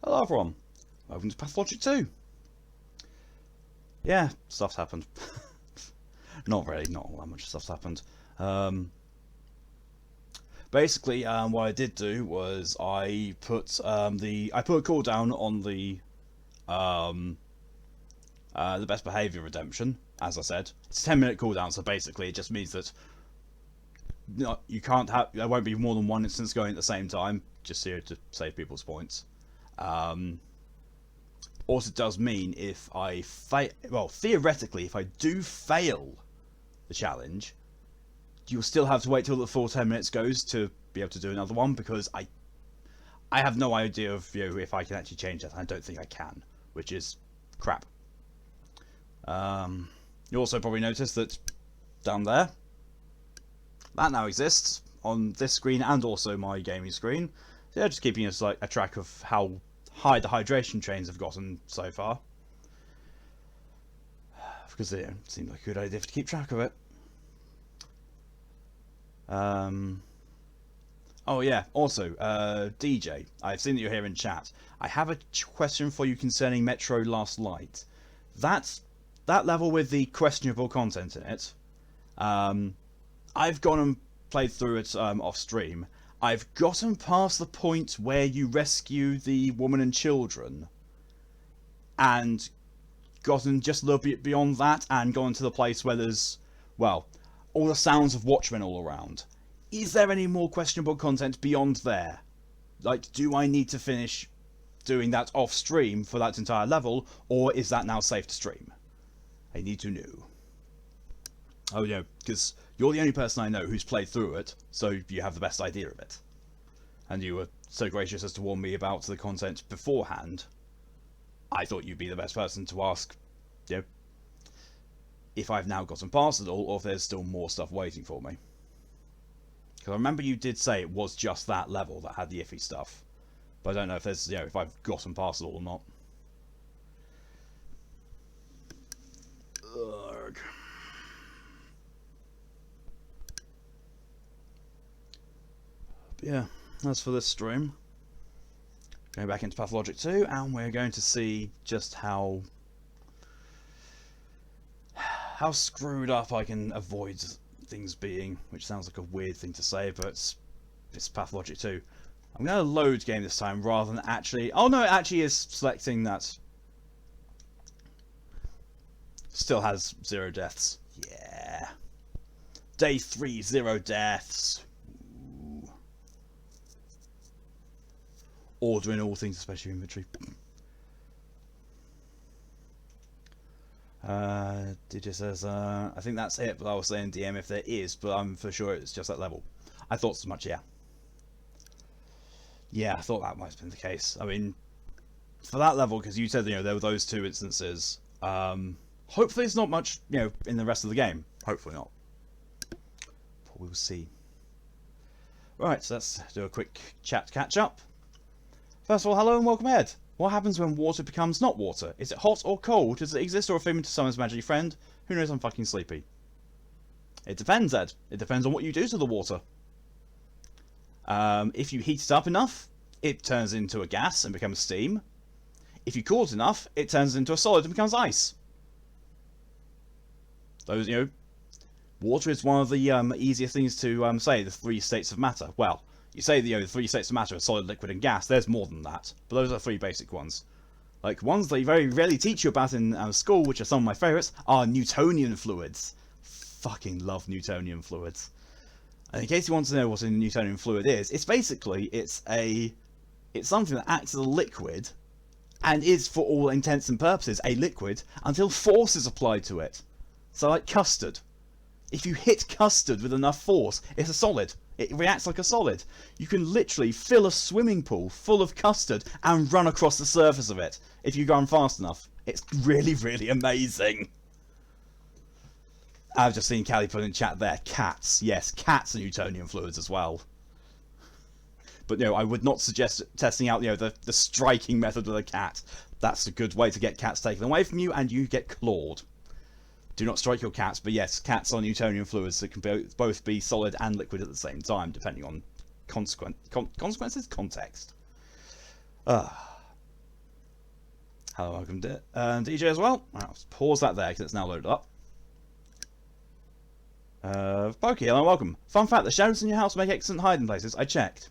Hello everyone, welcome to Pathologic 2. Yeah, stuff's happened. Not really, not all that much stuff's happened. Basically, what I did do was I put a cooldown on the best behaviour redemption. As I said, it's a 10-minute cooldown, so basically it just means that you can't have, there won't be more than one instance going at the same time, just here to save people's points. Also does mean if I fail, well, theoretically, if I do fail the challenge, you'll still have to wait till the full 10 minutes goes to be able to do another one, because I have no idea of if I can actually change that. I don't think I can, which is crap. You also probably noticed that down there, that now exists on this screen and also my gaming screen. So yeah, just keeping us like a track of how high the hydration trains have gotten so far, because it seemed like a good idea to keep track of it. Oh yeah, also, DJ, I've seen that you're here in chat. I have a question for you concerning Metro Last Light. That level with the questionable content in it. I've gone and played through it off stream. I've gotten past the point where you rescue the woman and children, and gotten just a little bit beyond that, and gone to the place where there's, well, all the sounds of Watchmen all around. Is there any more questionable content beyond there? Like, do I need to finish doing that off stream for that entire level, or is that now safe to stream? I need to know. Oh yeah, because you're the only person I know who's played through it, so you have the best idea of it. And you were so gracious as to warn me about the content beforehand. I thought you'd be the best person to ask, if I've now gotten past it all, or if there's still more stuff waiting for me. Because I remember you did say it was just that level that had the iffy stuff, but I don't know if there's, if I've gotten past it all or not. Ugh. But yeah, that's for this stream. Going back into Pathologic 2, and we're going to see just how screwed up I can avoid things being, which sounds like a weird thing to say, but it's Pathologic 2. I'm going to load game this time rather than actually... Oh no, it actually is selecting that. Still has 0 deaths. Yeah. Day 3, 0 deaths. Ooh. Ordering all things, especially inventory. DJ says, I think that's it, but I was saying DM if there is, but I'm for sure it's just that level. I thought so much, yeah. Yeah, I thought that might have been the case. I mean, for that level, because you said, there were those 2 instances, hopefully it's not much, in the rest of the game. Hopefully not. But we'll see. Right, so let's do a quick chat catch up. First of all, hello and welcome, Ed. What happens when water becomes not water? Is it hot or cold? Does it exist or a figment of someone's imaginary friend? Who knows, I'm fucking sleepy. It depends, Ed. It depends on what you do to the water. If you heat it up enough, it turns into a gas and becomes steam. If you cool it enough, it turns into a solid and becomes ice. Those, water is one of the easier things to say, the 3 states of matter. Well, you say the 3 states of matter are solid, liquid, and gas. There's more than that, but those are 3 basic ones. Like, ones they very rarely teach you about in school, which are some of my favourites, are Newtonian fluids. Fucking love Newtonian fluids. And in case you want to know what a Newtonian fluid is, it's basically, it's something that acts as a liquid, and is, for all intents and purposes, a liquid, until force is applied to it. So like custard. If you hit custard with enough force, it's a solid. It reacts like a solid. You can literally fill a swimming pool full of custard and run across the surface of it if you run fast enough. It's really, really amazing. I've just seen Callie put in chat there. Cats. Yes, cats are Newtonian fluids as well. But I would not suggest testing out the striking method with a cat. That's a good way to get cats taken away from you and you get clawed. Do not strike your cats, but yes, cats are Newtonian fluids that can both be solid and liquid at the same time, depending on consequences? Context. Hello, welcome DJ as well. I'll pause that there because it's now loaded up. Pokey, hello, welcome. Fun fact, the shadows in your house make excellent hiding places. I checked.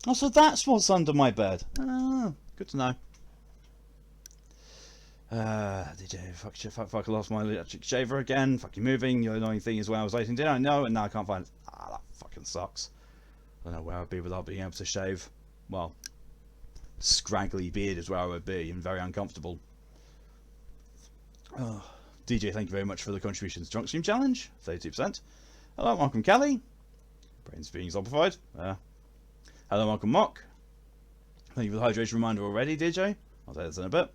Oh, so that's what's under my bed. Ah, good to know. DJ, fuck, I lost my electric shaver again. Fuck you moving. Your annoying thing is where I was waiting dinner. I know, and now I can't find it. Ah, that fucking sucks. I don't know where I'd be without being able to shave. Well, scraggly beard is where I would be, and very uncomfortable. Oh, DJ, thank you very much for the contributions. Drunk Stream Challenge, 32%. Hello, welcome, Kelly. Brains being zombified. Hello, welcome, Mock. Thank you for the hydration reminder already, DJ. I'll take this in a bit.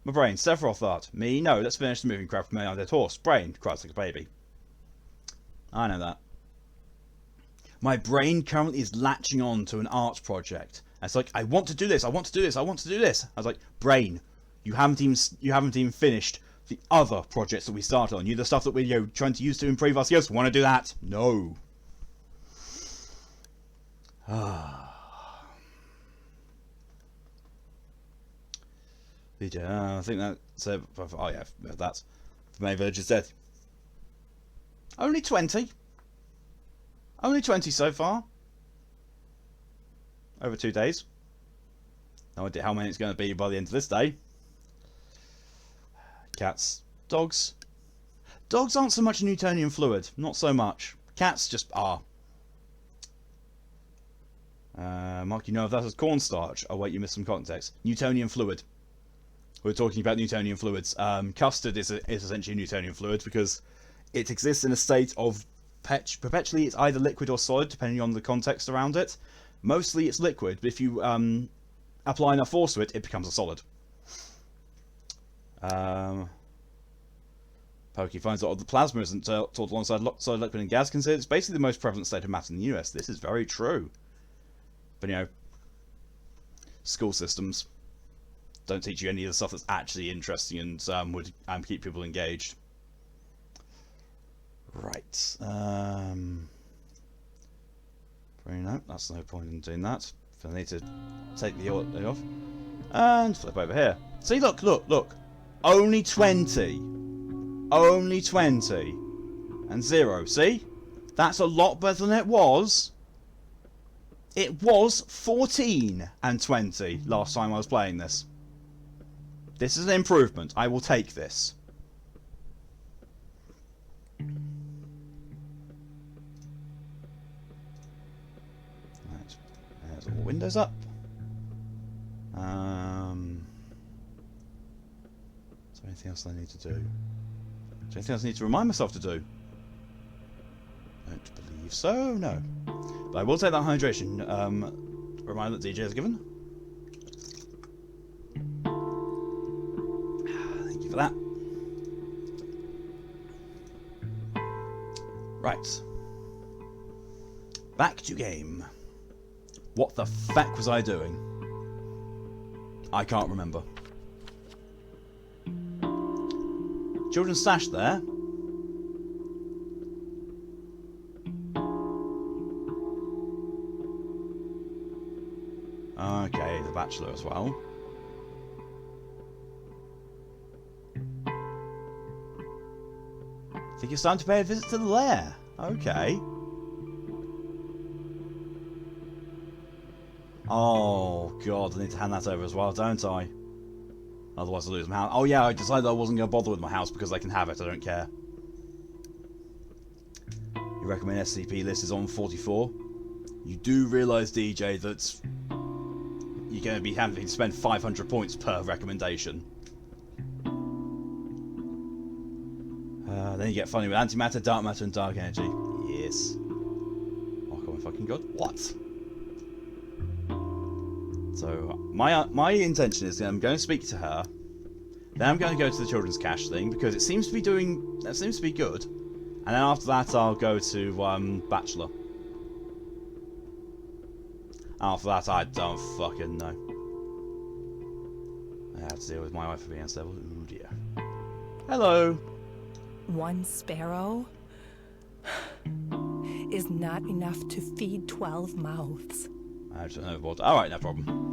My brain, Sephiroth art. Me, no, let's finish the moving crap from my undead horse. Brain, cries like a baby. I know that. My brain currently is latching on to an art project. And it's like, I want to do this, I want to do this, I want to do this. I was like, brain, you haven't even finished the other projects that we started on. You the stuff that we're trying to use to improve our skills. Want to do that? No. DJ, I think that's it. Oh yeah, that's the main village is dead. Only 20. Only 20 so far. Over 2 days. No idea how many it's going to be by the end of this day. Cats. Dogs. Dogs aren't so much Newtonian fluid. Not so much. Cats just are. Mark, you know if that was cornstarch. Oh wait, you missed some context. Newtonian fluid. We're talking about Newtonian fluids. Custard is essentially Newtonian fluid because it exists in a state of perpetually. It's either liquid or solid, depending on the context around it. Mostly it's liquid, but if you apply enough force to it, it becomes a solid. Pokey finds out the plasma isn't taught alongside solid, liquid, and gas. Considered it's basically the most prevalent state of matter in the US. This is very true. But you know, school systems don't teach you any of the stuff that's actually interesting and would keep people engaged. Right. No, that's no point in doing that. I need to take the audio off and flip over here. See, look. Only 20. Only 20 and 0. See, that's a lot better than it was. It was 14 and 20 last time I was playing this. This is an improvement. I will take this. Right. There's all windows up. Is there anything else I need to do? Is there anything else I need to remind myself to do? Don't believe so, no. But I will take that hydration reminder that DJ has given. Thank you for that. Right. Back to game. What the fuck was I doing? I can't remember. Children's stash there. Okay, the Bachelor as well. I think it's time to pay a visit to the lair. Okay. Oh god, I need to hand that over as well, don't I? Otherwise I'll lose my house. Oh yeah, I decided I wasn't going to bother with my house because they can have it, I don't care. You recommend SCP list is on 44. You do realise, DJ, that you're going to be having to spend 500 points per recommendation. Then you get funny with antimatter, dark matter, and dark energy. Yes. Oh my fucking god. What? So my intention is that I'm going to speak to her. Then I'm going to go to the children's cache thing because it seems to be good. And then after that I'll go to Bachelor. After that I don't fucking know. I have to deal with my wife being unstable. Ooh dear. Hello. One sparrow is not enough to feed 12 mouths. I don't know what. Alright, no problem.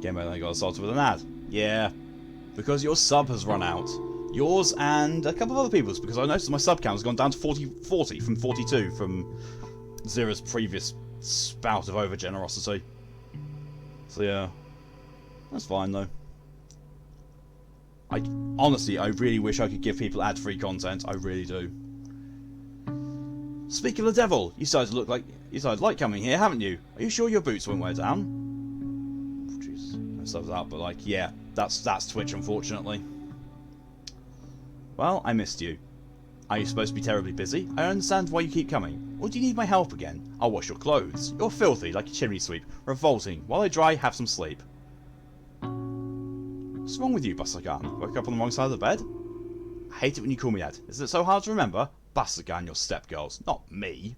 Game over, then got assaulted with an ad. Yeah, because your sub has run out. Yours and a couple of other people's, because I noticed my sub count has gone down to 40 from 42 from Zera's previous spout of over generosity. So yeah, that's fine though. Honestly, I really wish I could give people ad-free content. I really do. Speaking of the devil, you started to like coming here, haven't you? Are you sure your boots won't wear down? Jeez, I stuff that, but like, yeah, that's Twitch, unfortunately. Well, I missed you. Are you supposed to be terribly busy? I don't understand why you keep coming. Or do you need my help again? I'll wash your clothes. You're filthy, like a chimney sweep. Revolting. While I dry, have some sleep. What's wrong with you, Basagan? Woke up on the wrong side of the bed? I hate it when you call me that. Is it so hard to remember? Basagan, your stepgirls, not me.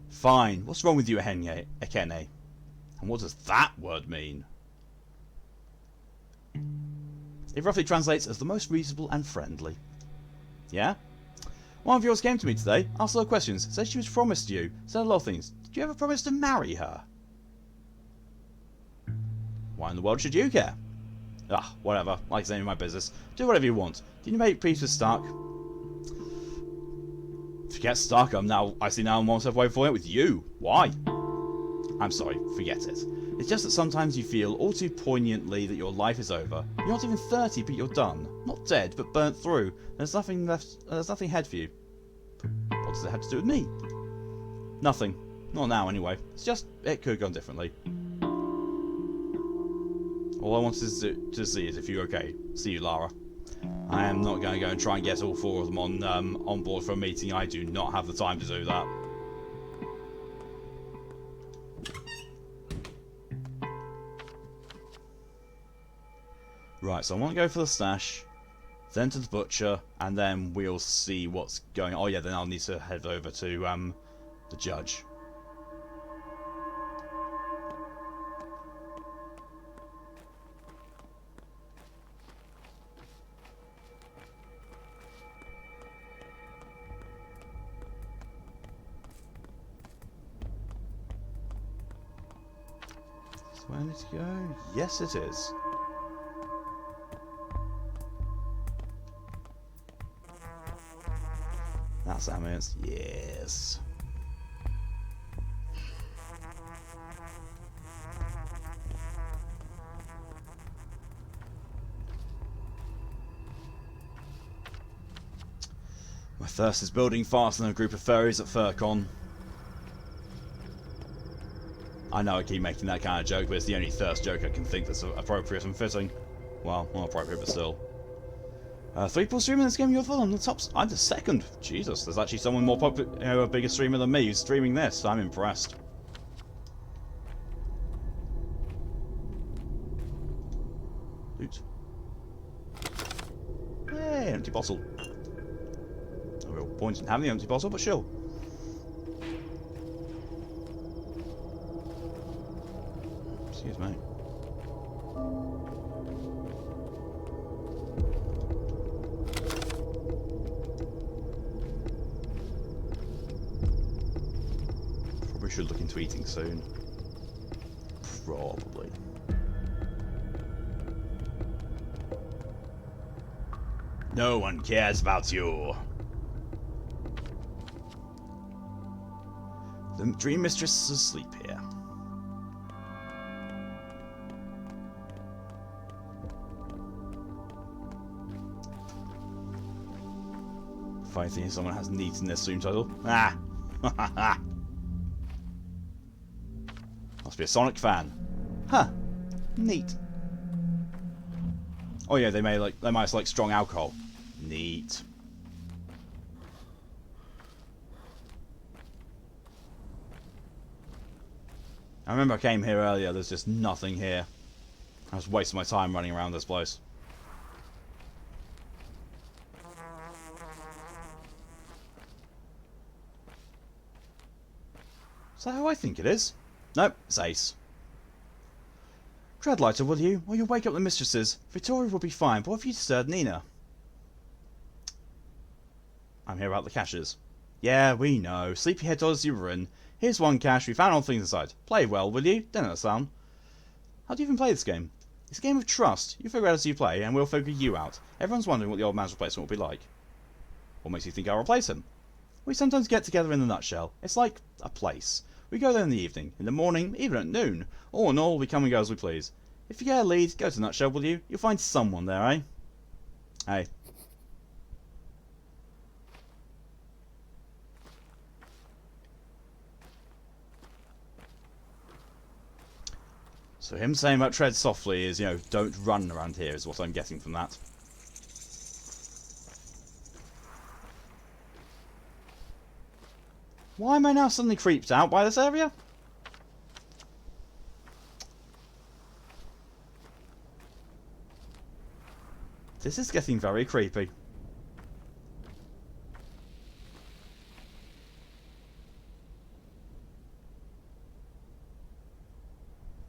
Fine. What's wrong with you, Ekene? And what does that word mean? It roughly translates as the most reasonable and friendly. Yeah? One of yours came to me today, asked a lot of questions, said she was promised to you, said a lot of things. Did you ever promise to marry her? Why in the world should you care? Ah, whatever. Like it's any of my business. Do whatever you want. Did you make peace with Stark? Forget Stark. I see now I'm one step away from it with you. Why? I'm sorry. Forget it. It's just that sometimes you feel all too poignantly that your life is over. You're not even 30, but you're done. Not dead, but burnt through. There's nothing left. There's nothing ahead for you. But what does it have to do with me? Nothing. Not now, anyway. It's just it could have gone differently. All I wanted to see is if you're okay. See you, Lara. I am not going to go and try and get all four of them on board for a meeting. I do not have the time to do that. Right, so I want to go for the stash, then to the butcher, and then we'll see what's going on. Oh yeah, then I'll need to head over to the judge. Is where I need to go? Yes, it is. That's ambulance. Yes. My thirst is building faster than a group of furries at Furcon. I know I keep making that kind of joke, but it's the only thirst joke I can think that's appropriate and fitting. Well, not appropriate, but still. 3 people streaming this game, you're full on the tops. I'm the second. Jesus, there's actually someone more popular, a bigger streamer than me who's streaming this. I'm impressed. Loot. Hey, empty bottle. No real point in having the empty bottle, but sure. Excuse me. Should look into eating soon. Probably. No one cares about you. The Dream Mistress is asleep here. Funny thing is someone has neat in their stream title. Ah! Ha ha ha! Must be a Sonic fan. Huh. Neat. Oh yeah, they might like strong alcohol. Neat. I remember I came here earlier, there's just nothing here. I was wasting my time running around this place. Is that who I think it is? Nope, it's Ace. Tread lighter, will you? Or you'll wake up the mistresses. Victoria will be fine, but what if you disturbed Nina? I'm here about the caches. Yeah, we know. Sleepyhead told us you were in. Here's one cache. We found all things inside. Play well, will you? Don't understand. How do you even play this game? It's a game of trust. You figure out as you play, and we'll figure you out. Everyone's wondering what the old man's replacement will be like. What makes you think I'll replace him? We sometimes get together in a nutshell. It's like a place. We go there in the evening, in the morning, even at noon. All in all, we come and go as we please. If you get a lead, go to the nutshell, will you? You'll find someone there, eh? Hey. So him saying about tread softly is, don't run around here is what I'm getting from that. Why am I now suddenly creeped out by this area? This is getting very creepy.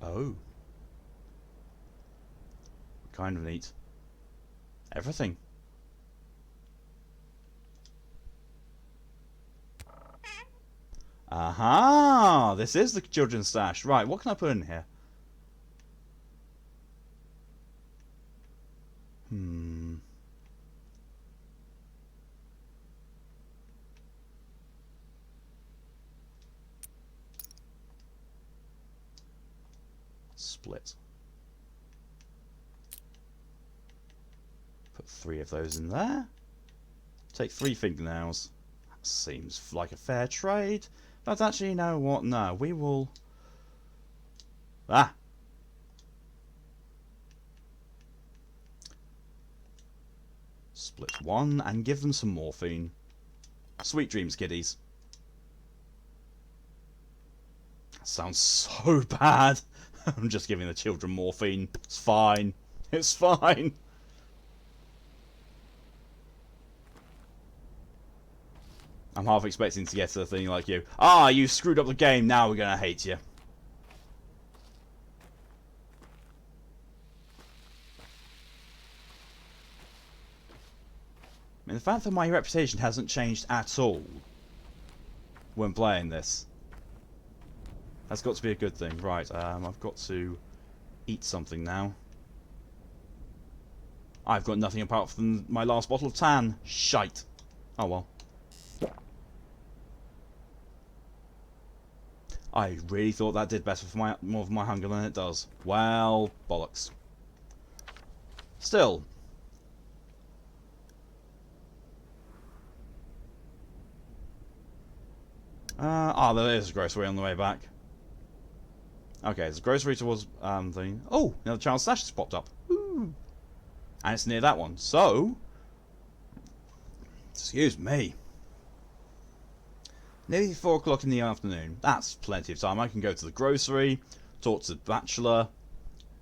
Oh. Kind of neat. Everything. Aha! This is the children's stash. Right, what can I put in here? Split. Put 3 of those in there. Take 3 fingernails. That seems like a fair trade. But actually, you know what? No, we will... Ah! Split 1 and give them some morphine. Sweet dreams, kiddies. That sounds so bad. I'm just giving the children morphine. It's fine. It's fine. I'm half expecting to get to the thing like you. Ah, you screwed up the game. Now we're going to hate you. I mean, the fact that my reputation hasn't changed at all when playing this, that's got to be a good thing. Right, I've got to eat something now. I've got nothing apart from my last bottle of tan. Shite. Oh well. I really thought that did better for more of my hunger than it does. Well, bollocks. Still. There is a grocery on the way back. Okay, there's a grocery towards thing. Oh, now the child's stash has popped up. Woo. And it's near that one. So, excuse me. Nearly 4 o'clock in the afternoon. That's plenty of time. I can go to the grocery, talk to the bachelor,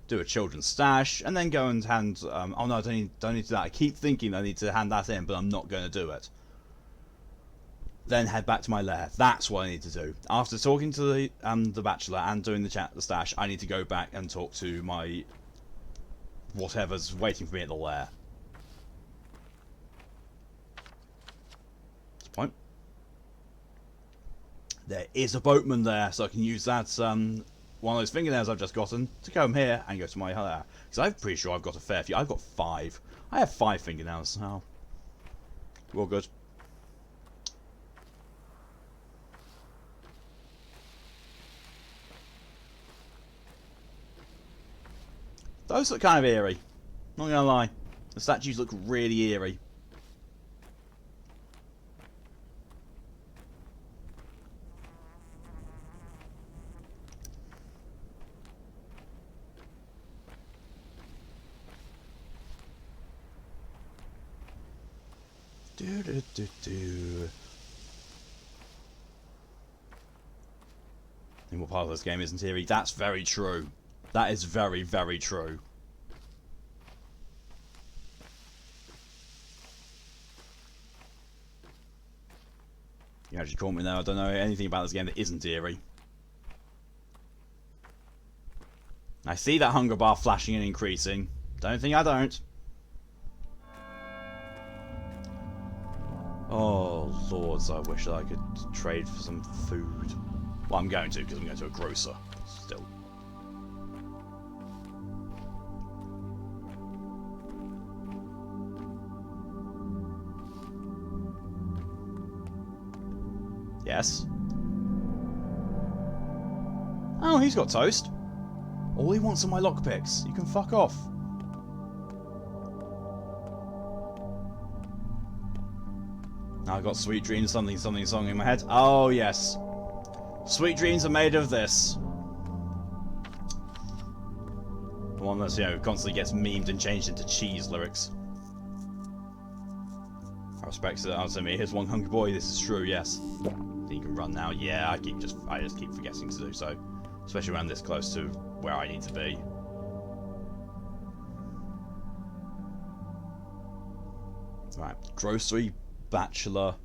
do a children's stash, and then go and hand... oh no, I don't need to do that. I keep thinking I need to hand that in, but I'm not going to do it. Then head back to my lair. That's what I need to do. After talking to the bachelor and doing the stash, I need to go back and talk to my... whatever's waiting for me at the lair. That's the point. There is a boatman there, so I can use that one of those fingernails I've just gotten to come here and go to my lair. Because I'm pretty sure I've got a fair few. I've got 5. I have 5 fingernails now. We're all good. Those look kind of eerie. Not gonna lie. The statues look really eerie. And what part of this game isn't eerie? That's very true. That is very, very true. You actually caught me there. I don't know anything about this game that isn't eerie. I see that hunger bar flashing and increasing. Don't think I don't. Oh, lords, I wish I could trade for some food. Well, I'm going to, because I'm going to a grocer. Still. Yes? Oh, he's got toast. All he wants are my lockpicks. You can fuck off. I got sweet dreams, something, something song in my head. Oh, yes. Sweet dreams are made of this. The one that's, you know, constantly gets memed and changed into cheese lyrics. I respect it out to me. Here's one hungry boy, this is true, yes. You can run now. Yeah, I just keep forgetting to do so. Especially when I'm this close to where I need to be. Right. Grocery, bachelor,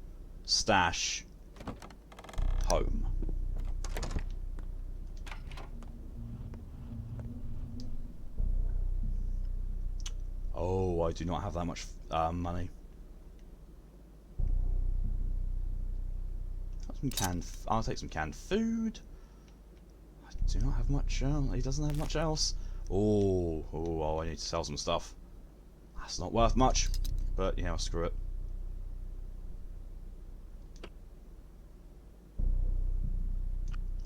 stash, home. Oh, I do not have that much money. I'll take some canned food. I do not have much. He doesn't have much else. Oh, I need to sell some stuff. That's not worth much, but you know, screw it.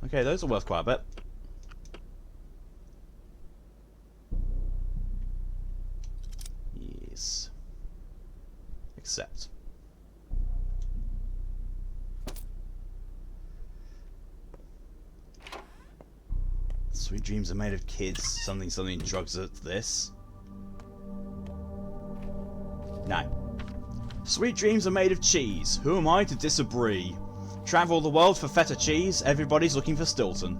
Okay, those are worth quite a bit. Yes. Accept. Sweet dreams are made of kids. Something, something drugs at this. No. Sweet dreams are made of cheese. Who am I to disagree? Travel the world for feta cheese. Everybody's looking for Stilton.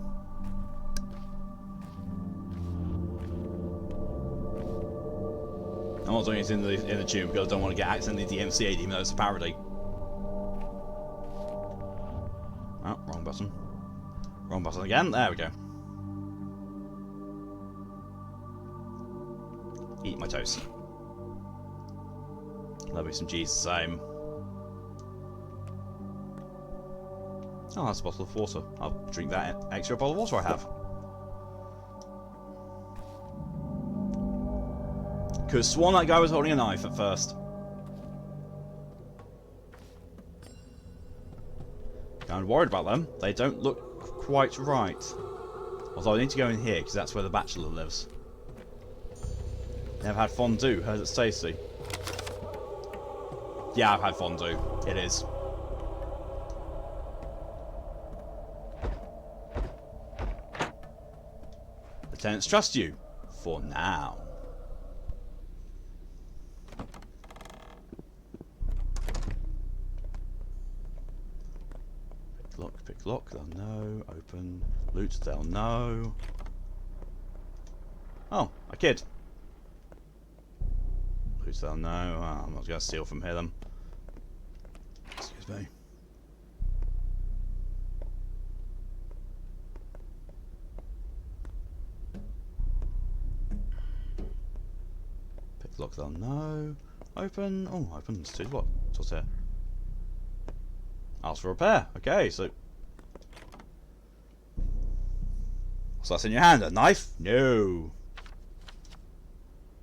I'm not doing it in the tune because I don't want to get accidentally DMCA'd even though it's a parody. Oh, wrong button. Wrong button again. There we go. Eat my toast. Love me some cheese, same. Oh, that's a bottle of water. I'll drink that extra bottle of water I have. Could have sworn that guy was holding a knife at first. Kind of worried about them. They don't look quite right. Although I need to go in here because that's where the bachelor lives. Never had fondue. Heard it's tasty. Yeah, I've had fondue. It is. The tenants trust you. For now. Pick lock, they'll know. Open. Loot, they'll know. Oh, a kid. Loot, they'll know. Oh, I'm not going to steal from here then. Excuse me. Pick lock, they'll know. Open. Oh, open. It's 2 what? What's here? Ask for repair. Okay, so. What's that in your hand? A knife? No.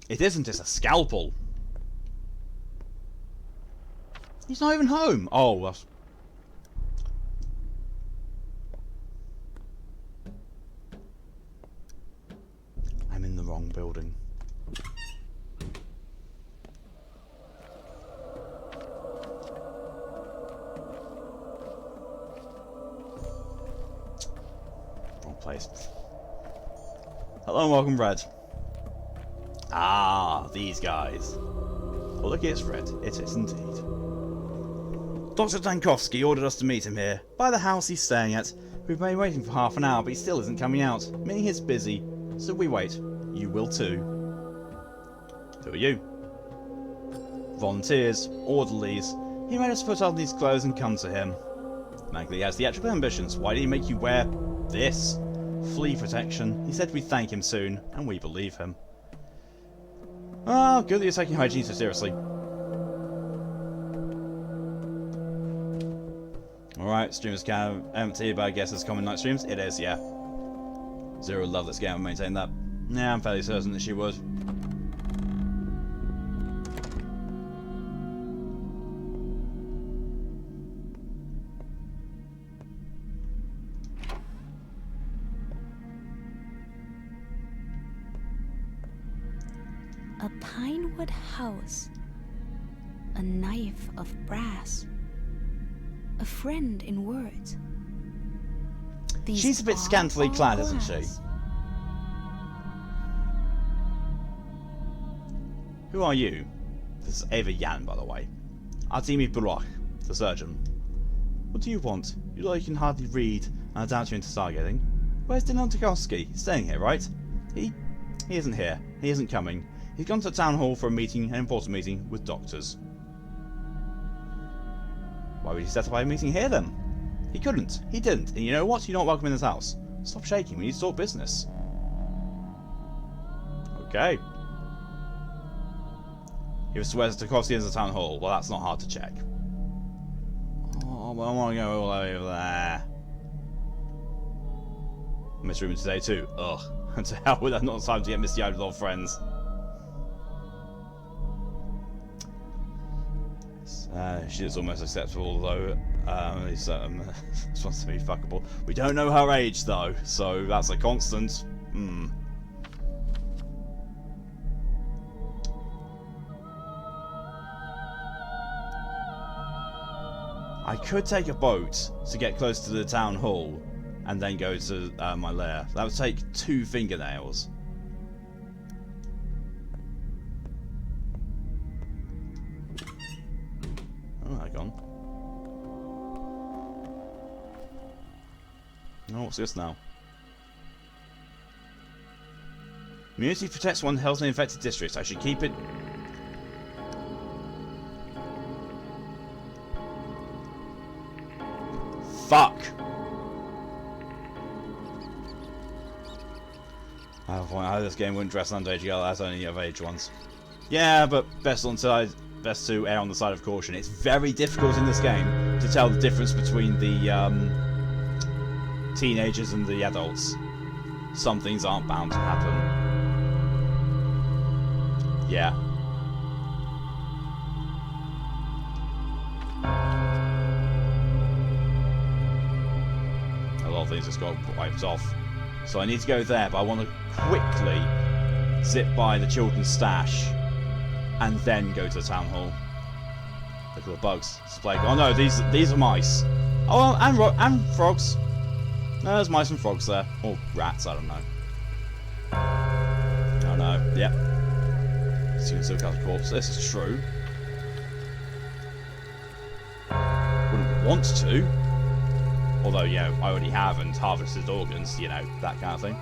It isn't, it's a scalpel. He's not even home. Oh, that's. I'm in the wrong building. Wrong place. Hello and welcome, Red. Ah, these guys. Oh, look, it's Red. It is indeed. Dr. Dankowski ordered us to meet him here, by the house he's staying at. We've been waiting for half an hour, but he still isn't coming out, meaning he's busy. So we wait. You will too. Who are you? Volunteers, orderlies. He made us put on these clothes and come to him. Magley has theatrical ambitions. Why did he make you wear this? Flea protection. He said we'd thank him soon, and we believe him. Ah, good that you're taking hygiene so seriously. Alright, stream is kind of empty, but I guess it's common night streams. It is, yeah. Zero would love this game and maintain that. Yeah, I'm fairly certain that she would. A pinewood house, a knife of brass, a friend in words. These She's a bit scantily clad, isn't she? Who are you? This is Ava Yan, by the way. Artemi Burak, the surgeon. What do you want? You look like you can hardly read, and I doubt you're into stargating. Where's Dylan Tarkovsky? He's staying here, right? He isn't here. He isn't coming. He's gone to the town hall for a meeting, an important meeting, with doctors. Why would he set up a meeting here, then? He couldn't. He didn't. And you know what? You're not welcome in this house. Stop shaking. We need to talk business. Okay. He was swears Tarkovsky is the town hall. Well, that's not hard to check. Oh, well, I want to go all over there. I missed room today too. Ugh. And to hell with that, not time to get misty-eyed with old friends. She's almost acceptable, though. This wants to be fuckable. We don't know her age, though, so that's a constant. I could take a boat to get close to the town hall, and then go to my lair. That would take 2 fingernails. Oh, hang on. Oh, what's this now? Immunity protects one health in infected districts. I should keep it. Fuck! I have a point how this game wouldn't dress an underage girl as only of age ones. Yeah, but best to err on the side of caution. It's very difficult in this game to tell the difference between the teenagers and the adults. Some things aren't bound to happen. Yeah. A lot of things just got wiped off. So I need to go there, but I want to quickly zip by the children's stash and then go to the town hall. Look at the bugs. It's like, oh no, these are mice. Oh, and frogs. No, there's mice and frogs there. Or rats, I don't know. Oh no, yep. So you can still catch a corpse. This is true. Wouldn't want to. Although, yeah, I already have and harvested organs, you know, that kind of thing.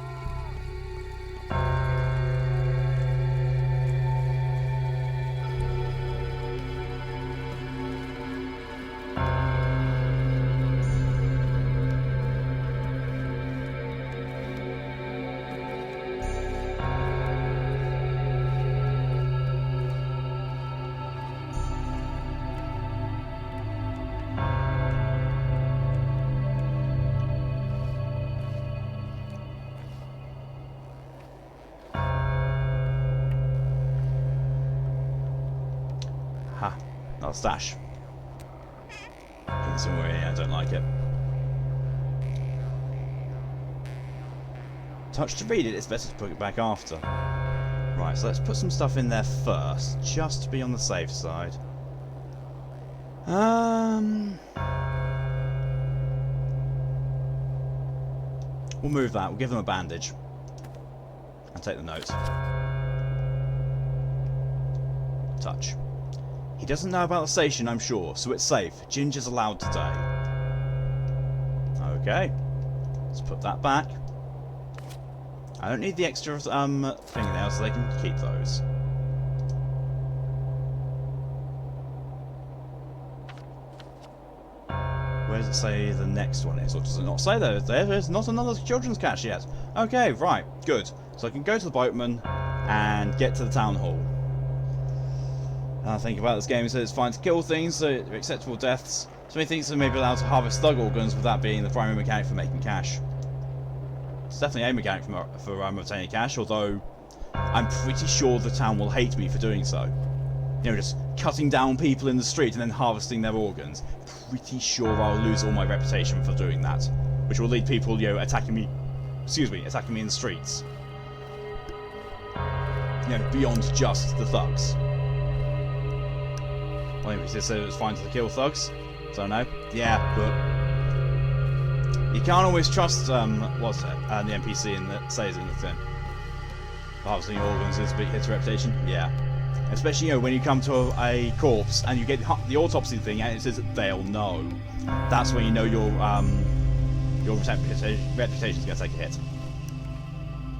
Ha, not a stash. Somewhere here, I don't like it. Touch to read it, it's better to put it back after. Right, so let's put some stuff in there first, just to be on the safe side. We'll move that, we'll give them a bandage. And take the note. Touch. He doesn't know about the station, I'm sure, so it's safe. Ginger's allowed today. Okay. Let's put that back. I don't need the extra fingernails, so they can keep those. Where does it say the next one is? Or does it not say that? There's not another children's catch yet. Okay, right, good. So I can go to the boatman and get to the town hall. I think about this game, so it's fine to kill things, so acceptable deaths. So many things that may be allowed to harvest thug organs without being the primary mechanic for making cash. It's definitely a mechanic for obtaining cash, although I'm pretty sure the town will hate me for doing so. You know, just cutting down people in the street and then harvesting their organs. Pretty sure I'll lose all my reputation for doing that, which will lead people, you know, attacking me in the streets. You know, beyond just the thugs. Well, anyway, they said it was fine to kill thugs. So no, yeah, but you can't always trust the NPC that says anything. Harvesting organs is a big hit to reputation. Yeah, especially, you know, when you come to a corpse and you get the autopsy thing and it says they'll know. That's when you know your reputation's gonna take a hit.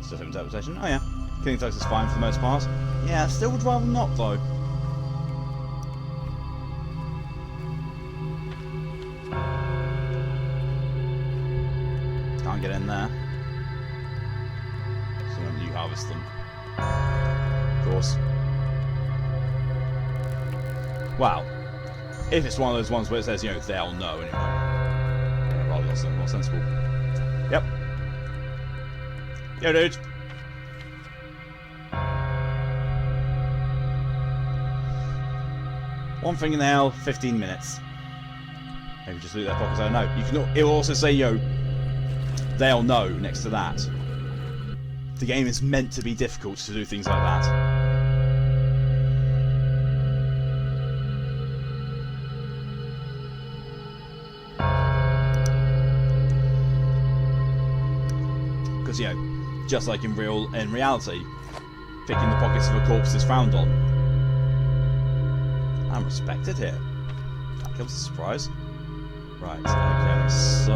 Still interpretation. Oh yeah, killing thugs is fine for the most part. Yeah, still would rather not though. Can't get in there. So when you harvest them. Of course. Wow. If it's one of those ones where it says, you know, they'll know anyway. Yeah, rather more sensible. Yep. Yo, dude. One thing in the hell, 15 minutes. Maybe just loot their pockets, I don't know. You can, it will also say, you know, they'll know next to that. The game is meant to be difficult to do things like that. Because, you know, just like in reality, picking the pockets of a corpse is frowned on. I'm respected here. That comes as a surprise. Right, okay, so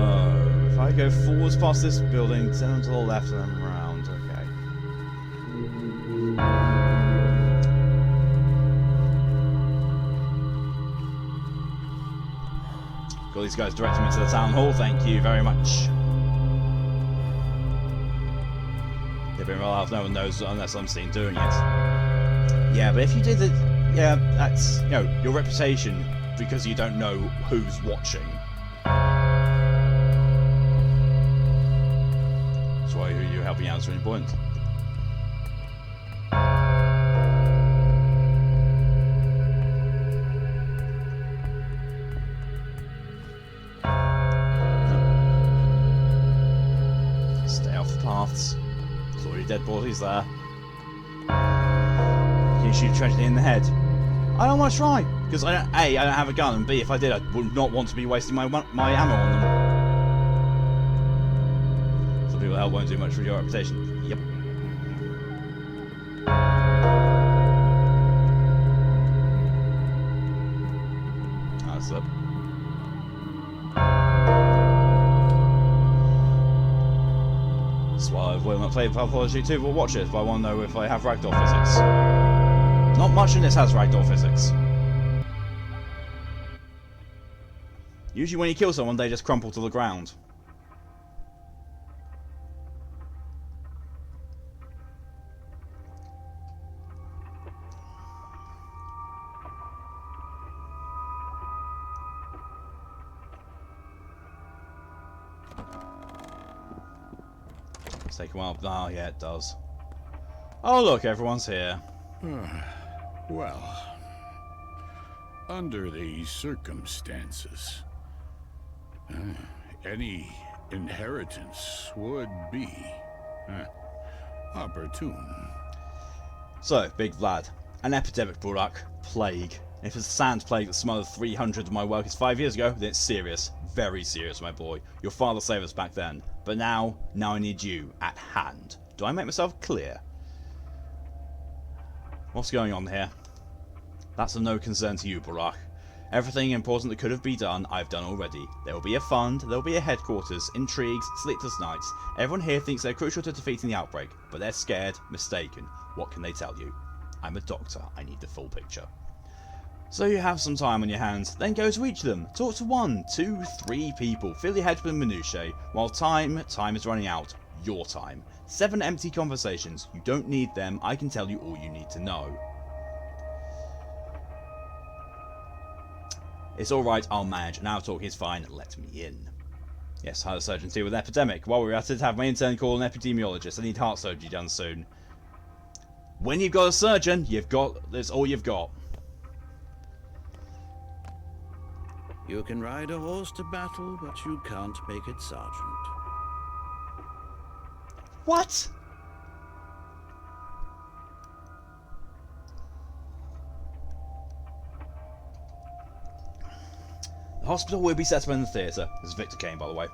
if I go forwards past this building, turn to the left and then round, okay. Got these guys directing me to the town hall, thank you very much. They've been well off, no one knows unless I'm seen doing it. Yeah, but if you did it, yeah, that's, you know, your reputation because you don't know who's watching. That's why who you're helping out is really important. Stay off the paths. There's already dead bodies there. You shoot tragedy in the head. I don't want to try because A, I don't have a gun, and B, if I did, I would not want to be wasting my ammo on them. Some people hell won't do much for your reputation. Yep. That's up. That's why I will not play Pathologic 2, but watch it if I want to know if I have ragdoll physics. Not much in this has ragdoll physics. Usually when you kill someone, they just crumple to the ground. It's taking a while. Oh, yeah, it does. Oh, look, everyone's here. Well, under these circumstances, any inheritance would be opportune. So, Big Vlad, an epidemic, Burak, plague. If it's a sand plague that smothered 300 of my workers 5 years ago, then it's serious. Very serious, my boy. Your father saved us back then. But now I need you at hand. Do I make myself clear? What's going on here? That's of no concern to you, Burak. Everything important that could have been done, I've done already. There will be a fund, there will be a headquarters, intrigues, sleepless nights. Everyone here thinks they're crucial to defeating the outbreak, but they're scared, mistaken. What can they tell you? I'm a doctor, I need the full picture. So you have some time on your hands, then go to each of them. Talk to 1, 2, 3 people. Fill your head with minutiae. While time is running out. Your time. 7 empty conversations. You don't need them, I can tell you all you need to know. It's alright, I'll manage. Now talking is fine, let me in. Yes, how the surgeon deal with epidemic. While we're at it, have my intern call an epidemiologist. I need heart surgery done soon. When you've got a surgeon, that's all you've got. You can ride a horse to battle, but you can't make it sergeant. What? The hospital will be set up in the theatre. This is Victor Kane, by the way.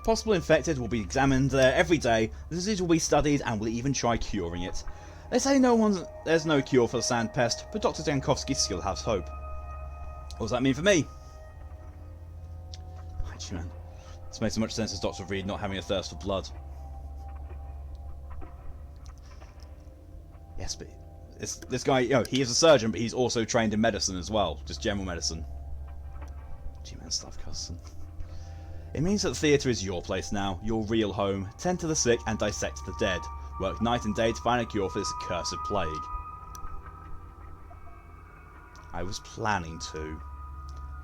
Possible infected will be examined there every day. The disease will be studied and will even try curing it. They say there's no cure for the sand pest, but Dr. Jankowski still has hope. What does that mean for me? Man, this makes so much sense as Dr. Reed not having a thirst for blood. Yes, but this guy, he is a surgeon, but he's also trained in medicine as well, just general medicine. G-man stuff, cousin. It means that the theatre is your place now, your real home. Tend to the sick and dissect the dead. Work night and day to find a cure for this accursed plague. I was planning to.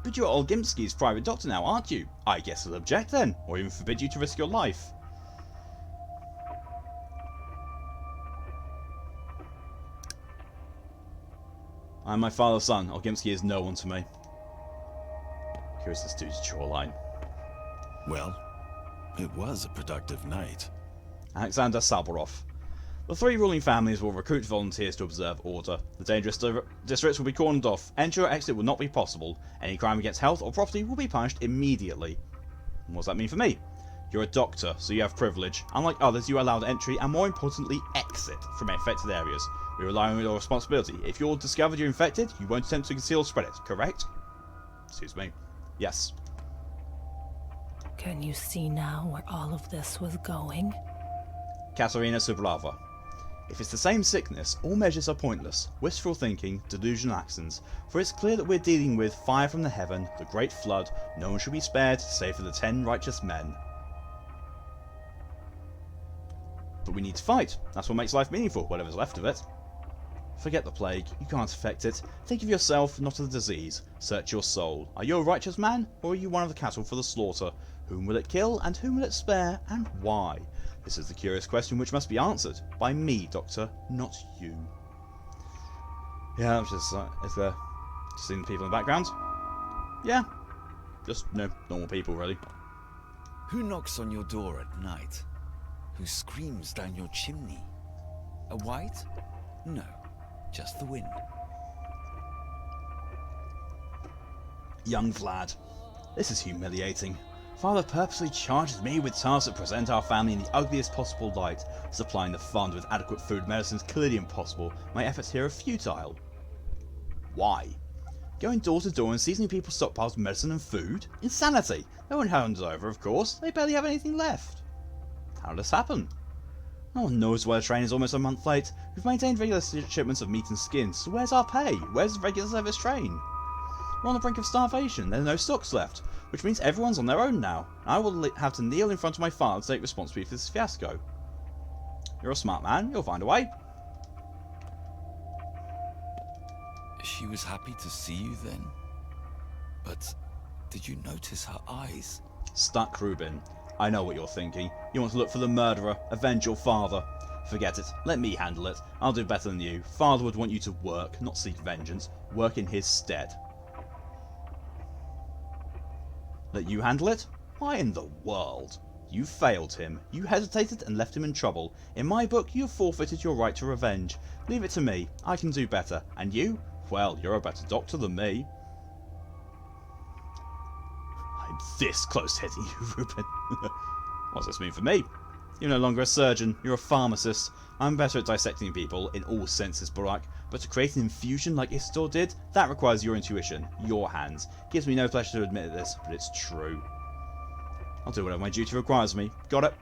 But you're Olgimski's private doctor now, aren't you? I guess he'll object then, or even forbid you to risk your life. I'm my father's son. Olgimski is no one to me. Here's this dude's jawline. Well, it was a productive night. Alexander Saborov. The three ruling families will recruit volunteers to observe order. The dangerous districts will be cordoned off. Entry or exit will not be possible. Any crime against health or property will be punished immediately. And what does that mean for me? You're a doctor, so you have privilege. Unlike others, you are allowed entry and, more importantly, exit from infected areas. We rely on your responsibility. If you're discovered you're infected, you won't attempt to conceal or spread it, correct? Excuse me. Yes. Can you see now where all of this was going? Katerina Sublava. If it's the same sickness, all measures are pointless. Wistful thinking, delusional actions. For it's clear that we're dealing with fire from the heaven, the great flood. No one should be spared, save for the 10 righteous men. But we need to fight. That's what makes life meaningful, whatever's left of it. Forget the plague. You can't affect it. Think of yourself, not of the disease. Search your soul. Are you a righteous man, or are you one of the cattle for the slaughter? Whom will it kill, and whom will it spare, and why? This is the curious question which must be answered. By me, Doctor, not you. Yeah, I'm just, is there... Just seeing the people in the background? Yeah. Just, normal people, really. Who knocks on your door at night? Who screams down your chimney? A white? No, just the wind. Young Vlad. This is humiliating. Father purposely charges me with tasks that present our family in the ugliest possible light. Supplying the fund with adequate food and medicine is clearly impossible. My efforts here are futile. Why? Going door to door and seizing people's stockpiles of medicine and food? Insanity! No one hands over, of course. They barely have anything left. How did this happen? No one knows why the train is almost a month late. We've maintained regular shipments of meat and skins, so where's our pay? Where's the regular service train? We're on the brink of starvation. There are no stocks left, which means everyone's on their own now. I will have to kneel in front of my father to take responsibility for this fiasco. You're a smart man. You'll find a way. She was happy to see you then. But did you notice her eyes? Stuck, Rubin. I know what you're thinking. You want to look for the murderer, avenge your father. Forget it. Let me handle it. I'll do better than you. Father would want you to work, not seek vengeance. Work in his stead. Let you handle it? Why in the world? You failed him. You hesitated and left him in trouble. In my book, you have forfeited your right to revenge. Leave it to me. I can do better. And you? Well, you're a better doctor than me. I'm this close to hitting you, Reuben. What does this mean for me? You're no longer a surgeon. You're a pharmacist. I'm better at dissecting people in all senses, Barak. But to create an infusion like Istor did, that requires your intuition, your hands. Gives me no pleasure to admit this, but it's true. I'll do whatever my duty requires me. Got it?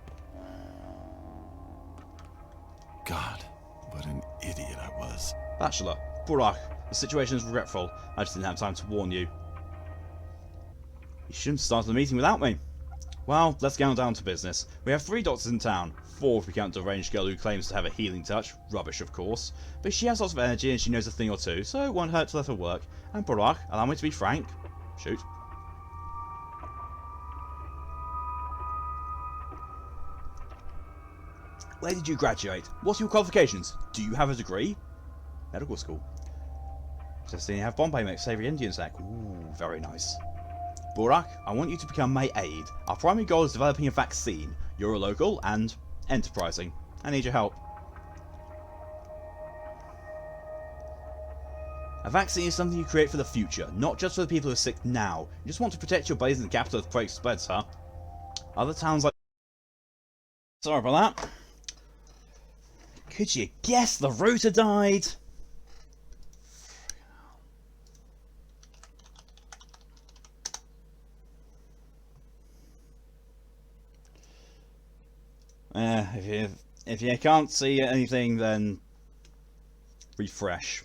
God, what an idiot I was. Bachelor, Barak, the situation is regretful. I just didn't have time to warn you. You shouldn't have started the meeting without me. Well, let's get on down to business. We have 3 doctors in town. 4 if we count the deranged girl who claims to have a healing touch. Rubbish, of course. But she has lots of energy and she knows a thing or two, so it won't hurt to let her work. And Barak, allow me to be frank. Shoot. Where did you graduate? What are your qualifications? Do you have a degree? Medical school. Just seeing you have Bombay make Savory Indian snack. Ooh, very nice. Burak, I want you to become my aide. Our primary goal is developing a vaccine. You're a local and enterprising. I need your help. A vaccine is something you create for the future, not just for the people who are sick now. You just want to protect your base in the capital if the plague spreads, huh? Other towns like... Sorry about that. Could you guess the router died? If you can't see anything, then refresh.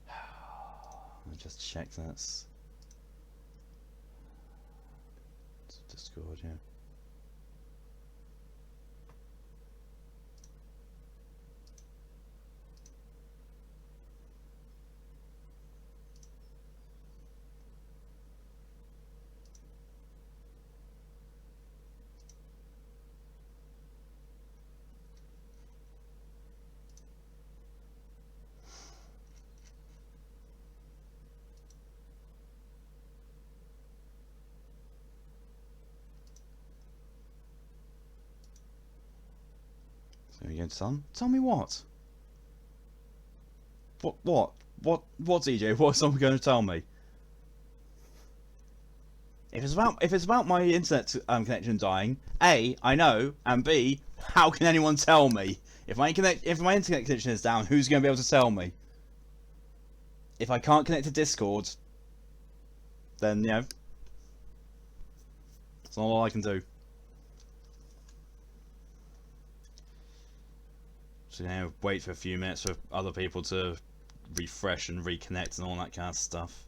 I'll just check this. It's Discord, yeah. So you going to tell him? Tell me what? What, EJ? What's someone going to tell me? If it's about my internet connection dying, A, I know, and B, how can anyone tell me? If my internet connection is down, who's going to be able to tell me? If I can't connect to Discord, then, you know, it's not all I can do. So, you know, wait for a few minutes for other people to refresh and reconnect and all that kind of stuff.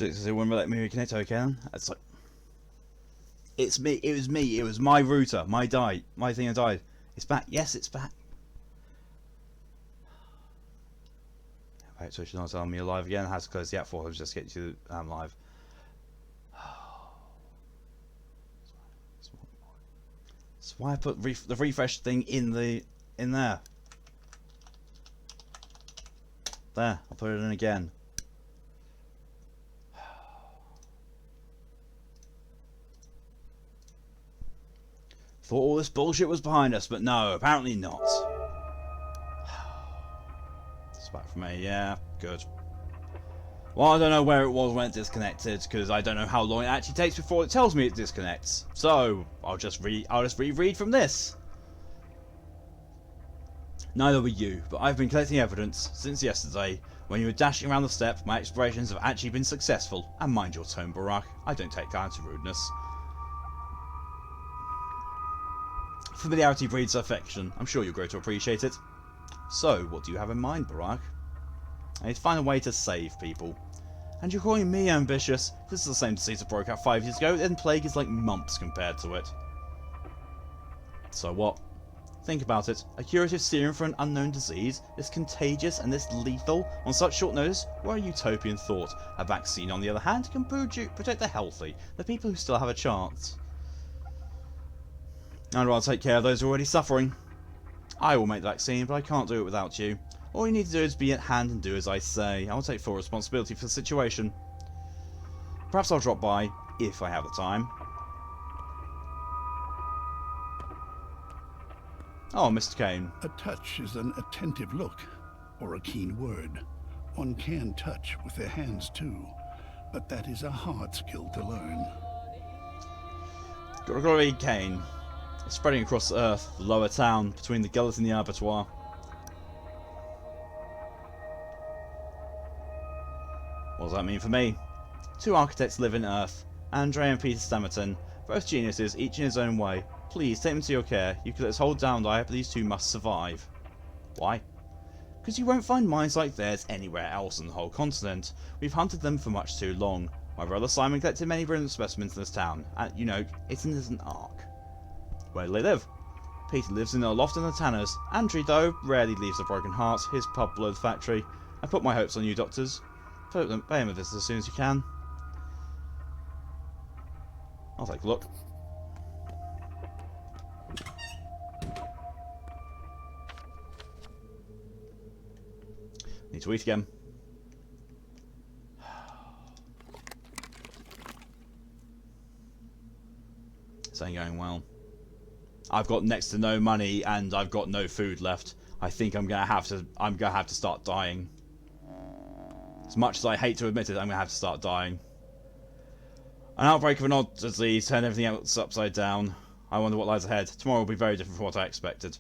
It wouldn't let me reconnect. Okay, it's like, it's me. It was me. It was my router. My thing had died. It's back. Yes, it's back. Right, so she's not telling me you're live again. I have to close the app for her just to get you live. That's why I put the refresh thing in there. There, I'll put it in again. Thought all this bullshit was behind us, but no, apparently not. It's back for me, yeah, good. Well, I don't know where it was when it disconnected, because I don't know how long it actually takes before it tells me it disconnects. So I'll just reread from this. Neither were you, but I've been collecting evidence since yesterday. When you were dashing around the steppe, my explorations have actually been successful. And mind your tone, Burak. I don't take kindly to rudeness. Familiarity breeds affection. I'm sure you'll grow to appreciate it. So, what do you have in mind, Burak? I need to find a way to save people. And you're calling me ambitious? This is the same disease that broke out 5 years ago, and plague is like mumps compared to it. So what? Think about it. A curative serum for an unknown disease, this contagious and this lethal, on such short notice? What a utopian thought. A vaccine, on the other hand, can protect the healthy, the people who still have a chance. I'd rather take care of those already suffering. I will make the vaccine, but I can't do it without you. All you need to do is be at hand and do as I say. I will take full responsibility for the situation. Perhaps I'll drop by, if I have the time. Oh, Mr. Kane. A touch is an attentive look, or a keen word. One can touch with their hands too, but that is a hard skill to learn. Gregory Kane. It's spreading across the earth, the lower town, between the gullet and the abattoir. What does that mean for me? 2 architects live in Earth, Andre and Peter Stammerton, both geniuses, each in his own way. Please take them to your care. You could let us hold down die, but these 2 must survive. Why? Because you won't find mines like theirs anywhere else on the whole continent. We've hunted them for much too long. My brother Simon collected many brilliant specimens in this town, and, you know, it's in an ark. Where do they live? Peter lives in a loft in the Tanners. Andre, though, rarely leaves the Broken Heart, his pub below the factory. I put my hopes on you, doctors. Pay him a visit as soon as you can. I'll take a look. Need to eat again. This ain't going well. I've got next to no money and I've got no food left. I think I'm gonna have to start dying. As much as I hate to admit it, I'm gonna have to start dying. An outbreak of an odd disease turned everything else upside down. I wonder what lies ahead. Tomorrow will be very different from what I expected.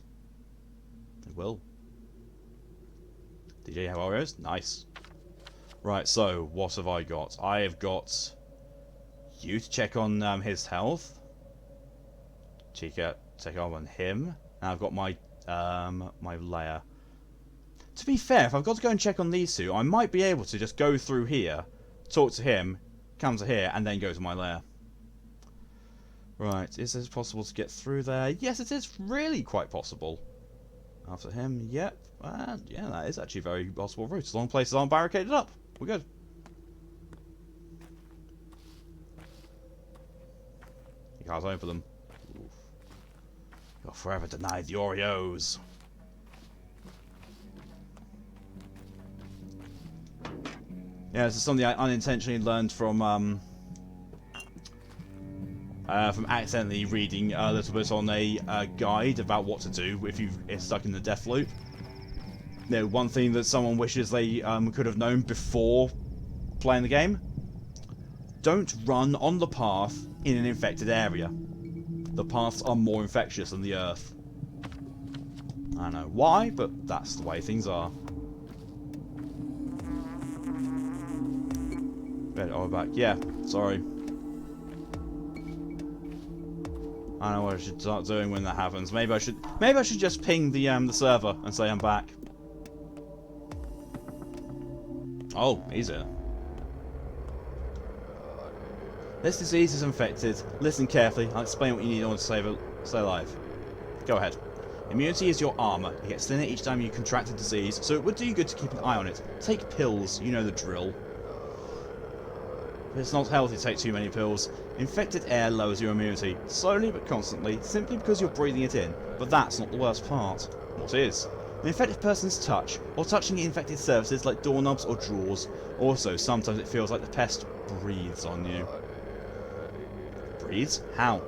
It will. DJ have Oreos? Nice. Right, so what have I got? I have got you to check on his health. Check on him. And I've got my my lair. To be fair, if I've got to go and check on these 2, I might be able to just go through here, talk to him, come to here, and then go to my lair. Right, is it possible to get through there? Yes, it is really quite possible. After him, yep. And yeah, that is actually a very possible route. As long as places aren't barricaded up, we're good. You can't open them. Oof. You're forever denied the Oreos. Yeah, this is something I unintentionally learned from accidentally reading a little bit on a guide about what to do if you're stuck in the death loop. You know, one thing that someone wishes they could have known before playing the game: don't run on the path in an infected area. The paths are more infectious than the earth. I don't know why, but that's the way things are. Oh, back. Yeah, sorry. I don't know what I should start doing when that happens. Maybe I should just ping the server and say I'm back. Oh, he's here. This disease is infected. Listen carefully. I'll explain what you need in order to stay alive. Go ahead. Immunity is your armor. It gets thinner each time you contract a disease, so it would do you good to keep an eye on it. Take pills. You know the drill. It's not healthy to take too many pills. Infected air lowers your immunity, slowly but constantly, simply because you're breathing it in. But that's not the worst part. What is? An infected person's touch, or touching infected surfaces like doorknobs or drawers. Also, sometimes it feels like the pest breathes on you. Breathes? How?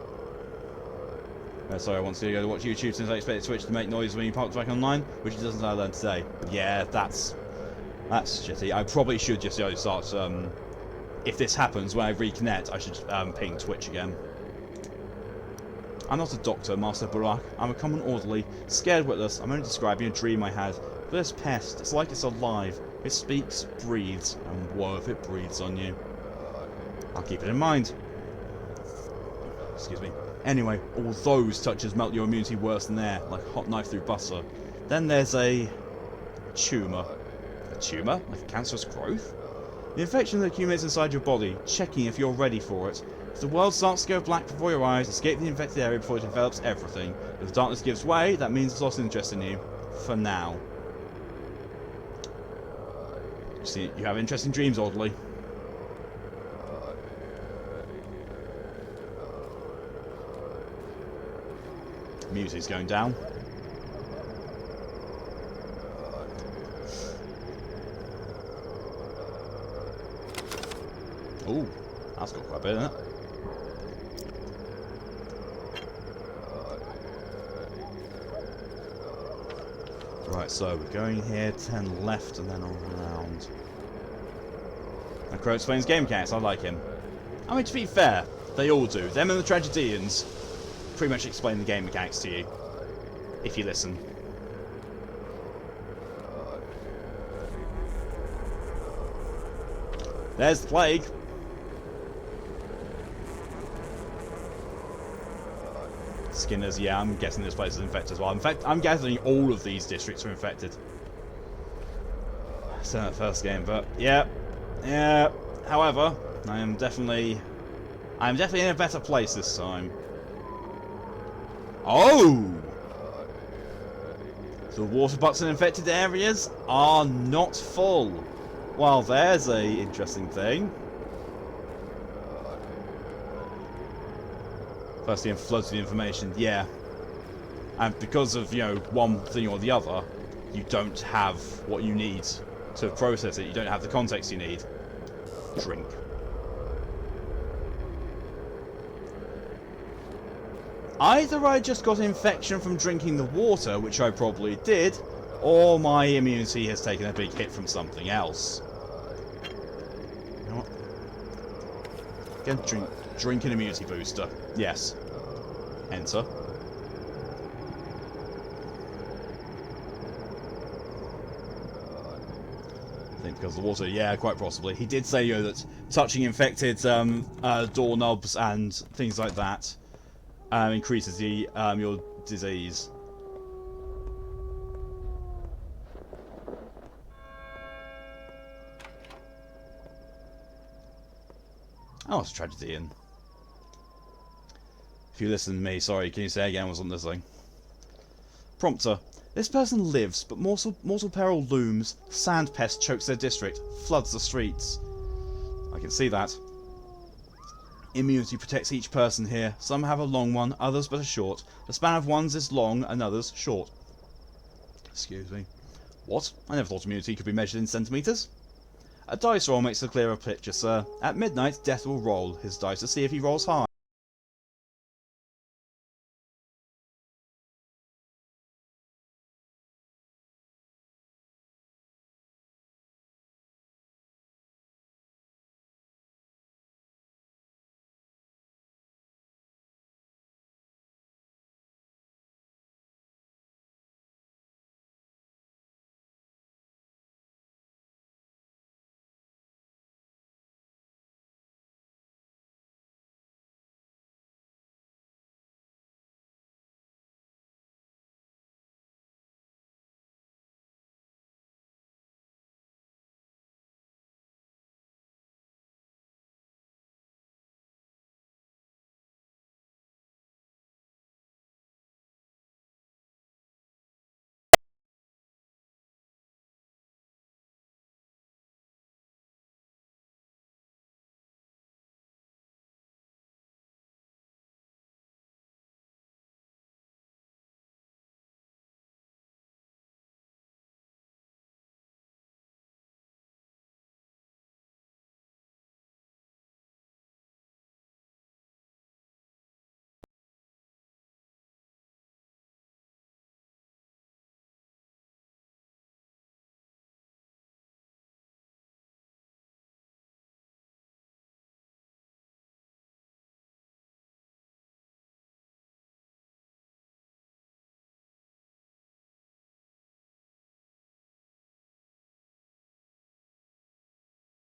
Sorry, I want to go to watch YouTube since I expected Twitch to make noise when you park back online, which it doesn't allow today. Yeah, that's shitty. I probably should just start if this happens when I reconnect, I should ping Twitch again. I'm not a doctor, Master Barak. I'm a common orderly, scared witless. I'm only describing a dream I had. But this pest, it's like it's alive. It speaks, breathes, and woe if it breathes on you. I'll keep it in mind. Excuse me. Anyway, all those touches melt your immunity worse than air, like a hot knife through butter. Then there's a tumour. A tumour? Like a cancerous growth? The infection that accumulates inside your body, checking if you're ready for it. If the world starts to go black before your eyes, escape the infected area before it envelops everything. If the darkness gives way, that means it's lost interest in you. For now. You see, you have interesting dreams, orderly. Music's going down. Ooh, that's got quite a bit in it. Right, so we're going here, 10 left, and then around. And Crow explains game mechanics, I like him. I mean, to be fair, They all do. Them and the Tragedians pretty much explain the game mechanics to you, if you listen. There's the plague. Skinners, yeah, I'm guessing this place is infected as well. In fact, I'm guessing all of these districts are infected. So that first game, but yeah. However, I'm definitely in a better place this time. Oh! The water butts in infected areas are not full. Well, there's a interesting thing. Firstly, in floods of information, yeah. And because of, you know, one thing or the other, you don't have what you need to process it. You don't have the context you need. Drink. Either I just got infection from drinking the water, which I probably did, or my immunity has taken a big hit from something else. You know what? Again, drink an immunity booster. Yes. Enter. I think because of the water, yeah, quite possibly. He did say, you know, that touching infected doorknobs and things like that increases the your disease. Oh, it's a tragedy. And if you listen to me, sorry, can you say again what's on this thing? Prompter. This person lives, but mortal peril looms. Sand pest chokes their district, floods the streets. I can see that. Immunity protects each person here. Some have a long one, others but a short. The span of one's is long and others short. Excuse me. What? I never thought immunity could be measured in centimetres. A dice roll makes a clearer picture, sir. At midnight, Death will roll his dice to see if he rolls high.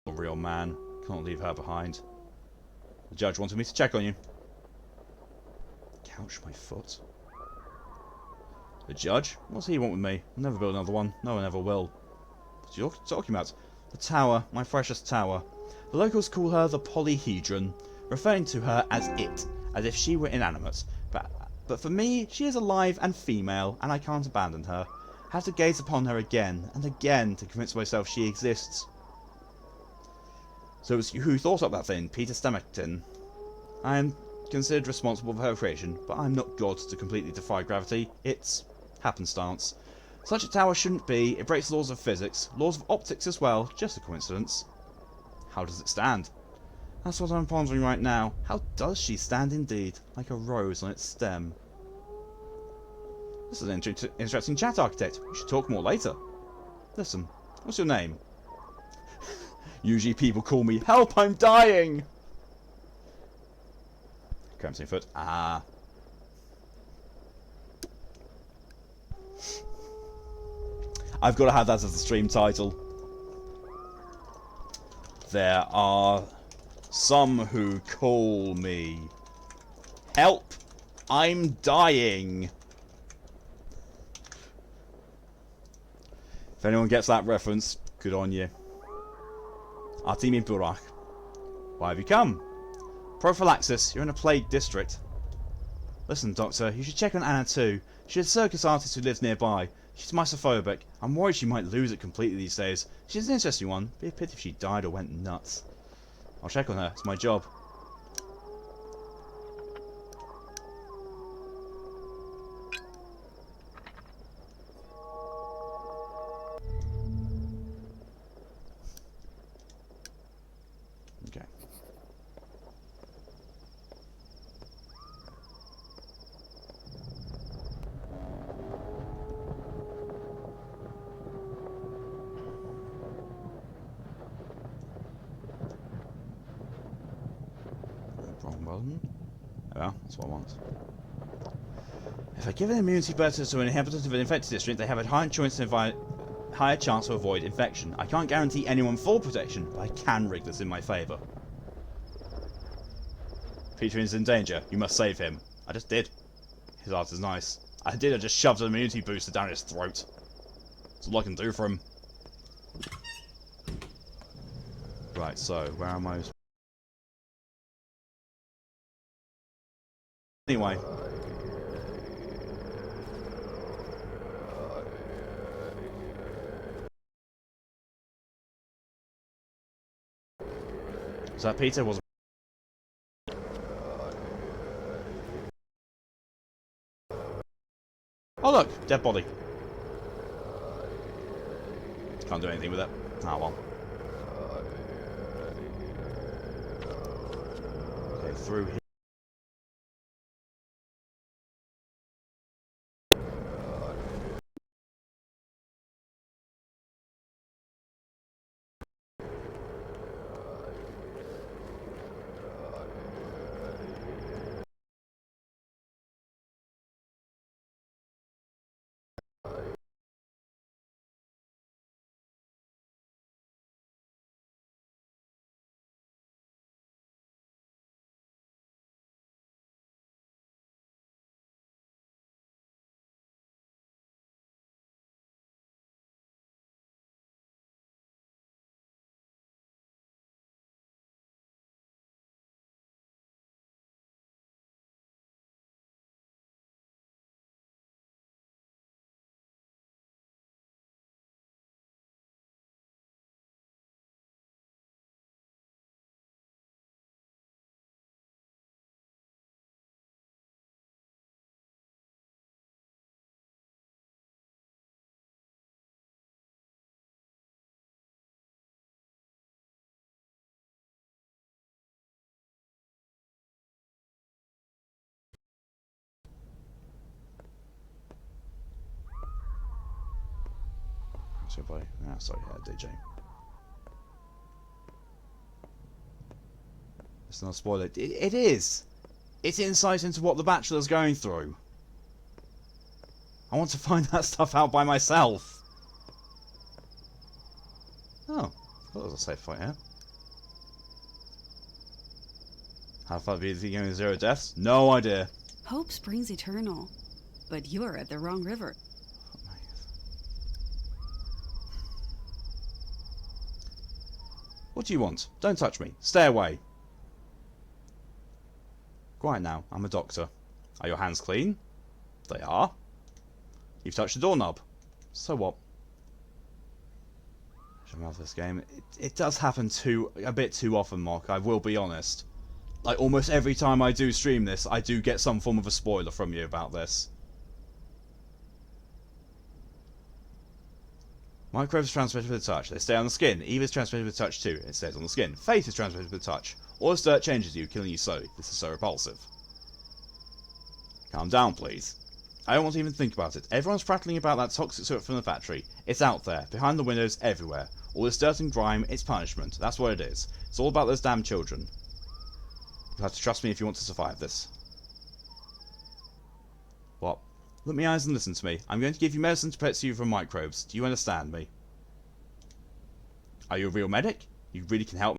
Real man. Can't leave her behind. The judge wanted me to check on you. Couch my foot. The judge? What's he want with me? I'll never build another one. No one ever will. What are you talking about? The tower. My precious tower. The locals call her the polyhedron, referring to her as it, as if she were inanimate. But for me, she is alive and female, and I can't abandon her. I have to gaze upon her again and again to convince myself she exists. So it was you who thought up that thing, Peter Stammerton. I am considered responsible for her creation, but I'm not God to completely defy gravity. It's happenstance. Such a tower shouldn't be. It breaks laws of physics, laws of optics as well. Just a coincidence. How does it stand? That's what I'm pondering right now. How does she stand indeed? Like a rose on its stem. This is an interesting chat, Architect. We should talk more later. Listen, what's your name? Usually people call me, help, I'm dying! Crimson Foot. Ah. I've got to have that as the stream title. There are some who call me. Help! I'm dying! If anyone gets that reference, good on you. Artemi Burak. Why have you come? Prophylaxis, you're in a plague district. Listen, Doctor, you should check on Anna too. She's a circus artist who lives nearby. She's misophobic. I'm worried she might lose it completely these days. She's an interesting one. Be a pity if she died or went nuts. I'll check on her. It's my job. Okay. Wrong button. Oh, well, that's what I want. If I give an immunity booster to an inhabitant of an infected district, they have a higher chance to avoid infection. I can't guarantee anyone full protection, but I can rig this in my favour. Peter is in danger. You must save him. I just did. His art is nice. I just shoved an immunity booster down his throat. That's all I can do for him. Right, so, where am I? Anyway. Is that Peter? Was oh look, dead body. Can't do anything with it. Ah well. Okay, through here. So if I... Ah, sorry, yeah, DJ. It's not a spoiler. It is! It's insight into what the Bachelor's going through. I want to find that stuff out by myself. Oh, that was a safe fight here. How far be the going 0 deaths? No idea. Hope springs eternal, but you're at the wrong river. What do you want? Don't touch me. Stay away. Quiet now. I'm a doctor. Are your hands clean? They are. You've touched the doorknob. So what? I should love this game. It does happen a bit too often, Mark. I will be honest. Like almost every time I do stream this, I do get some form of a spoiler from you about this. Microbes transmitted with touch. They stay on the skin. Eve is transmitted with touch too. It stays on the skin. Fate is transmitted with touch. All this dirt changes you, killing you slowly. This is so repulsive. Calm down, please. I don't want to even think about it. Everyone's prattling about that toxic soot from the factory. It's out there, behind the windows, everywhere. All this dirt and grime, it's punishment. That's what it is. It's all about those damn children. You have to trust me if you want to survive this. What? Look me in the eyes and listen to me. I'm going to give you medicine to protect you from microbes. Do you understand me? Are you a real medic? You really can help me?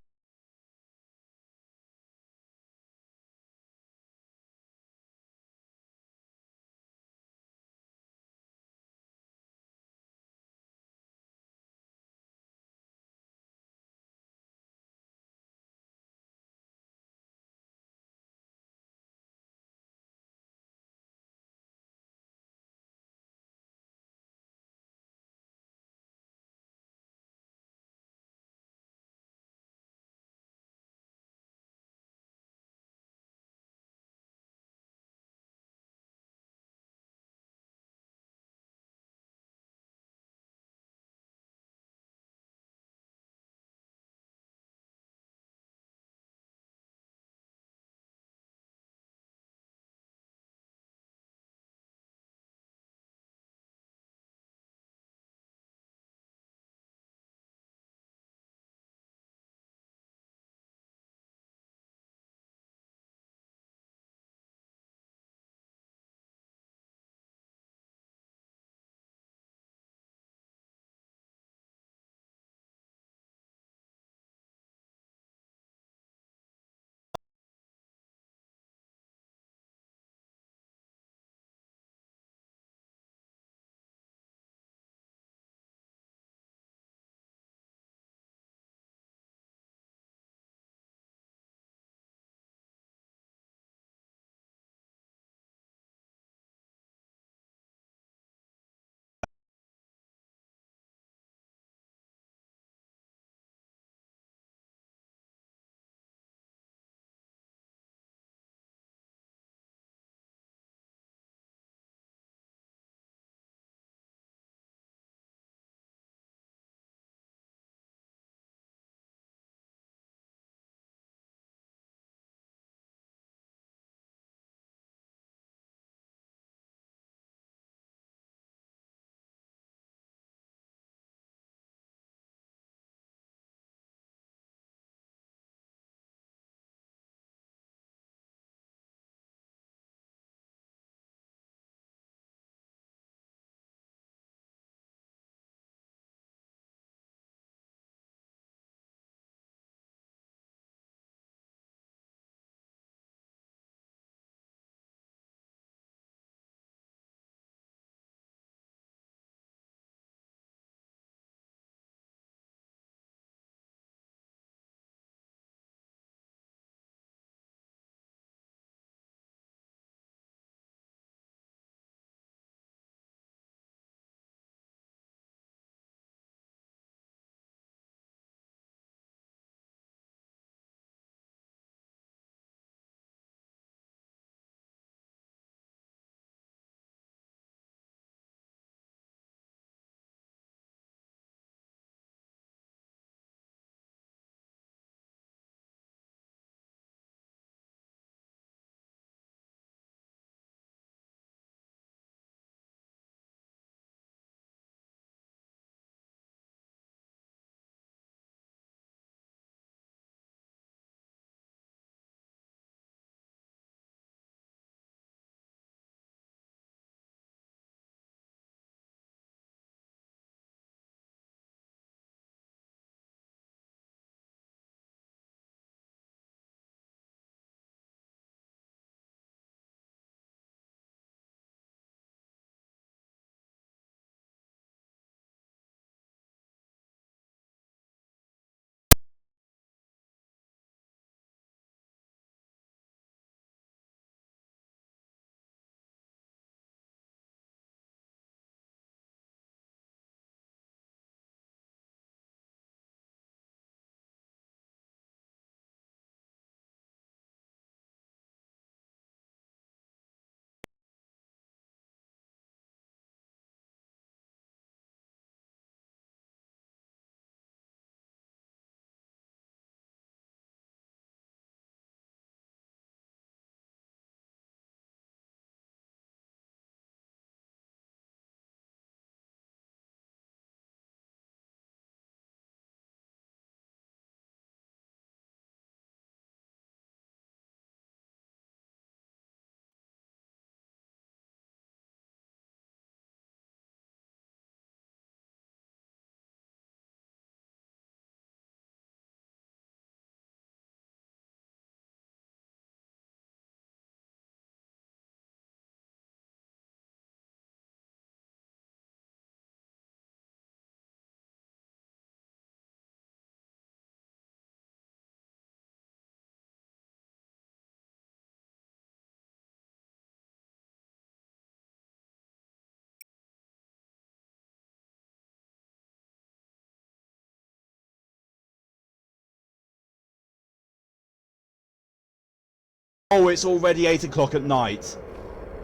Oh, it's already 8 o'clock at night.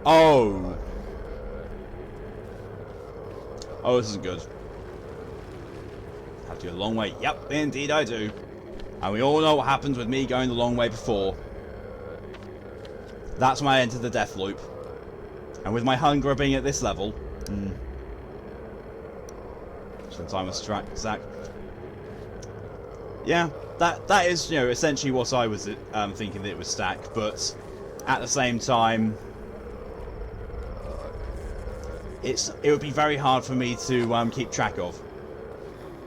Oh. Oh, this isn't good. Have to go the long way. Yep, indeed I do. And we all know what happens with me going the long way before. That's when I enter the death loop. And with my hunger being at this level... Since I'm a Zach. Yeah, that is, you know, essentially what I was thinking that it was stack, but at the same time... it would be very hard for me to keep track of.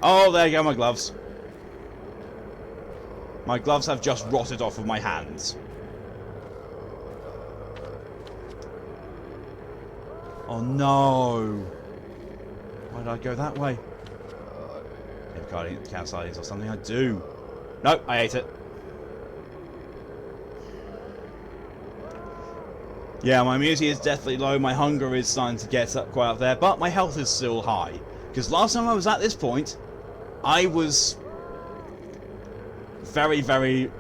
Oh, there you go, my gloves. My gloves have just rotted off of my hands. Oh no! Why did I go that way? Cow sardines or something? I do. Nope, I ate it. Yeah, my immunity is deathly low. My hunger is starting to get up quite up there, but my health is still high. Because last time I was at this point, I was very, very...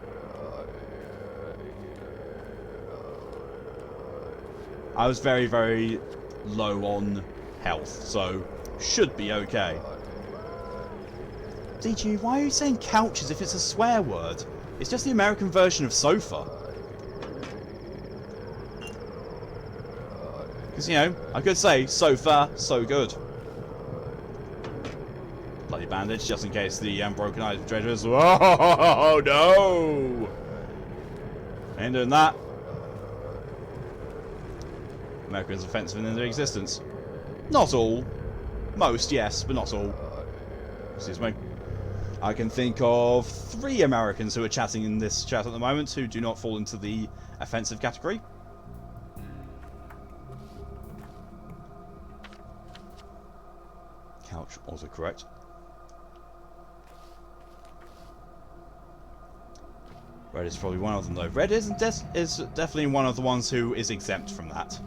I was very, very low on health, so should be okay. DG, why are you saying couch as if it's a swear word? It's just the American version of sofa. Because, you know, I could say sofa, so good. Bloody bandage, just in case the broken eyes of treasures. Oh no! Ain't doing that. Americans offensive in their existence. Not all. Most, yes, but not all. Excuse me. I can think of 3 Americans who are chatting in this chat at the moment who do not fall into the offensive category. Couch autocorrect. Red is probably one of them though. Red is definitely one of the ones who is exempt from that.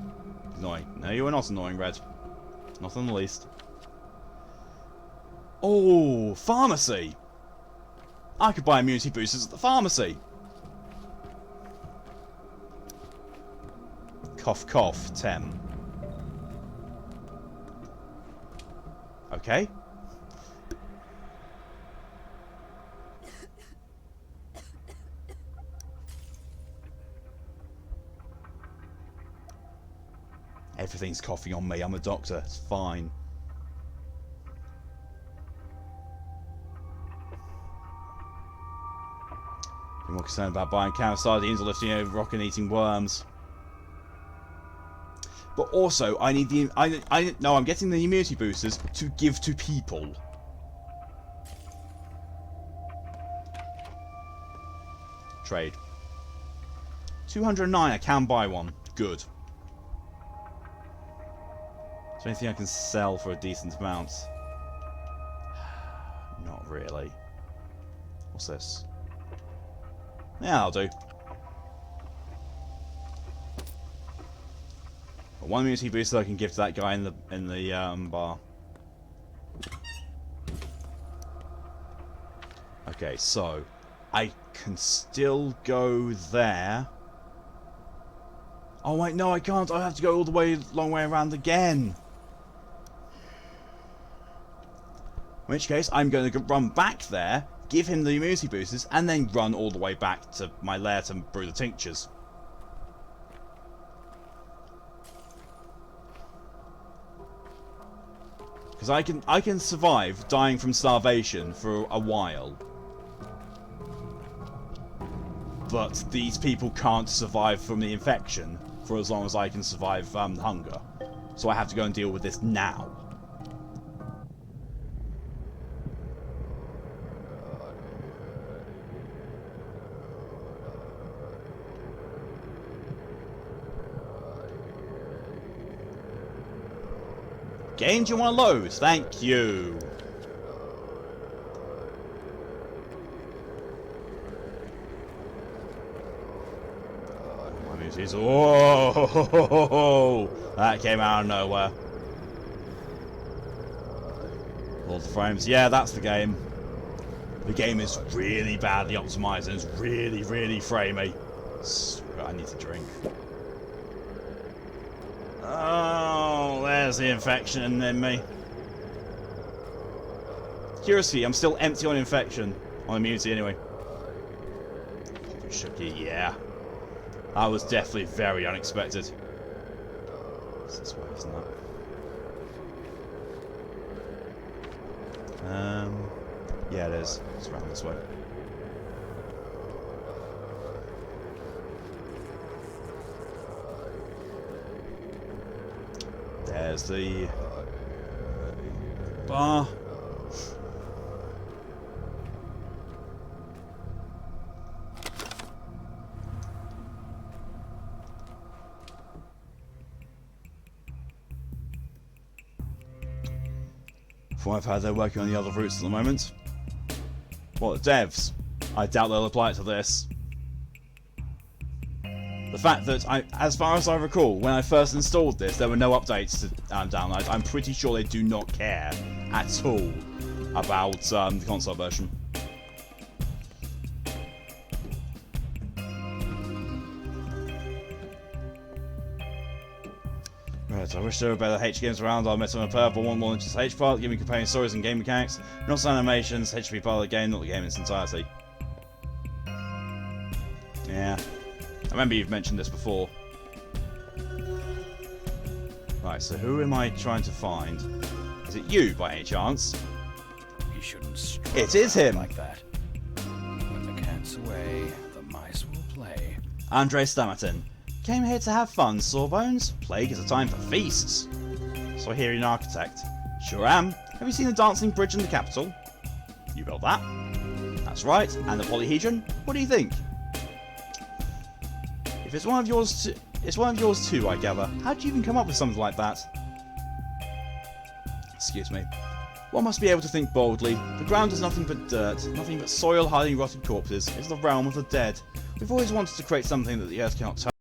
Annoying. No, you are not annoying, Red. Not in the least. Oh, pharmacy! I could buy immunity boosters at the pharmacy. Cough, cough, 10. Okay. Everything's coughing on me. I'm a doctor. It's fine. I'm more concerned about buying cow sardines or lifting over rock and eating worms. But also, I need the... I'm getting the immunity boosters to give to people. Trade. 209, I can buy one. Good. Is there anything I can sell for a decent amount? Not really. What's this? Yeah, I'll do. One immunity booster I can give to that guy in the bar. Okay, so I can still go there. Oh wait, no, I can't. I have to go all the way, long way around again. In which case, I'm going to run back there, give him the immunity boosters, and then run all the way back to my lair to brew the tinctures. Because I can survive dying from starvation for a while. But these people can't survive from the infection for as long as I can survive hunger. So I have to go and deal with this now. Game, do you want to load? Thank you. Whoa! That came out of nowhere. All the frames. Yeah, that's the game. The game is really badly optimized and it's really, really framey. I need to drink. Oh, there's the infection in me. Curiously, I'm still empty on infection. On immunity, anyway. Shooky, yeah. That was definitely very unexpected. It's this way, isn't it? Yeah, it is. It's around this way. There's the bar. From what I've heard, they're working on the other routes at the moment. What, the devs? I doubt they'll apply it to this. The fact that, as far as I recall, when I first installed this, there were no updates to download. I'm pretty sure they do not care at all about the console version. Right, I wish there were better H games around. I'll mess on a purple one more than just H part, giving companion stories and game mechanics, and also animations. H should be part of the game, not the game in its entirety. Yeah. I remember you've mentioned this before. Right, so who am I trying to find? Is it you, by any chance? You shouldn't It is him! like that. When the cat's away, the mice will play. Andre Stamatin. Came here to have fun, Sawbones. Plague is a time for feasts. So I hear you're an architect. Sure am. Have you seen the dancing bridge in the capital? You built that? That's right. And the polyhedron? What do you think? If it's one of yours, it's one of yours too, I gather. How would you even come up with something like that? Excuse me. One must be able to think boldly. The ground is nothing but dirt, nothing but soil hiding rotted corpses. It's the realm of the dead. We've always wanted to create something that the earth cannot touch.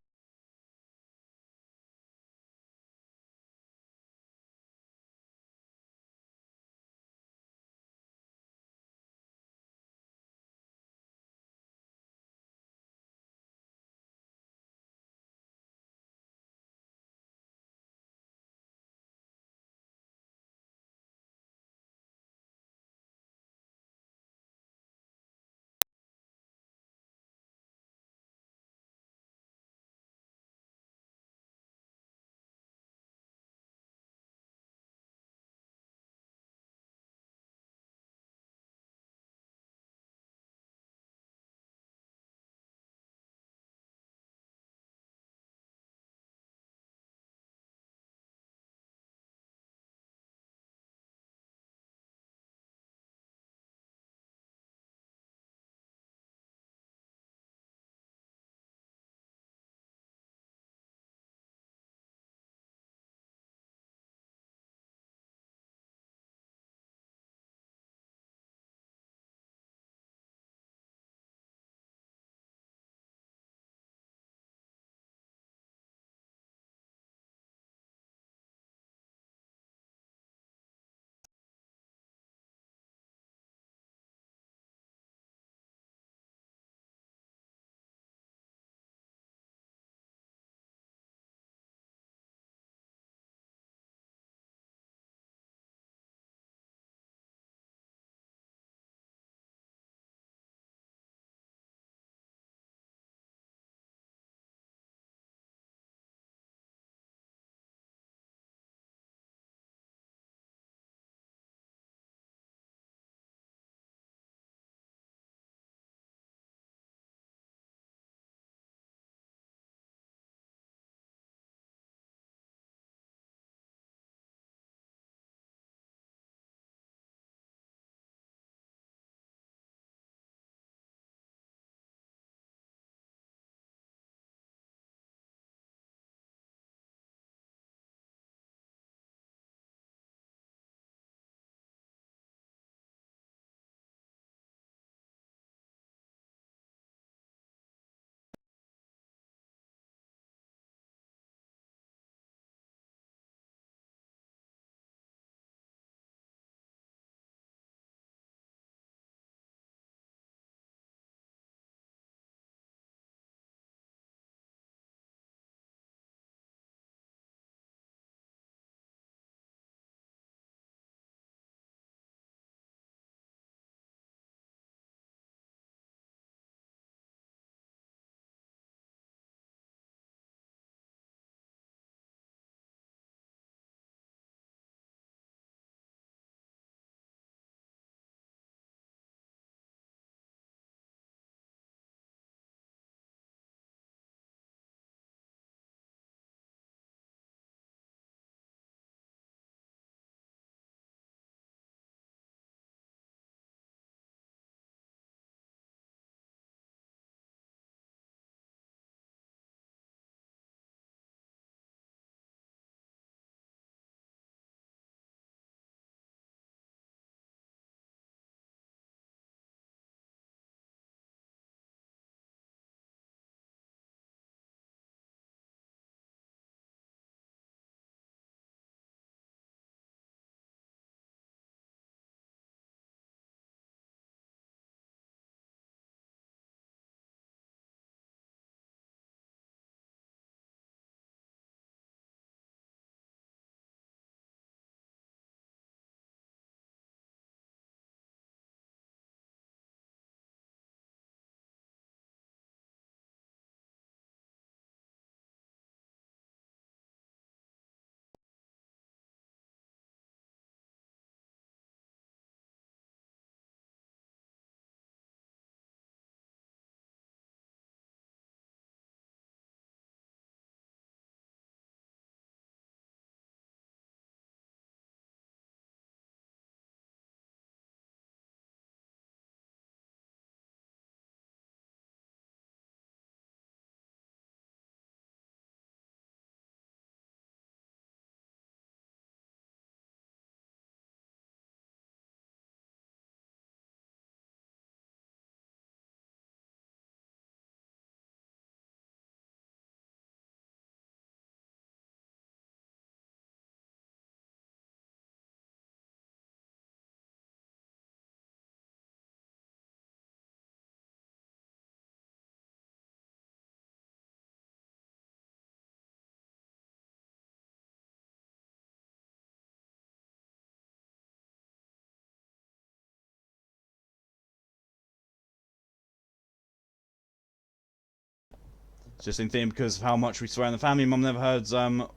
It's just in theme because of how much we swear in the family. Mum never heard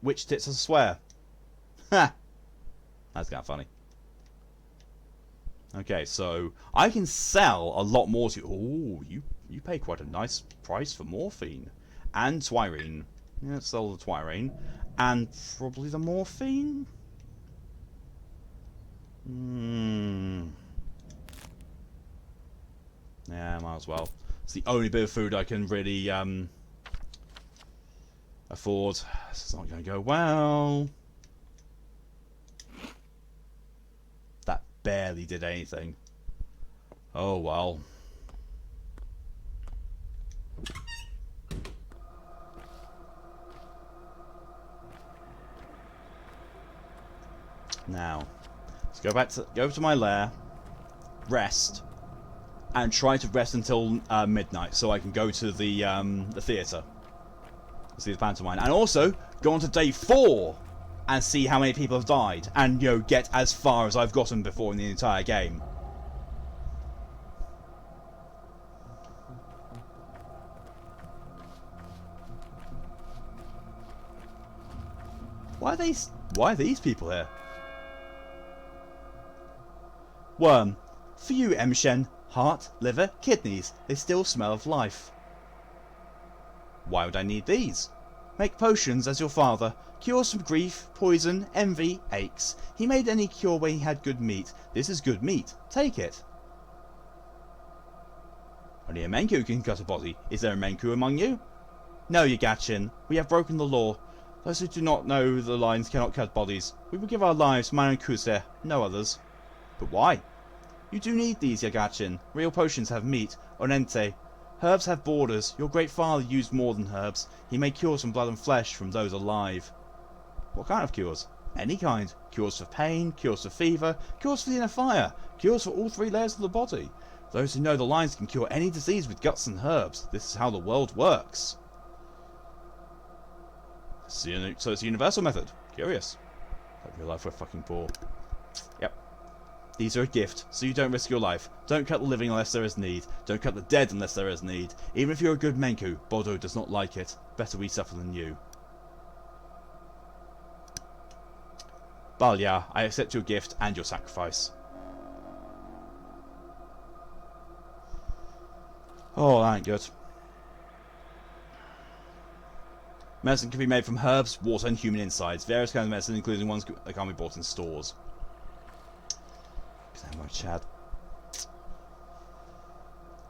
witch tits as a swear. Ha! That's kind of funny. Okay, so I can sell a lot more to you. Ooh, you pay quite a nice price for morphine. And twirine. Yeah, let's sell the twirine. And probably the morphine? Yeah, might as well. It's the only bit of food I can really afford. It's not going to go well. That barely did anything. Oh well. Now, let's go over to my lair, rest, and try to rest until midnight, so I can go to the theatre, see the pantomime, and also go on to day 4 and see how many people have died, and get as far as I've gotten before in the entire game. Why are these people here? Worm. For you, Emshen. Heart, liver, kidneys. They still smell of life. Why would I need these? Make potions as your father. Cures from grief, poison, envy, aches. He made any cure when he had good meat. This is good meat. Take it. Only a Menku can cut a body. Is there a Menku among you? No, Yagachin. We have broken the law. Those who do not know the lines cannot cut bodies. We will give our lives to Manakuse, no others. But why? You do need these, Yagachin. Real potions have meat, onente. Herbs have borders. Your great father used more than herbs. He made cures from blood and flesh from those alive. What kind of cures? Any kind. Cures for pain, cures for fever, cures for the inner fire, cures for all 3 layers of the body. Those who know the lines can cure any disease with guts and herbs. This is how the world works. So it's a universal method. Curious. Hope your life were fucking poor. Yep. These are a gift, so you don't risk your life. Don't cut the living unless there is need. Don't cut the dead unless there is need. Even if you're a good Menku, Bodo does not like it. Better we suffer than you. Balya, I accept your gift and your sacrifice. Oh, that ain't good. Medicine can be made from herbs, water, and human insides. Various kinds of medicine, including ones that can't be bought in stores. Chad.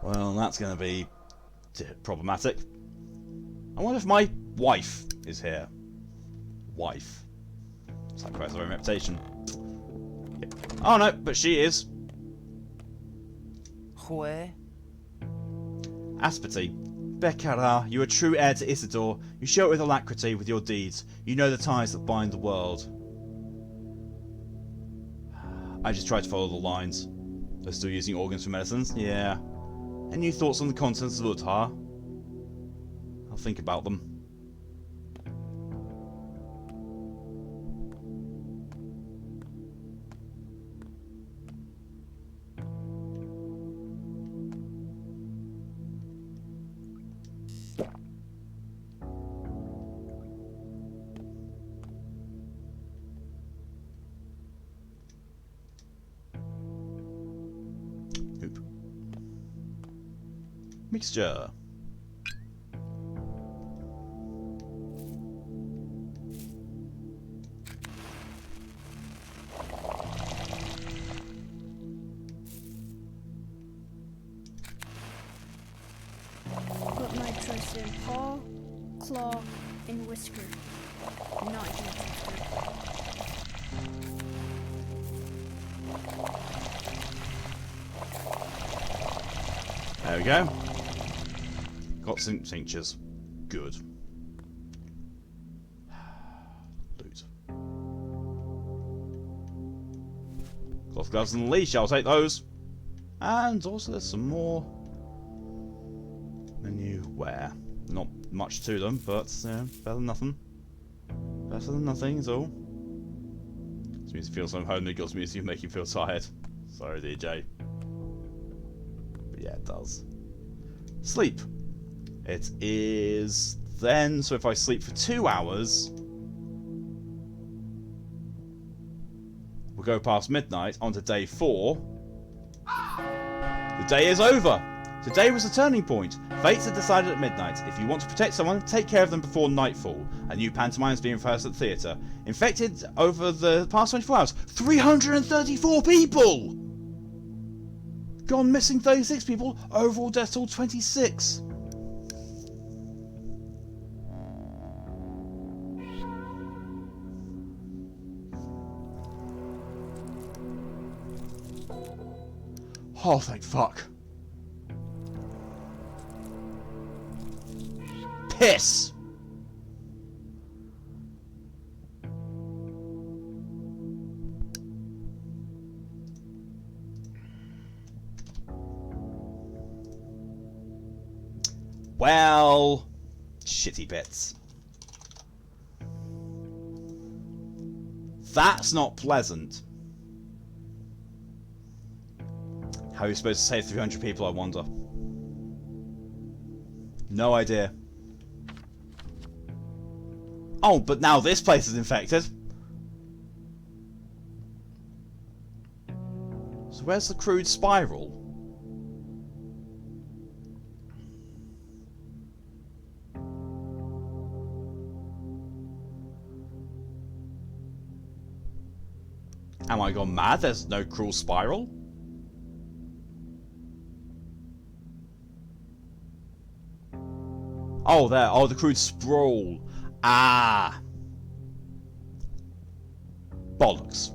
Well, that's going to be problematic. I wonder if my wife is here. Wife. Sacrifice her own reputation. Yep. Oh no, but she is. Hue. Aspity. Bekara, you are true heir to Isidore. You show it with alacrity with your deeds. You know the ties that bind the world. I just tried to follow the lines. They're still using organs for medicines? Yeah. Any thoughts on the contents of Utar? I'll think about them. Mixture. Put my trust in paw, claw, and whisker. Not huge whisker. There we go. Got some tinctures. Good. Loot. Cloth gloves and leash, I'll take those. And also there's some more menu wear. Not much to them, but better than nothing. Better than nothing is all. This means you feel some home niggles means you make you feel tired. Sorry, DJ. But yeah, it does. Sleep. It is then, so if I sleep for 2 hours, we'll go past midnight onto day 4. The day is over. Today was a turning point. Fates had decided at midnight. If you want to protect someone, take care of them before nightfall. A new pantomime is being rehearsed at the theatre. Infected over the past 24 hours. 334 people! Gone missing 36 people. Overall death toll 26. Oh, thank fuck. Piss! Well, shitty bits. That's not pleasant. How are you supposed to save 300 people, I wonder? No idea. Oh, but now this place is infected. So where's the crude spiral? Am I gone mad? There's no cruel spiral? Oh, there. Oh, the crude sprawl. Ah. Bollocks.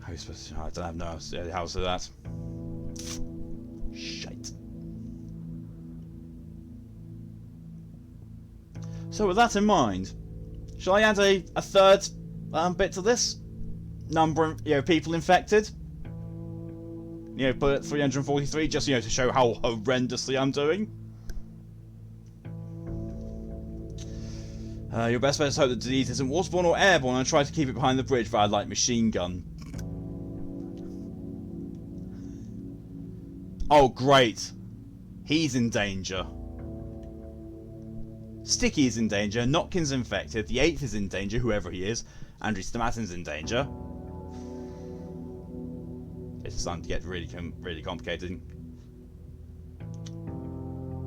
How are you supposed to... I don't have no idea how to do that. Shite. So with that in mind, shall I add a third bit to this? Number of people infected. Put it at 343, just to show how horrendously I'm doing. Your best bet is to hope the disease isn't waterborne or airborne, and try to keep it behind the bridge via light machine gun. Oh, great. He's in danger. Sticky is in danger. Notkin's infected. The 8th is in danger, whoever he is. Andrew Stamatin's in danger. It's starting to get really complicated.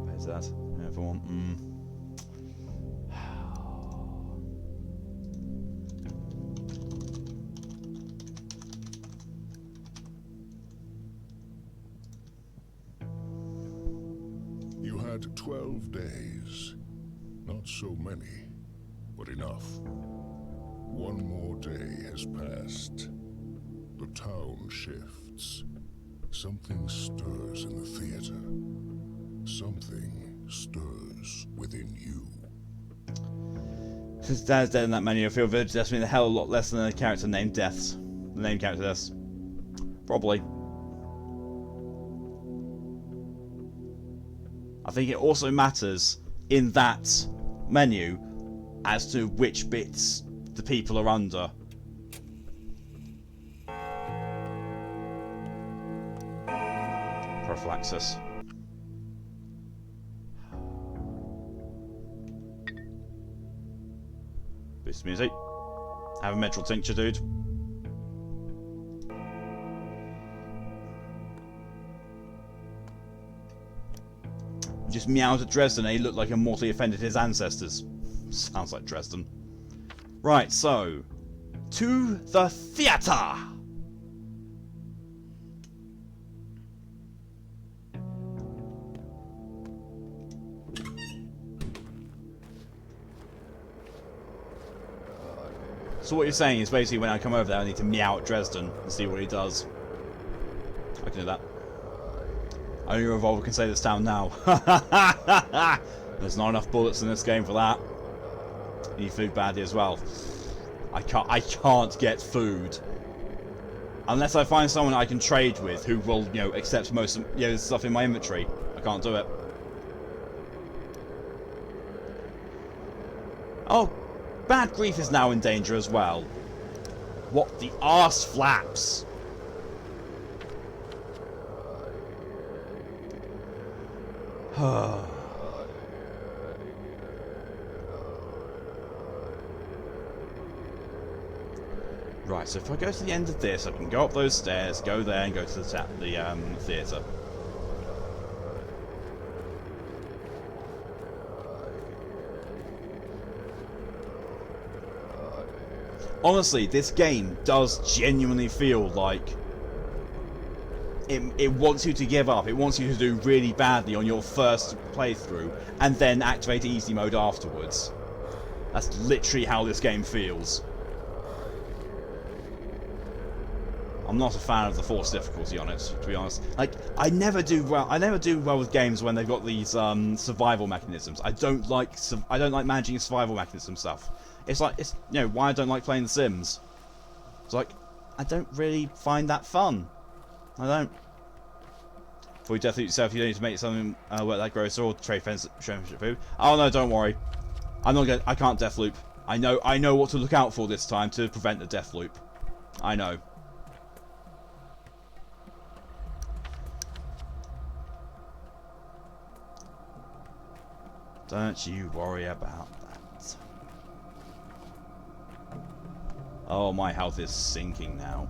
Where's that? Everyone. You had 12 days. Not so many, but enough. One more day has passed. The town shifts. Something stirs in the theater. Something stirs within you. Since Dad's dead in that menu, I feel Village Deaths mean a hell of a lot less than a character named Deaths. The name character Deaths. Probably. I think it also matters in that menu as to which bits the people are under. Prophylaxis. Boost music. Have a mitral tincture, dude. Just meowed at Dresden and he looked like he mortally offended his ancestors. Sounds like Dresden. Right, so to the theatre. So what you're saying is basically when I come over there I need to meow at Dresden and see what he does. I can do that. Only a revolver can save this town now. There's not enough bullets in this game for that. You need food badly as well. I can't get food. Unless I find someone I can trade with who will, accept most of the stuff in my inventory. I can't do it. Oh, Bad Grief is now in danger as well. What the arse flaps? Right, so if I go to the end of this, I can go up those stairs, go there, and go to the theatre. Honestly, this game does genuinely feel like it wants you to give up. It wants you to do really badly on your first playthrough, and then activate easy mode afterwards. That's literally how this game feels. I'm not a fan of the forced difficulty on it, to be honest. Like, I never do well with games when they've got these survival mechanisms. I don't like managing survival mechanism stuff. It's like, why I don't like playing The Sims. It's like, I don't really find that fun. I don't. Before you definitely yourself, you need to make something work that grocer or trade friendship food. Oh no, don't worry. I can't death loop. I know what to look out for this time to prevent the death loop. I know. Don't you worry about that. Oh, my health is sinking now.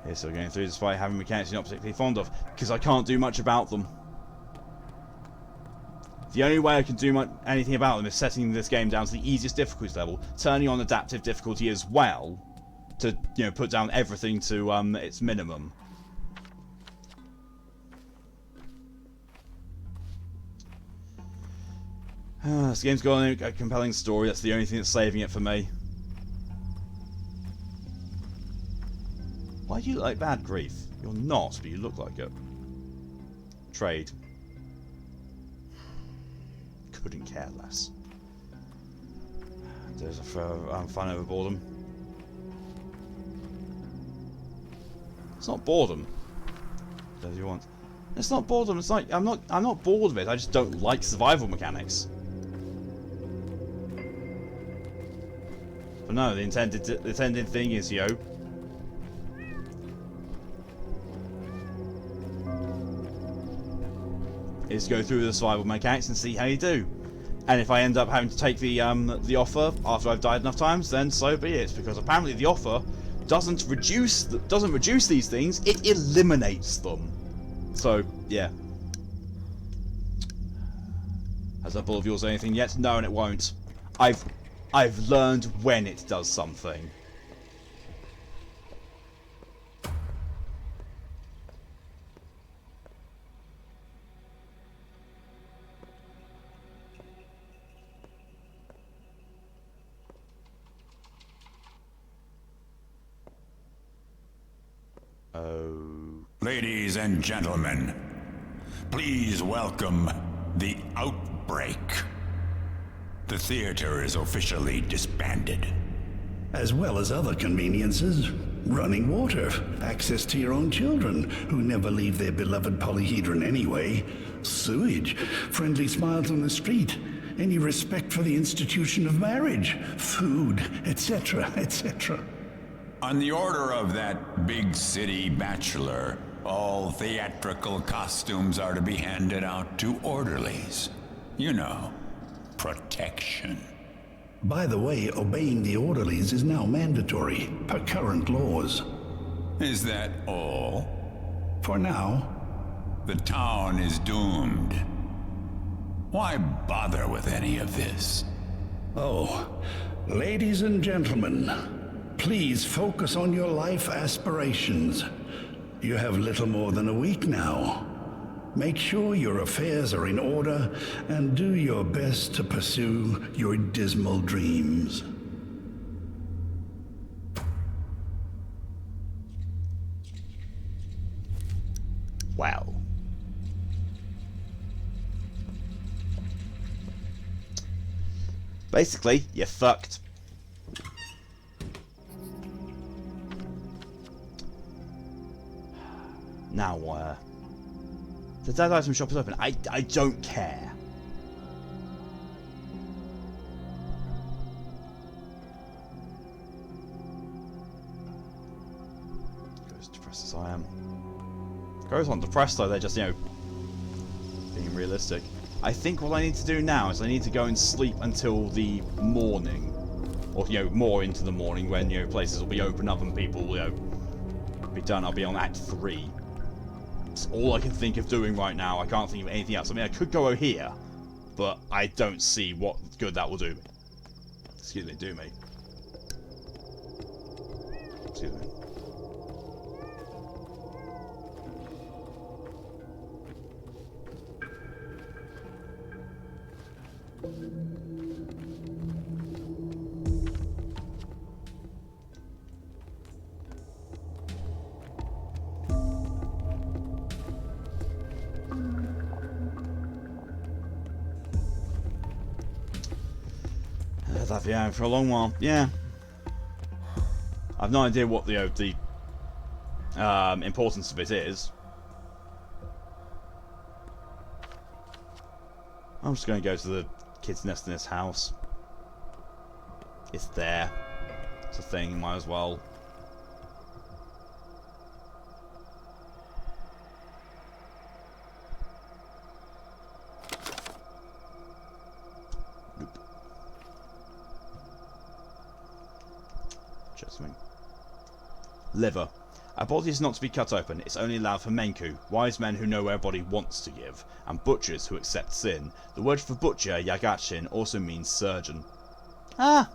Okay, so going through despite having mechanics you're not particularly fond of, because I can't do much about them. The only way I can do anything about them is setting this game down to the easiest difficulty level, turning on adaptive difficulty as well, to put down everything to its minimum. This game's got a compelling story. That's the only thing that's saving it for me. Why do you look like Bad Grief? You're not, but you look like it. Trade. Couldn't care less. There's a fun over boredom. It's not boredom. Does you want? It's not boredom. It's like I'm not bored of it. I just don't like survival mechanics. But no, the intended thing is is go through the survival mechanics and see how you do. And if I end up having to take the offer after I've died enough times, then so be it. Because apparently the offer doesn't reduce these things; it eliminates them. So yeah. Has that ball of yours done anything yet? No, and it won't. I've learned when it does something. Ladies and gentlemen, please welcome the Outbreak. The theater is officially disbanded. As well as other conveniences. Running water, access to your own children, who never leave their beloved polyhedron anyway, sewage, friendly smiles on the street, any respect for the institution of marriage, food, etc., etc. On the order of that big city bachelor, all theatrical costumes are to be handed out to orderlies. You know, protection. By the way, obeying the orderlies is now mandatory, per current laws. Is that all? For now. The town is doomed. Why bother with any of this? Oh, ladies and gentlemen, please focus on your life aspirations. You have little more than a week now. Make sure your affairs are in order and do your best to pursue your dismal dreams. Wow. Basically, you're fucked. Now, the dead item shop is open. I don't care. I am. Girls aren't depressed though, they're just, you know, being realistic. I think what I need to do now is I need to go and sleep until the morning. Or, you know, more into the morning when, you know, places will be open up and people, you know, be done. I'll be on Act 3. That's all I can think of doing right now. I can't think of anything else. I mean, I could go here, but I don't see what good that will do me. Excuse me, do me. Excuse me. Yeah, for a long while. Yeah, I've no idea what the importance of it is. I'm just going to go to the kid's nest in this house. It's there. It's a thing. Might as well. Liver. A body is not to be cut open, it's only allowed for menku, wise men who know where a body wants to give, and butchers who accept sin. The word for butcher, yagachin, also means surgeon. Ah!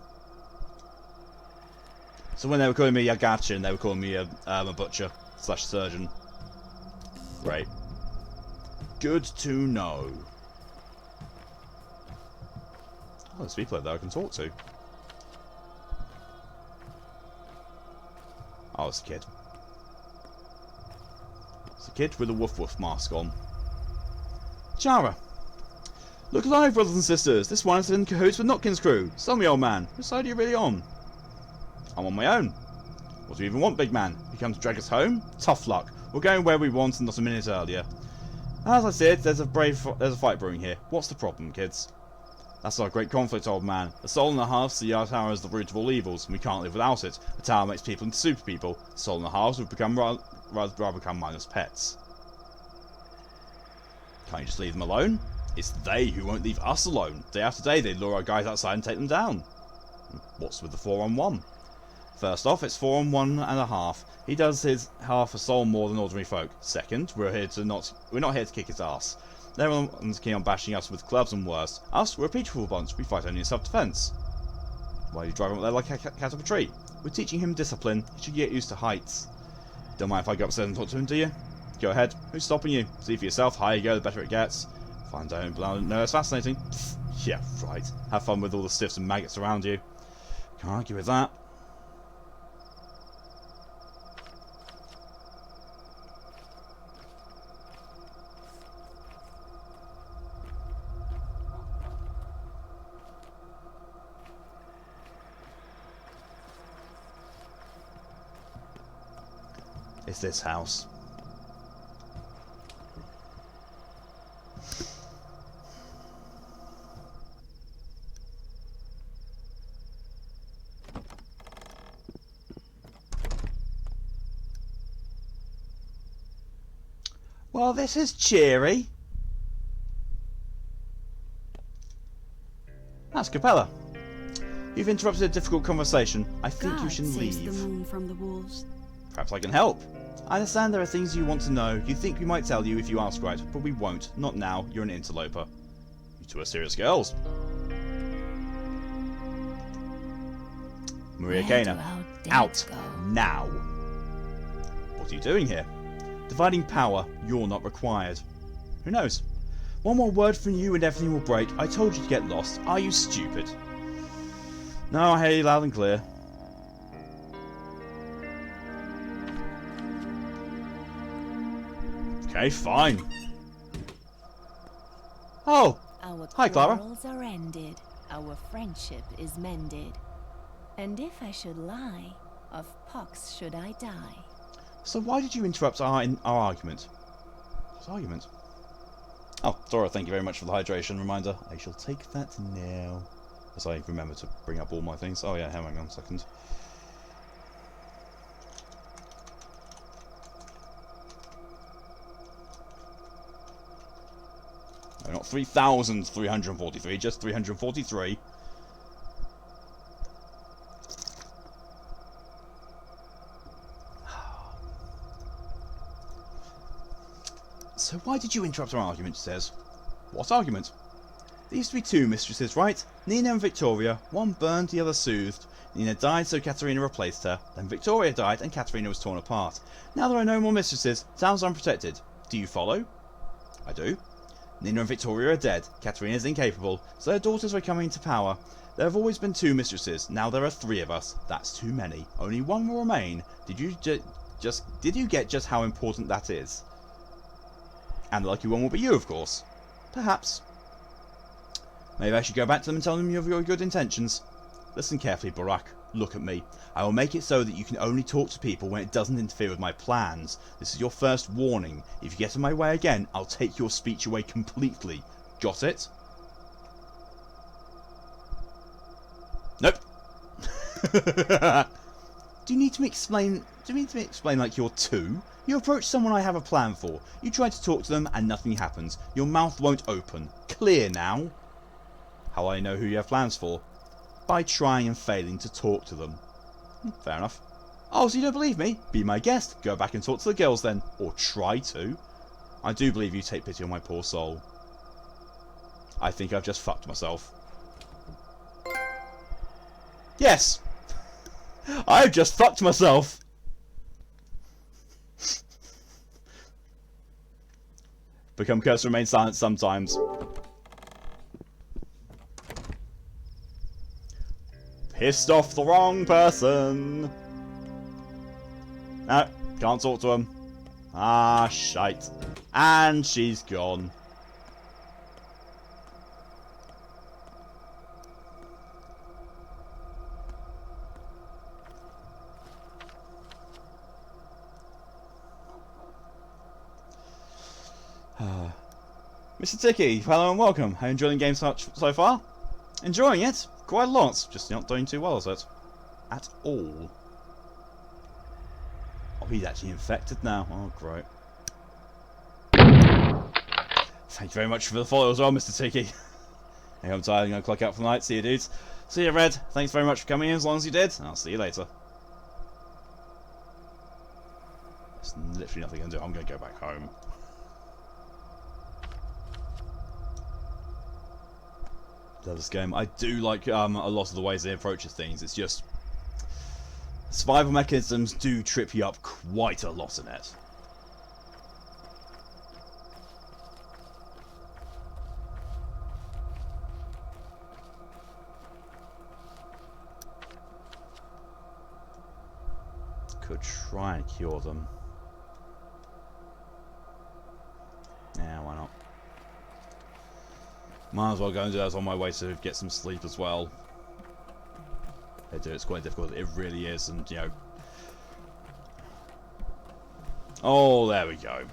So when they were calling me yagachin, they were calling me a butcher / surgeon. Great. Good to know. Oh, there's people there I can talk to. Oh, it's a kid. It's a kid with a woof woof mask on. Chara! Look alive, brothers and sisters! This one is in cahoots with Notkin's crew! Tell me, old man, which side are you really on? I'm on my own. What do you even want, big man? You come to drag us home? Tough luck. We're going where we want and not a minute earlier. As I said, there's a fight brewing here. What's the problem, kids? That's our great conflict, old man. A soul and a half see our tower as the root of all evils, and we can't live without it. A tower makes people into super people. A soul and a half would become rather become mindless pets. Can't you just leave them alone? It's they who won't leave us alone. Day after day, they lure our guys outside and take them down. What's with the 4-on-1? First off, it's 4-on-1.5. He does his half a soul more than ordinary folk. Second, we're not here to kick his ass. Everyone's keen on bashing us with clubs and worse. Us, we're a peaceful bunch. We fight only in self-defense. Why are you driving up there like a cat up a tree? We're teaching him discipline. He should get used to heights. Don't mind if I go upstairs and talk to him, do you? Go ahead. Who's stopping you? See for yourself. Higher you go, the better it gets. Find out. No, it's fascinating. Pfft, yeah, right. Have fun with all the stiffs and maggots around you. Can't argue with that. It's this house. Well, this is cheery. That's Capella. You've interrupted a difficult conversation. I think you should leave. The moon from the wolves. Perhaps I can help. I understand there are things you want to know. You think we might tell you if you ask right, but we won't. Not now. You're an interloper. You two are serious girls. Maria Kana. Out. Now. What are you doing here? Dividing power. You're not required. Who knows? One more word from you and everything will break. I told you to get lost. Are you stupid? No, I hear you loud and clear. Okay, fine. Oh, hi, Clara. Our quarrels are ended. Our friendship is mended. And if I should lie, of pox should I die. So why did you interrupt our argument? What argument? Oh, Dora, thank you very much for the hydration reminder. I shall take that now. As I remember to bring up all my things. Oh yeah, hang on a second. No, not 3,343, just 343. So why did you interrupt our argument, she says. What argument? There used to be two mistresses, right? Nina and Victoria. One burned, the other soothed. Nina died, so Katerina replaced her. Then Victoria died, and Katerina was torn apart. Now there are no more mistresses. Town's unprotected. Do you follow? I do. Nina and Victoria are dead. Katerina is incapable, so their daughters are coming to power. There have always been two mistresses. Now there are three of us. That's too many. Only one will remain. Did you get just how important that is? And the lucky one will be you, of course. Perhaps. Maybe I should go back to them and tell them of your good intentions. Listen carefully, Barak. Look at me. I will make it so that you can only talk to people when it doesn't interfere with my plans. This is your first warning. If you get in my way again, I'll take your speech away completely. Got it? Nope. Do you need to explain like you're two? You approach someone I have a plan for. You try to talk to them and nothing happens. Your mouth won't open. Clear now? How will I know who you have plans for? By trying and failing to talk to them. Fair enough. Oh, so you don't believe me? Be my guest. Go back and talk to the girls then. Or try to. I do believe you take pity on my poor soul. I think I've just fucked myself. Yes! I've just fucked myself! Become cursed, remain silent sometimes. Pissed off the wrong person. No, can't talk to him. Ah, shite. And she's gone. Mr. Tiki, hello and welcome. How are you enjoying the game so far? Enjoying it? Quite a lot. Just not doing too well at it. At all. Oh, he's actually infected now. Oh, great. Thank you very much for the follow as well, Mr. Tiki. Hey, I'm tired. I'm going to clock out for the night. See you, dudes. See you, Red. Thanks very much for coming in as long as you did. I'll see you later. There's literally nothing I can do. I'm going to go back home. This game. I do like a lot of the ways they approaches things. It's just survival mechanisms do trip you up quite a lot in it. Could try and cure them. Yeah, why not? Might as well go and do that on my way to get some sleep as well. It's quite difficult. It really is, and you know. Oh, there we go.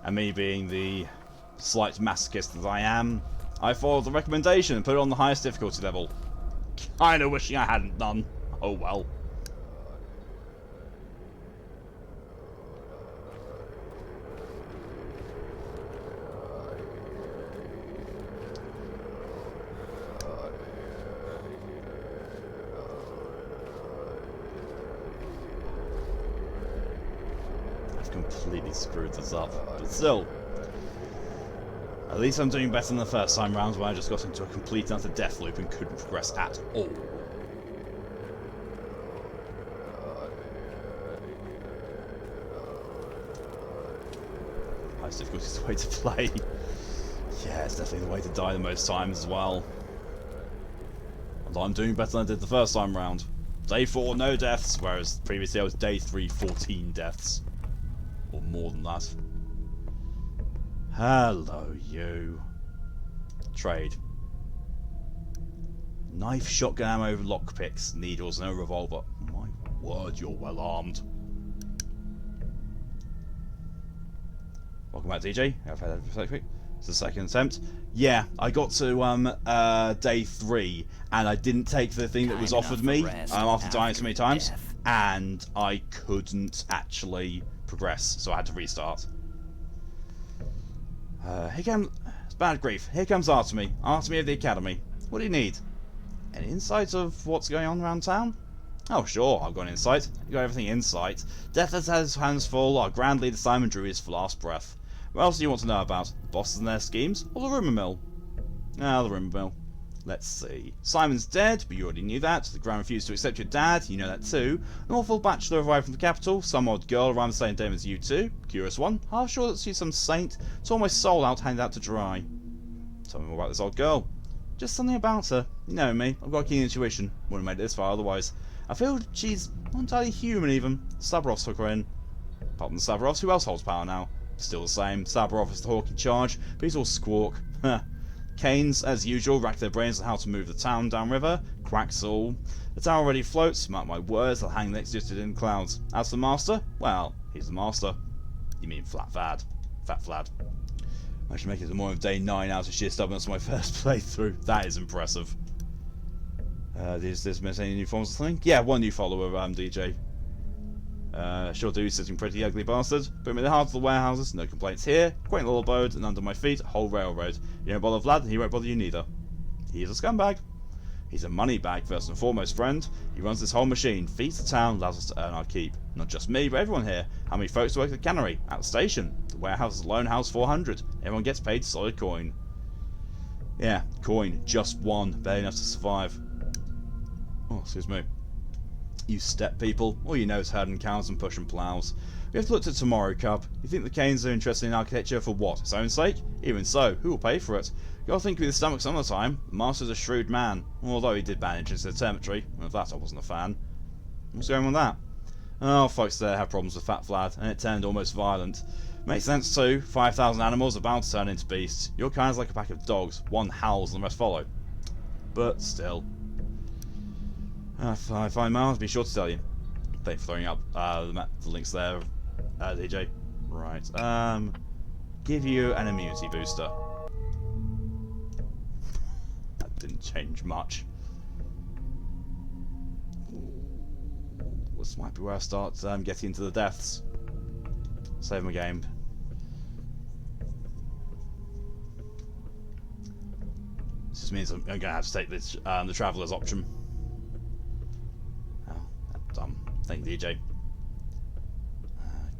And me being the slight masochist that I am, I followed the recommendation and put it on the highest difficulty level. Kinda wishing I hadn't done. Oh well. Completely screwed this up, but still, at least I'm doing better than the first time round where I just got into a complete and utter death loop and couldn't progress at all. Highest difficulty is the way to play. Yeah, it's definitely the way to die the most times as well. Although I'm doing better than I did the first time round. Day 4, no deaths, whereas previously I was day 3, 14 deaths. Or more than that. Hello, you. Trade. Knife, shotgun ammo, lockpicks, needles, no revolver. My word, you're well armed. Welcome back, DJ. I've had it. It's the second attempt. Yeah, I got to day 3, and I didn't take the thing that was offered me after dying so many times, and I couldn't actually progress, so I had to restart. Hey, game, Bad grief. Here comes Artemy. Artemy of the Academy. What do you need? Any insight of what's going on around town? Oh, sure, I've got an insight. You got everything in sight. Death has had his hands full. Our grand leader Simon drew his last breath. What else do you want to know about? The bosses and their schemes? Or the rumour mill? Ah, the rumour mill. Let's see. Simon's dead, but you already knew that. The Grand refused to accept your dad, you know that too. An awful bachelor arrived from the capital, some odd girl around the same time as you two. Curious one, half sure that she's some saint, tore my soul out, handed out to dry. Tell me more about this odd girl. Just something about her. You know me, I've got a keen intuition. Wouldn't have made it this far otherwise. I feel she's not entirely human even. Sabrovs took her in. Apart from the Sabrovs, who else holds power now? Still the same. Sabrov is the hawk in charge, but he's all squawk. Canes, as usual, rack their brains on how to move the town downriver. Quacks all. The town already floats, mark my words, they'll hang next to it in clouds. As for the master, well, he's the master. You mean Fat Flad. Fat Flad. I should make it the morning of day 9 out of sheer stubbornness on my first playthrough. That is impressive. Does this miss any new forms of something? Yeah, one new follower, DJ. Sure do, sitting pretty ugly bastard. Put him in the heart of the warehouses, no complaints here. Quaint little abode, and under my feet, a whole railroad. You don't bother Vlad, and he won't bother you neither. He's a scumbag. He's a money bag, first and foremost, friend. He runs this whole machine, feeds the town, allows us to earn our keep. Not just me, but everyone here. How many folks work at the cannery? At the station? The warehouses alone house 400. Everyone gets paid solid coin. Yeah, coin. Just one. Barely enough to survive. Oh, excuse me. You steppe people, all you know is herding cows and pushing ploughs. We have to look to tomorrow, Cub. You think the Canes are interested in architecture for what? Its own sake? Even so, who will pay for it? You gotta think with your stomach some of the time. The Master's a shrewd man, although he did manage into the cemetery, and of that I wasn't a fan. What's going on with that? Oh, folks there have problems with Fat Vlad, and it turned almost violent. Makes sense too, 5,000 animals are bound to turn into beasts. Your kind's like a pack of dogs, one howls and the rest follow. But still. If I find Miles, be sure to tell you. Thank you for throwing up the links there, DJ. Right, give you an immunity booster. That didn't change much. This might be where I start getting into the deaths. Save my game. This just means I'm going to have to take this, the Traveller's option. Thank you, DJ.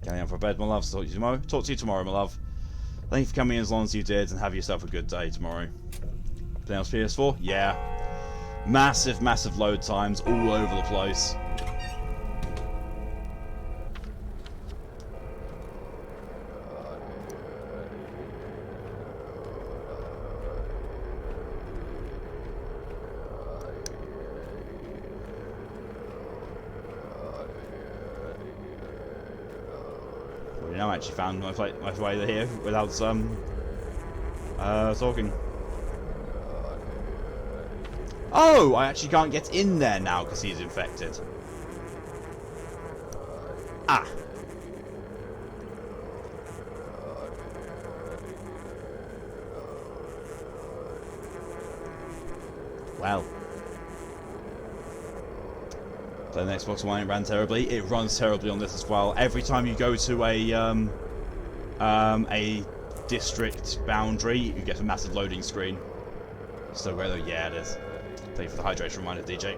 Going out for bed, my love. Talk to you tomorrow. Talk to you tomorrow, my love. Thank you for coming in as long as you did, and have yourself a good day tomorrow. Playing on PS4? Yeah. Massive, massive load times all over the place. I actually found my way here without talking. Oh, I actually can't get in there now because he's infected. Ah. Well. The Xbox One ran terribly. It runs terribly on this as well. Every time you go to a district boundary, you get a massive loading screen. Still great though. Yeah, it is. Thank you for the hydration reminder, DJ.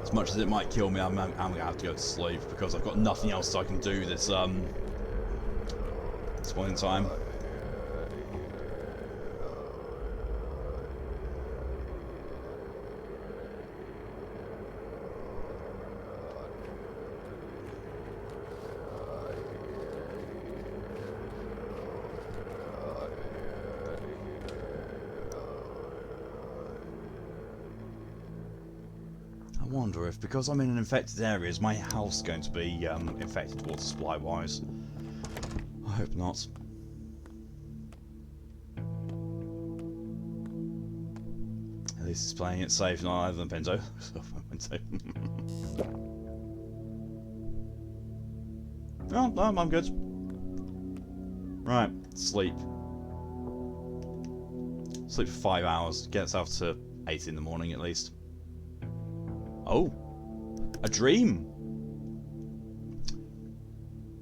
As much as it might kill me, I'm gonna have to go to sleep because I've got nothing else I can do this point in time. I wonder if, because I'm in an infected area, is my house going to be infected water supply wise? I hope not. At least it's playing it safe, not either than Pinto. Oh, no, I'm good. Right, sleep. Sleep for 5 hours. Get itself to 8 in the morning at least. Oh, A dream?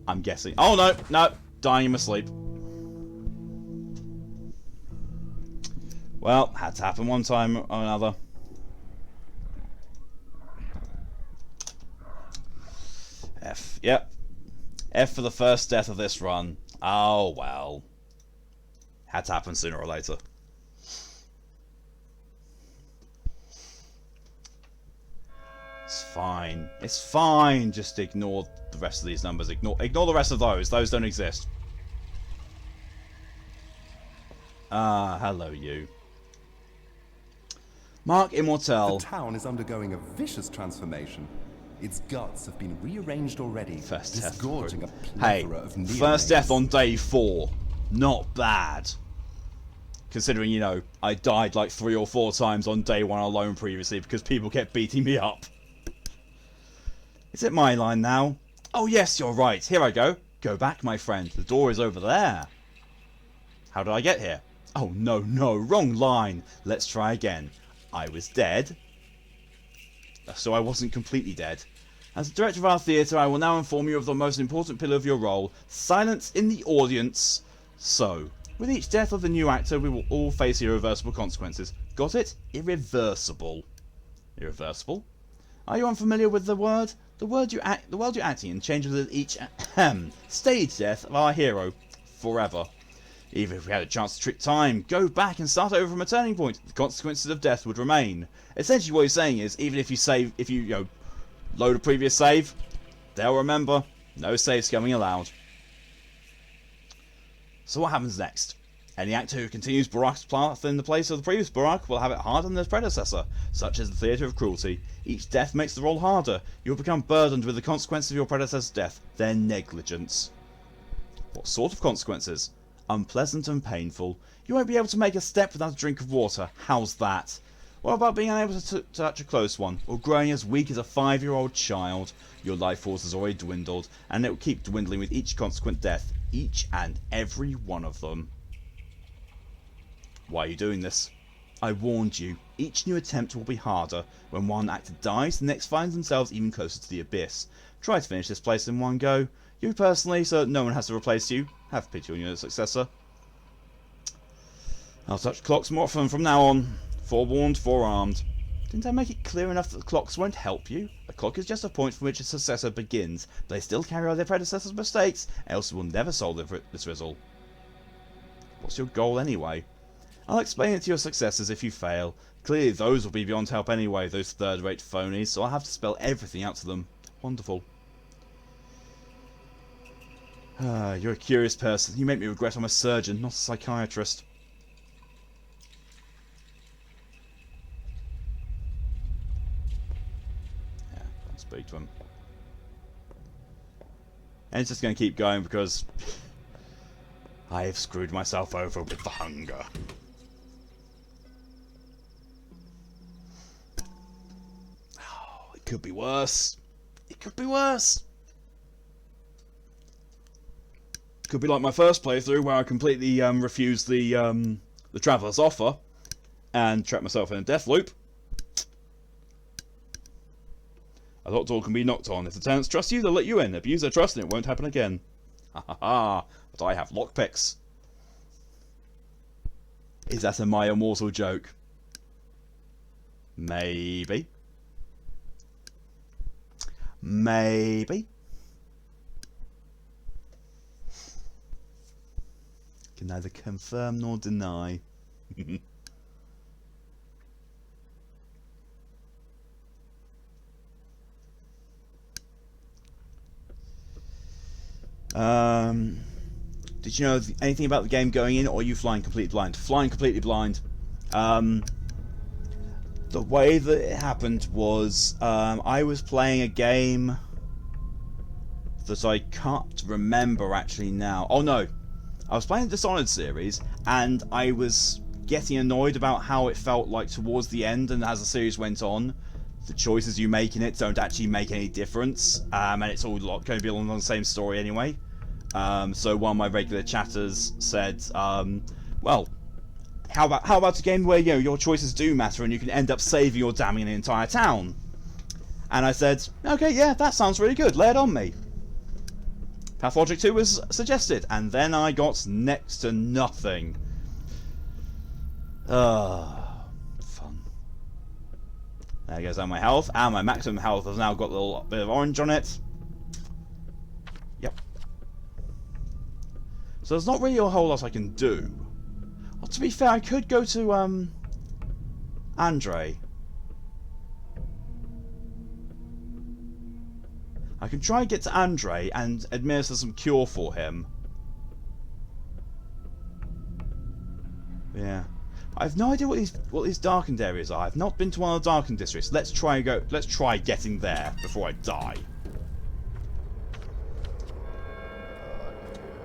I'm guessing. Oh no, no, dying in my sleep. Well, had to happen one time or another. F, yep. F for the first death of this run. Oh well. Had to happen sooner or later. It's fine. It's fine. Just ignore the rest of these numbers. Ignore the rest of those. Those don't exist. Ah, hello you. Mark Immortel. The town is undergoing a vicious transformation. Its guts have been rearranged already, First death. disgorging a Hey, plethora of neonates. first death on day 4. Not bad. Considering, you know, I died like 3 or 4 times on day 1 alone previously because people kept beating me up. Is it my line now? Oh yes, you're right. Here I go. Go back, my friend. The door is over there. How did I get here? Oh no, no, wrong line. Let's try again. I was dead. So I wasn't completely dead. As the director of our theatre, I will now inform you of the most important pillar of your role, silence in the audience. So, with each death of the new actor, we will all face irreversible consequences. Got it? Irreversible. Irreversible? Are you unfamiliar with the word? The world you're acting in changes with each stage death of our hero. Forever. Even if we had a chance to trick time, go back and start over from a turning point, the consequences of death would remain. Essentially what he's saying is, even if you load a previous save, they'll remember, no save scumming allowed. So what happens next? Any actor who continues Barak's path in the place of the previous Barak will have it harder than his predecessor, such as the Theatre of Cruelty. Each death makes the role harder. You'll become burdened with the consequences of your predecessor's death, their negligence. What sort of consequences? Unpleasant and painful. You won't be able to make a step without a drink of water. How's that? What about being unable to touch a close one, or growing as weak as a 5-year-old child? Your life force has already dwindled, and it will keep dwindling with each consequent death. Each and every one of them. Why are you doing this? I warned you. Each new attempt will be harder. When one actor dies, the next finds themselves even closer to the abyss. Try to finish this place in one go. You personally, so that no one has to replace you. Have pity on your successor. I'll touch clocks more often from now on. Forewarned, forearmed. Didn't I make it clear enough that the clocks won't help you? A clock is just a point from which a successor begins. They still carry out their predecessor's mistakes, else we will never solve this riddle. What's your goal anyway? I'll explain it to your successors if you fail. Clearly those will be beyond help anyway, those third-rate phonies, so I'll have to spell everything out to them. Wonderful. You're a curious person. You make me regret I'm a surgeon, not a psychiatrist. Yeah, I'll speak to him. And it's just going to keep going because I've screwed myself over with the hunger. Oh, it could be worse. It could be worse. Could be like my first playthrough where I completely refused the Traveller's offer and trapped myself in a death loop. A locked door can be knocked on. If the tenants trust you, they'll let you in. Abuse their trust and it won't happen again. Ha ha ha. But I have lockpicks. Is that a My Immortal joke? Maybe. Maybe. Can neither confirm nor deny. Did you know anything about the game going in, or are you flying completely blind? Flying completely blind. The way that it happened was I was playing a game that I can't remember actually now. Oh no, I was playing the Dishonored series, and I was getting annoyed about how it felt like towards the end, and as the series went on, the choices you make in it don't actually make any difference, and it's all going to be along the same story anyway. So one of my regular chatters said, well, how about a game where your choices do matter and you can end up saving or damning an entire town? And I said, okay, yeah, that sounds really good, lay it on me. Pathologic 2 was suggested, and then I got next to nothing. Fun. There goes down my health, and my maximum health has now got a little bit of orange on it. Yep. So there's not really a whole lot I can do. Well, to be fair, I could go to, Andre. I can try and get to Andre and administer some cure for him. Yeah. I have no idea what these darkened areas are. I've not been to one of the darkened districts. Let's try getting there before I die.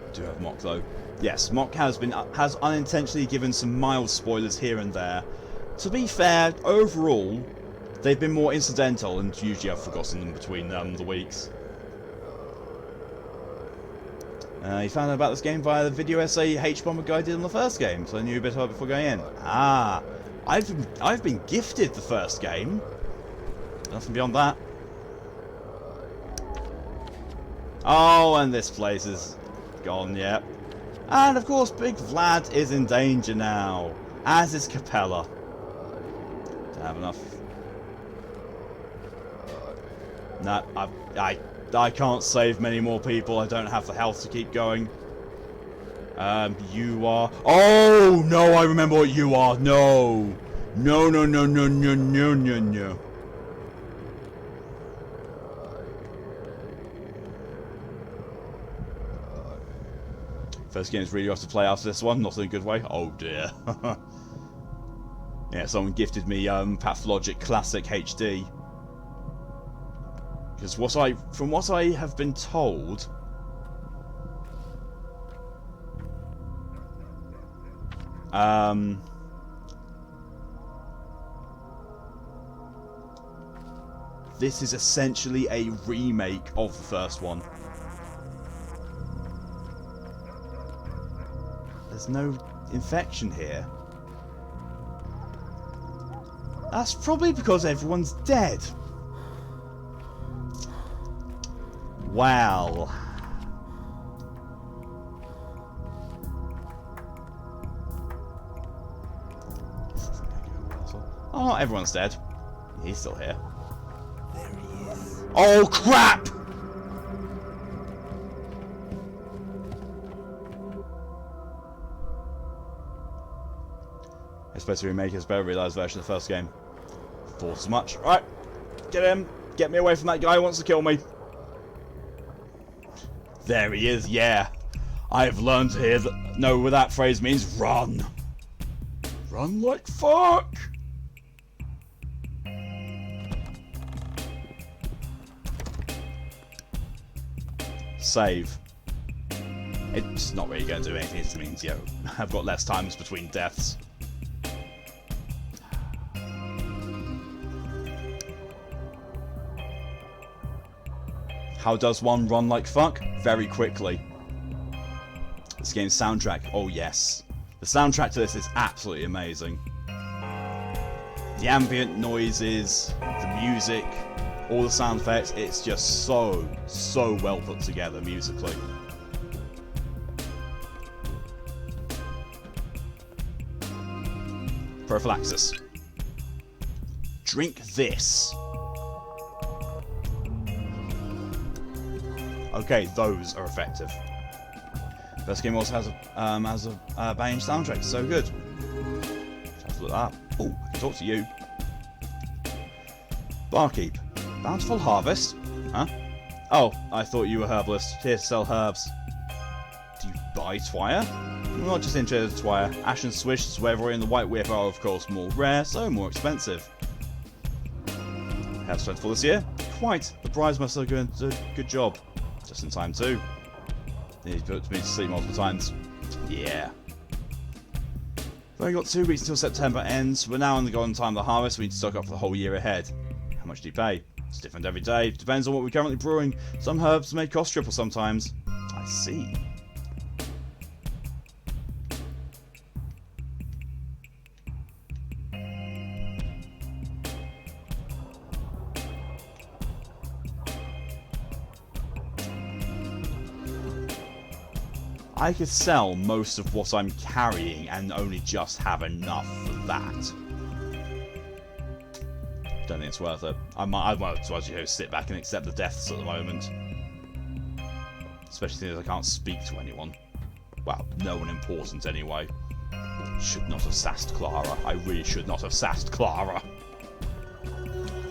I do have Mock though. Yes, Mock has unintentionally given some mild spoilers here and there. To be fair, overall, they've been more incidental, and usually I've forgotten them between the weeks. You found out about this game via the video essay H-Bomber guy did on the first game, so I knew a bit about it before going in. Ah, I've been gifted the first game. Nothing beyond that. Oh, and this place is gone, yep. And of course, Big Vlad is in danger now, as is Capella. Don't have enough. No, I can't save many more people. I don't have the health to keep going. You are... Oh, no, I remember what you are. No. No, no, no, no, no, no, no, no. First game is really rough to play after this one. Not in a good way. Oh, dear. Yeah, someone gifted me Pathologic Classic HD. Because from what I have been told, this is essentially a remake of the first one. There's no infection here. That's probably because everyone's dead. Wow. Oh, not everyone's dead. He's still here. There he is. Oh, crap! I suppose the remake is a better realised version of the first game. Thought as much. Right, get him. Get me away from that guy who wants to kill me. There he is, yeah. I've learned here that know what that phrase means. Run. Run like fuck. Save. It's not really going to do anything. It means, yo, I've got less times between deaths. How does one run like fuck? Very quickly. This game's soundtrack, oh yes. The soundtrack to this is absolutely amazing. The ambient noises, the music, all the sound effects, it's just so well put together musically. Prophylaxis. Drink this. Okay, those are effective. First game also has a banging soundtrack, so good. Have to look that up. Oh, I can talk to you. Barkeep. Bountiful harvest? Huh? Oh, I thought you were herbalist. Here to sell herbs. Do you buy twire? I'm not just interested in twire. Ash and swish, swevery and the white whip are of course more rare, so more expensive. Have spent for this year? Quite. The brides must have done a good job. Just in time too. He's put me to sleep multiple times. Yeah. We've only got 2 weeks until September ends. We're now in the golden time of the harvest. We need to stock up for the whole year ahead. How much do you pay? It's different every day. Depends on what we're currently brewing. Some herbs may cost triple sometimes. I see. I could sell most of what I'm carrying and only just have enough for that. Don't think it's worth it. I might as well just sit back and accept the deaths at the moment. Especially since I can't speak to anyone. Well, no one important anyway. Should not have sassed Clara. I really should not have sassed Clara.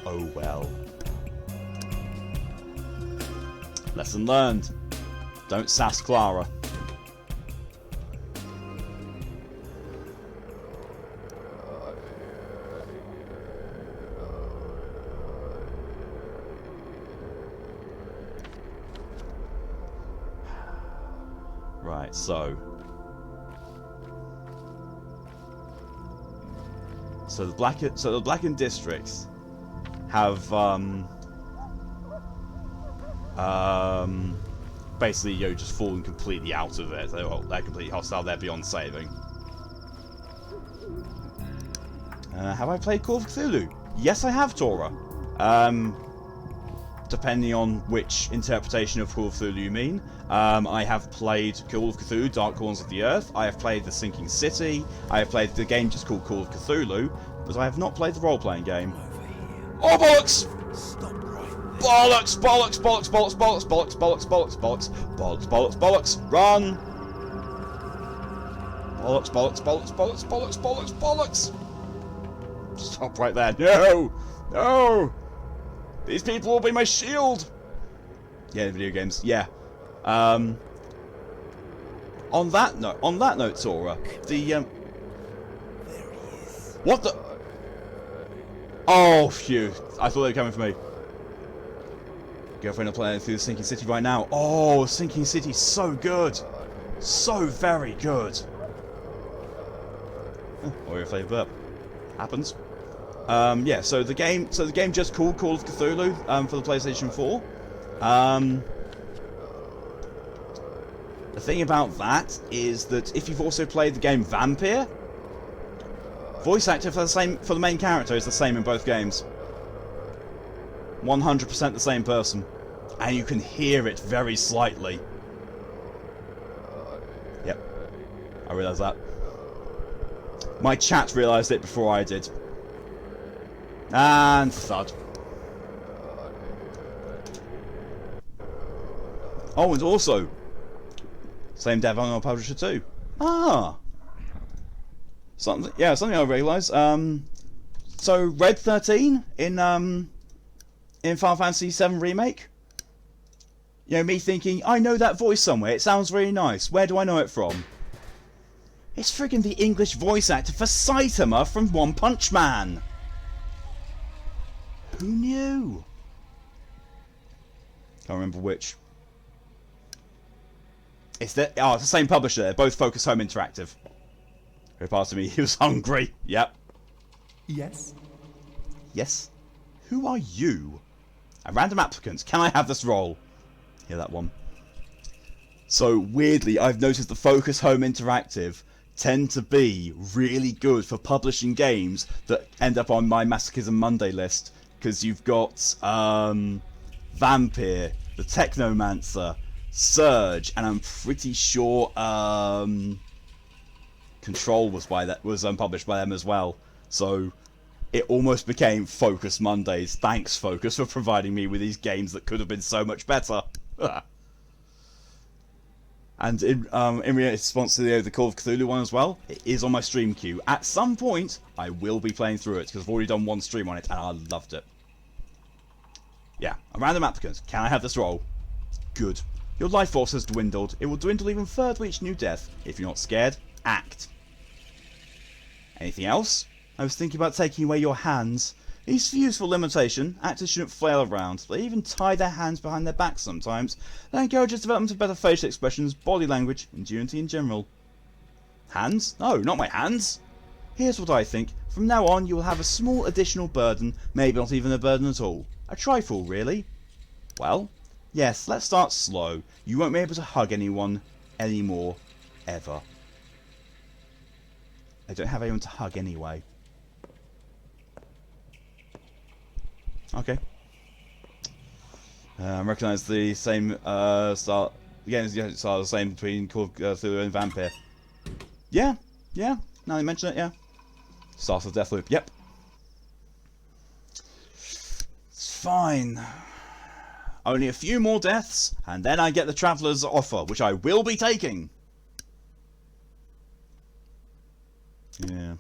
Oh well. Lesson learned. Don't sass Clara. Right, so the blackened districts have basically just fallen completely out of it. They're completely hostile. They're beyond saving. Have I played Call of Cthulhu? Yes, I have, Tora. Depending on which interpretation of Call of Cthulhu you mean. I have played Call of Cthulhu, Dark Corners of the Earth. I have played The Sinking City. I have played the game just called Call of Cthulhu, but I have not played the role-playing game. Oh, bollocks! Bollocks, bollocks, bollocks, bollocks, bollocks, bollocks, bollocks, bollocks, bollocks, bollocks, bollocks, bollocks, run! Bollocks, bollocks, bollocks, bollocks, bollocks, bollocks, bollocks! Stop right there. No! No! These people will be my shield! Yeah, video games. Yeah. On that note, Tora, the what the? Oh, phew! I thought they were coming for me. Girlfriend are playing through the Sinking City right now. Oh, Sinking City's so good, so very good. Or your favourite burp. Happens. Yeah, so the game just called Call of Cthulhu for the PlayStation 4. The thing about that is that if you've also played the game Vampire, voice actor for the main character is the same in both games. 100% the same person, and you can hear it very slightly. Yep, I realised that. My chat realised it before I did. And thud. Oh, and also, same dev on our publisher too. Ah, something I realised. So Red 13 in Final Fantasy VII Remake. You know, me thinking, I know that voice somewhere. It sounds really nice. Where do I know it from? It's friggin' the English voice actor for Saitama from One Punch Man. Who knew? Can't remember which. It's the same publisher. They're both Focus Home Interactive. Who passed to me? He was hungry. Yep. Yes. Yes. Who are you? A random applicant. Can I have this role? Hear that one. So weirdly, I've noticed the Focus Home Interactive tend to be really good for publishing games that end up on my Masochism Monday list. Because you've got Vampire, the Technomancer, Surge, and I'm pretty sure Control was published by them as well. So it almost became Focus Mondays. Thanks, Focus, for providing me with these games that could have been so much better. And in response to the Call of Cthulhu one as well, it is on my stream queue. At some point, I will be playing through it, because I've already done one stream on it, and I loved it. Yeah, a random applicant. Can I have this role? Good. Your life force has dwindled. It will dwindle even further each new death. If you're not scared, act. Anything else? I was thinking about taking away your hands. It's a useful limitation. Actors shouldn't flail around. They even tie their hands behind their backs sometimes. That encourages development of better facial expressions, body language, and unity in general. Hands? No, not my hands! Here's what I think. From now on, you will have a small additional burden. Maybe not even a burden at all. A trifle, really. Well, yes, let's start slow. You won't be able to hug anyone anymore. Ever. I don't have anyone to hug anyway. Okay. Recognise the same again, it's the same between Call of Cthulhu and Vampire. Yeah, now you mention it, yeah. Start of Deathloop, yep. It's fine. Only a few more deaths, and then I get the Traveller's offer, which I will be taking. Yeah.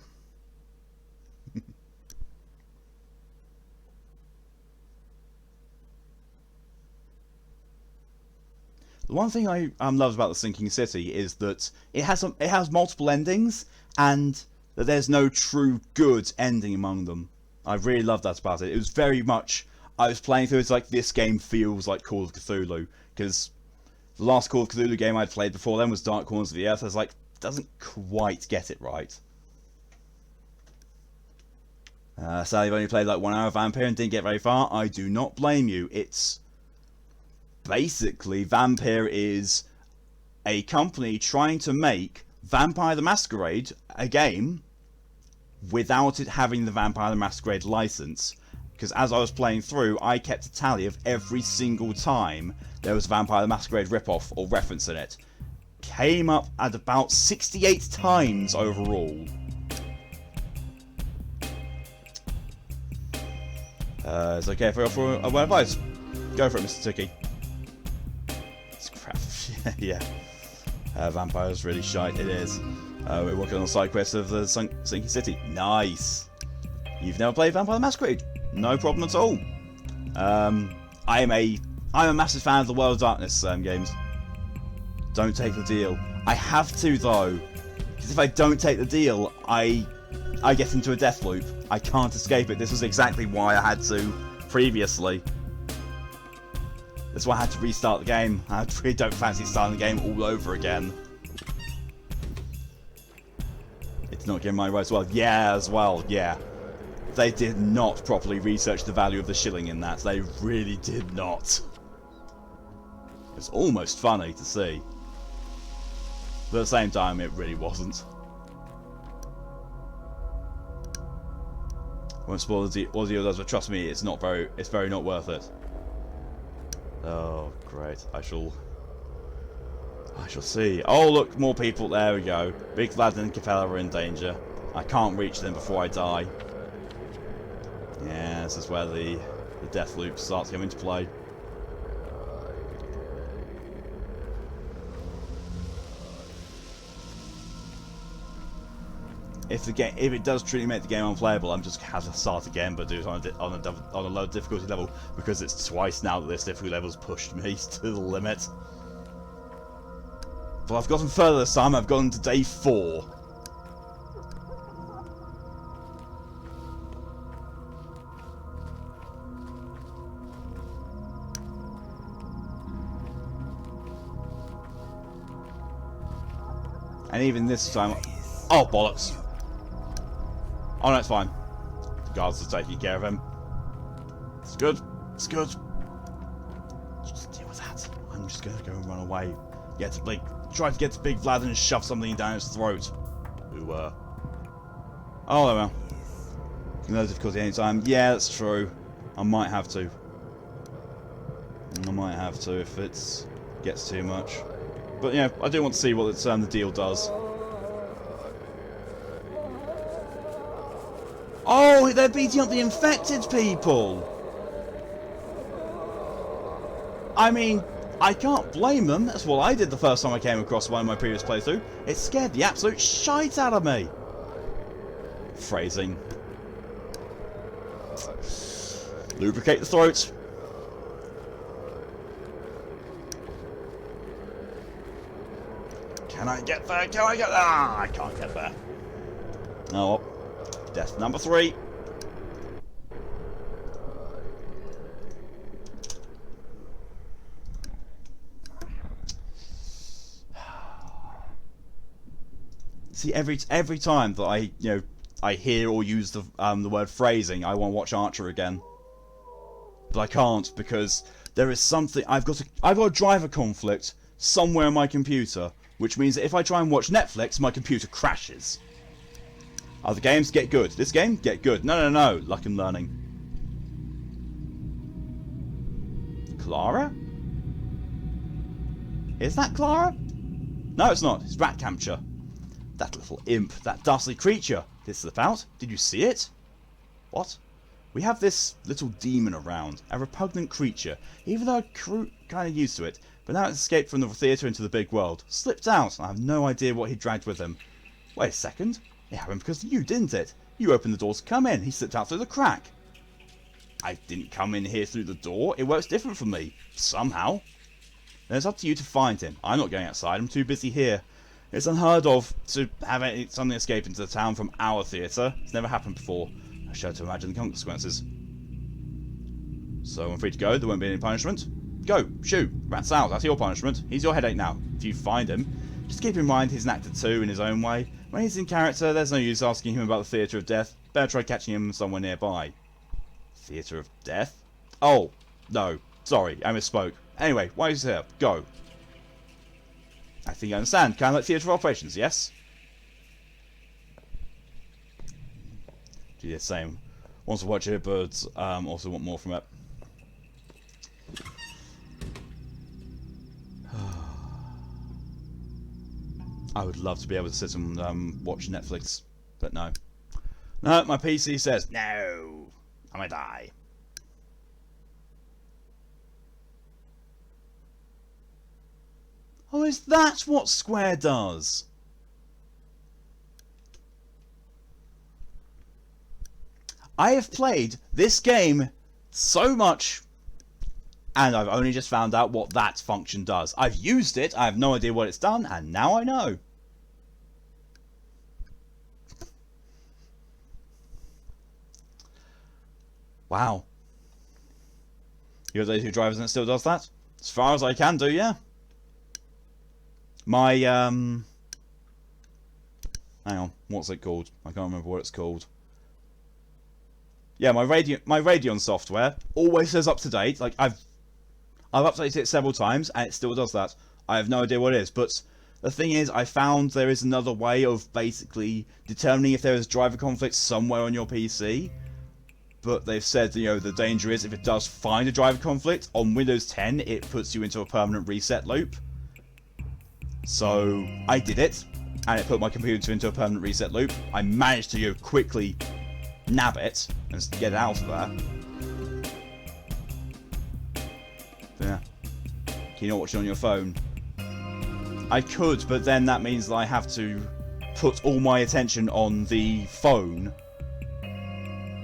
The one thing I love about the Sinking City is that it has multiple endings, and that there's no true good ending among them. I really love that about it. It was very much, I was playing through, it's like, this game feels like Call of Cthulhu, because the last Call of Cthulhu game I'd played before then was Dark Corners of the Earth. I was like, doesn't quite get it right. Sadly, I've only played like 1 hour of Vampire and didn't get very far. I do not blame you. It's basically, Vampire is a company trying to make Vampire the Masquerade a game without it having the Vampire the Masquerade license. Because as I was playing through, I kept a tally of every single time there was a Vampire the Masquerade ripoff or reference in it. Came up at about 68 times overall. It's okay if I offer a word of advice. Go for it, Mr. Tiki. It's crap. Yeah. Vampire's really shite. It is. We're working on the side quest of the Sinking City. Nice. You've never played Vampire the Masquerade? No problem at all. I'm a massive fan of the World of Darkness games. Don't take the deal. I have to though, because if I don't take the deal, I get into a death loop. I can't escape it. This was exactly why I had to previously. That's why I had to restart the game. I really don't fancy starting the game all over again. It's not getting my right as well. Yeah, as well, yeah. They did not properly research the value of the shilling in that. They really did not. It's almost funny to see. But at the same time, it really wasn't. Won't spoil what the deal does, but trust me, it's very not worth it. Oh, great. I shall see. Oh, look, more people. There we go. Big Vlad and Capella are in danger. I can't reach them before I die. Yeah, this is where the death loop starts coming into play. If it does truly make the game unplayable, I'm just have to start again, but do it on a low difficulty level, because it's twice now that this difficulty level's pushed me to the limit. But I've gotten further this time. I've gone to day 4. And even this time, oh bollocks! Oh no, it's fine. The guards are taking care of him. It's good. It's good. Just deal with that. I'm just gonna go and run away. Try to get to Big Vlad and shove something down his throat. Oh well. No difficulty anytime. Yeah, that's true. I might have to. If it gets too much. But yeah, I do want to see what the deal does. Oh, they're beating up the infected people! I mean, I can't blame them. That's what I did the first time I came across one in my previous playthrough. It scared the absolute shite out of me. Phrasing. Lubricate the throat. Can I get there? Can I get there? Ah, I can't get there. Oh well. Death number 3. See, every time that I hear or use the word phrasing, I want to watch Archer again, but I can't because there is something. I've got a driver conflict somewhere on my computer, which means that if I try and watch Netflix, my computer crashes. Other games get good. This game get good. No. Like I'm learning. Clara? Is that Clara? No, it's not. It's Ratcapture. That little imp, that dastardly creature. This slip out. Did you see it? What? We have this little demon around, a repugnant creature. Even though I'm kind of used to it, but now it's escaped from the theatre into the big world. Slipped out. I have no idea what he dragged with him. Wait a second. It happened because of you, didn't it? You opened the door to come in. He slipped out through the crack. I didn't come in here through the door. It works different for me. Somehow. Then it's up to you to find him. I'm not going outside. I'm too busy here. It's unheard of to have something escape into the town from our theatre. It's never happened before. I shudder to imagine the consequences. So I'm free to go. There won't be any punishment. Go. Shoot. Rat's out. That's your punishment. He's your headache now. If you find him, just keep in mind he's an actor too in his own way. When he's in character, there's no use asking him about the Theatre of Death. Better try catching him somewhere nearby. Theatre of Death? Oh, no. Sorry, I misspoke. Anyway, why is he here? Go. I think I understand. Kind of like Theatre of Operations, yes? Do the same. Wants to watch it, but also want more from it. I would love to be able to sit and watch Netflix, but no. No, my PC says, no, I'm gonna die. Oh, is that what Square does? I have played this game so much, and I've only just found out what that function does. I've used it, I have no idea what it's done, and now I know. Wow. You're the two drivers and it still does that? As far as I can do, yeah. My, hang on, what's it called? I can't remember what it's called. Yeah, my Radeon software always says up to date. Like, I've updated it several times and it still does that. I have no idea what it is, but the thing is, I found there is another way of basically determining if there is driver conflict somewhere on your PC. But they've said, you know, the danger is if it does find a driver conflict, on Windows 10 it puts you into a permanent reset loop. So I did it, and it put my computer into a permanent reset loop. I managed to quickly nab it and get it out of there. Yeah. Can you not watch it on your phone? I could, but then that means that I have to put all my attention on the phone.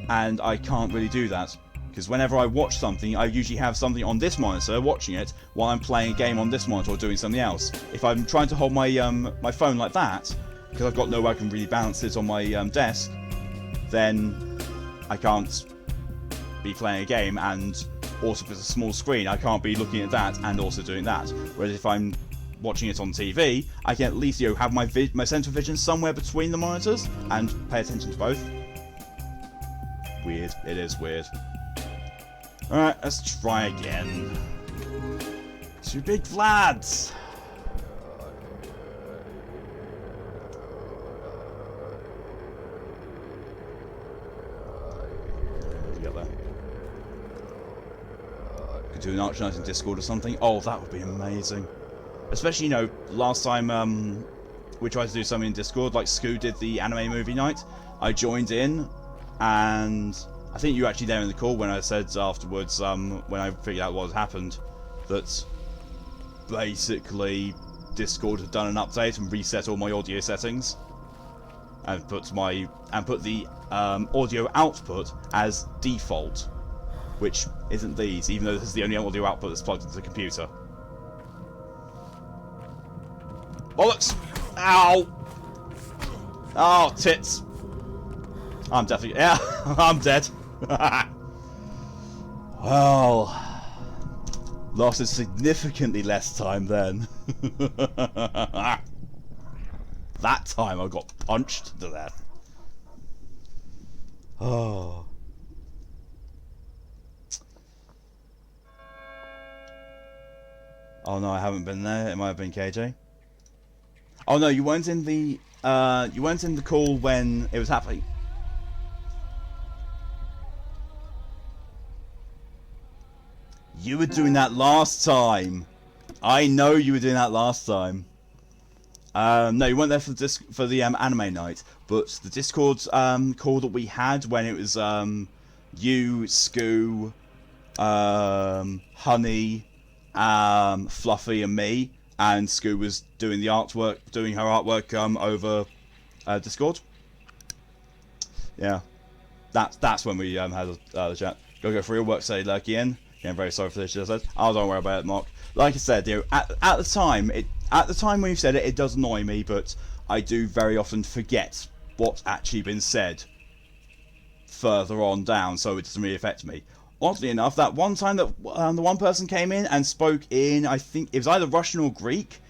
And I can't really do that. Because whenever I watch something, I usually have something on this monitor watching it while I'm playing a game on this monitor or doing something else. If I'm trying to hold my my phone like that, because I've got no way I can really balance it on my desk, then I can't be playing a game, and also if it's a small screen, I can't be looking at that and also doing that. Whereas if I'm watching it on TV, I can at least have my centre of vision somewhere between the monitors and pay attention to both. Weird. It is weird. Alright, let's try again. Two big Vlads! Get there. Could do an Arch Night in Discord or something. Oh, that would be amazing. Especially, you know, last time we tried to do something in Discord, like Scoo did the anime movie night. I joined in, and I think you were actually there in the call when I said afterwards, when I figured out what had happened, that basically Discord had done an update and reset all my audio settings, and put the audio output as default, which isn't these, even though this is the only audio output that's plugged into the computer. Bollocks! Ow! Oh, tits! I'm definitely... Yeah, I'm dead. Well... lasted significantly less time then. That time I got punched to death. Oh... Oh no, I haven't been there. It might have been KJ. Oh no, you weren't in the call when it was happening. You were doing that last time. I know you were doing that last time. No, you weren't there for the anime night, but the Discord call that we had when it was you, Scoo, Honey, Fluffy, and me, and Scoo was doing the artwork, doing her artwork over Discord. Yeah, that's when we had the chat. Go for your work, say Lurky in. Yeah, I'm very sorry for this. She said, "Oh, don't worry about it, Mark." Like I said, at the time when you said it, it does annoy me, but I do very often forget what's actually been said further on down, so it doesn't really affect me. Oddly enough, that one time that the one person came in and spoke in, I think it was either Russian or Greek,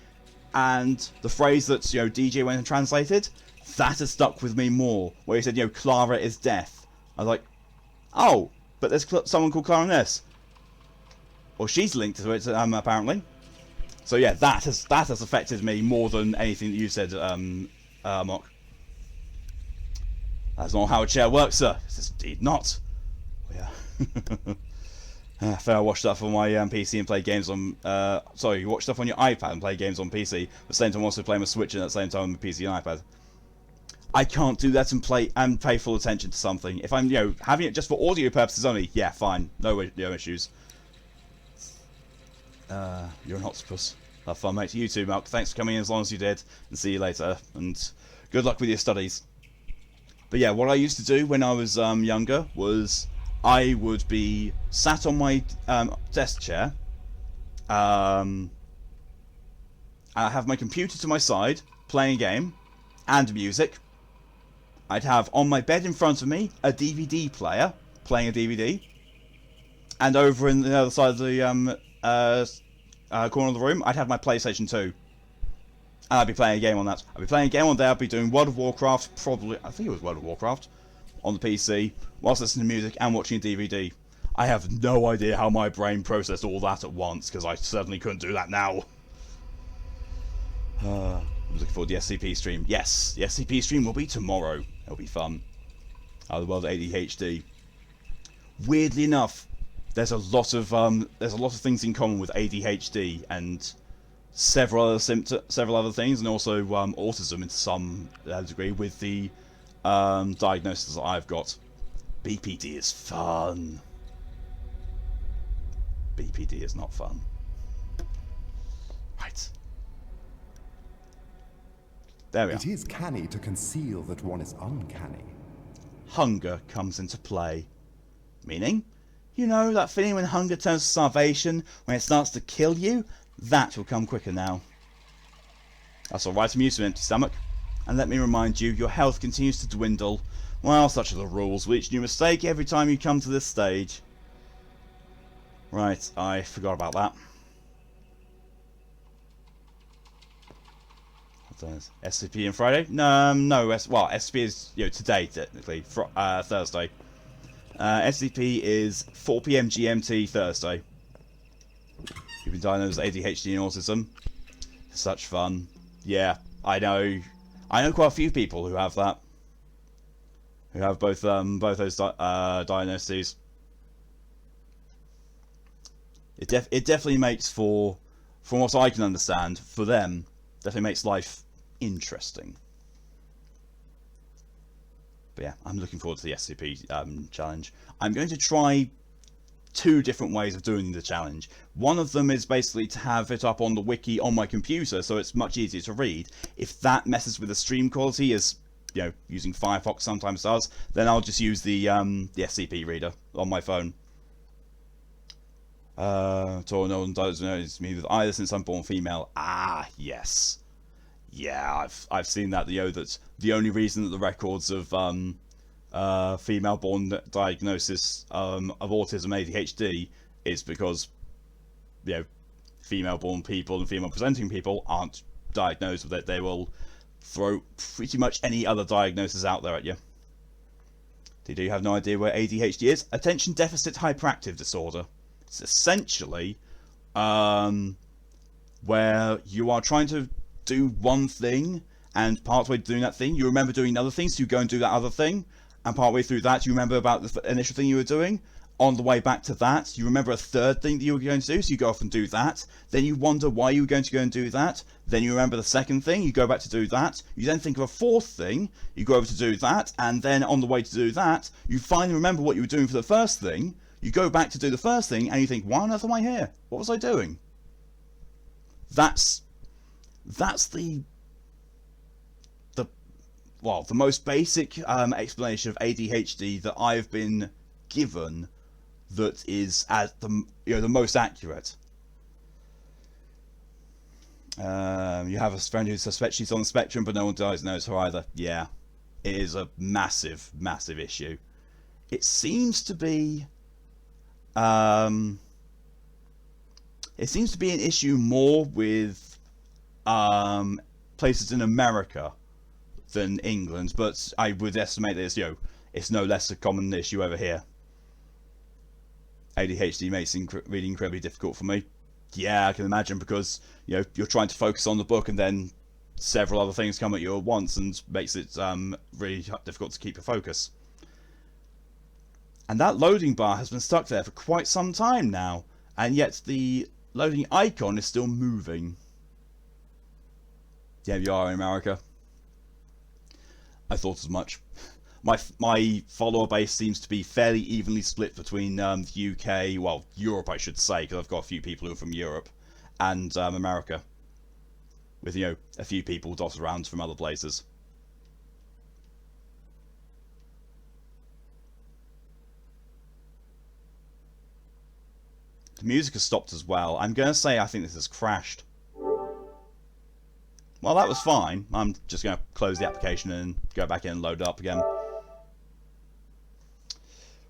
and the phrase that DJ went and translated, that has stuck with me more. Where he said, Clara is death. I was like, oh, but there's someone called Clara in this. Or she's linked to it, apparently. So yeah, that has affected me more than anything that you said, Mock. That's not how a chair works, sir. It's indeed not. Yeah. I watch stuff on my PC and play games on. Sorry, you watch stuff on your iPad and play games on PC. At the same time, also play my Switch and at the same time on the PC and iPad. I can't do that and pay full attention to something. If I'm having it just for audio purposes only, yeah, fine, no issues. You're an octopus. Have fun, mate. You too, Mark. Thanks for coming in as long as you did, and see you later. And good luck with your studies. But yeah, what I used to do when I was younger was I would be sat on my desk chair. I have my computer to my side, playing a game, and music. I'd have on my bed in front of me a DVD player, playing a DVD. And over in the other side of the corner of the room, I'd have my PlayStation 2. And I'd be playing a game on that. I'd be playing a game on there, I'd be doing World of Warcraft, probably, I think it was World of Warcraft, on the PC, whilst listening to music and watching a DVD. I have no idea how my brain processed all that at once, because I certainly couldn't do that now. I'm looking forward to the SCP stream. Yes, the SCP stream will be tomorrow. It'll be fun. The world of ADHD. Weirdly enough, there's a lot of things in common with ADHD and several other things, and also autism in some degree with the diagnosis that I've got. BPD is fun. BPD is not fun. Right. There we are. It is canny to conceal that one is uncanny. Hunger comes into play. Meaning? That feeling when hunger turns to starvation, when it starts to kill you? That will come quicker now. That's alright, I'm used to an empty stomach. And let me remind you, your health continues to dwindle. Well, such are the rules, with each new mistake every time you come to this stage. Right, I forgot about that. SCP on Friday? No, SCP is, today, technically, Thursday. SCP is 4 PM GMT Thursday. You've been diagnosed with ADHD and autism. Such fun. Yeah, I know quite a few people who have that. Who have both those diagnoses. It definitely makes for, from what I can understand, for them, definitely makes life interesting. But yeah, I'm looking forward to the SCP challenge. I'm going to try 2 different ways of doing the challenge. One of them is basically to have it up on the wiki on my computer, so it's much easier to read. If that messes with the stream quality, as using Firefox sometimes does, then I'll just use the SCP reader on my phone. No one does know me with either since I'm born female. Ah, yes. Yeah, I've seen that. That's the only reason that the records of female-born diagnosis of autism ADHD is because female-born people and female-presenting people aren't diagnosed with it. They will throw pretty much any other diagnosis out there at you. Did you have no idea where ADHD is? Attention Deficit Hyperactive Disorder. It's essentially where you are trying to do one thing, and partway doing that thing, you remember doing another thing, so you go and do that other thing, and partway through that you remember about the initial thing you were doing. On the way back to that, you remember a third thing that you were going to do, so you go off and do that. Then you wonder why you were going to go and do that. Then you remember the second thing, you go back to do that. You then think of a fourth thing, you go over to do that, and then on the way to do that, you finally remember what you were doing for the first thing. You go back to do the first thing, and you think, why on earth am I here? What was I doing? That's the most basic explanation of ADHD that I've been given, that is at the most accurate. You have a friend who suspects she's on the spectrum, but no one knows her either. Yeah, it is a massive, massive issue. It seems to be, an issue more with places in America than England, but I would estimate that it's no less a common issue over here. ADHD makes reading incredibly difficult for me. Yeah, I can imagine, because you're trying to focus on the book and then several other things come at you at once and makes it really difficult to keep your focus. And that loading bar has been stuck there for quite some time now, and yet the loading icon is still moving. Yeah, you are in America. I thought as much. My follower base seems to be fairly evenly split between the UK, well, Europe I should say, because I've got a few people who are from Europe, and America, with a few people dotted around from other places. The music has stopped as well. I'm going to say I think this has crashed. Well, that was fine. I'm just going to close the application and go back in and load it up again.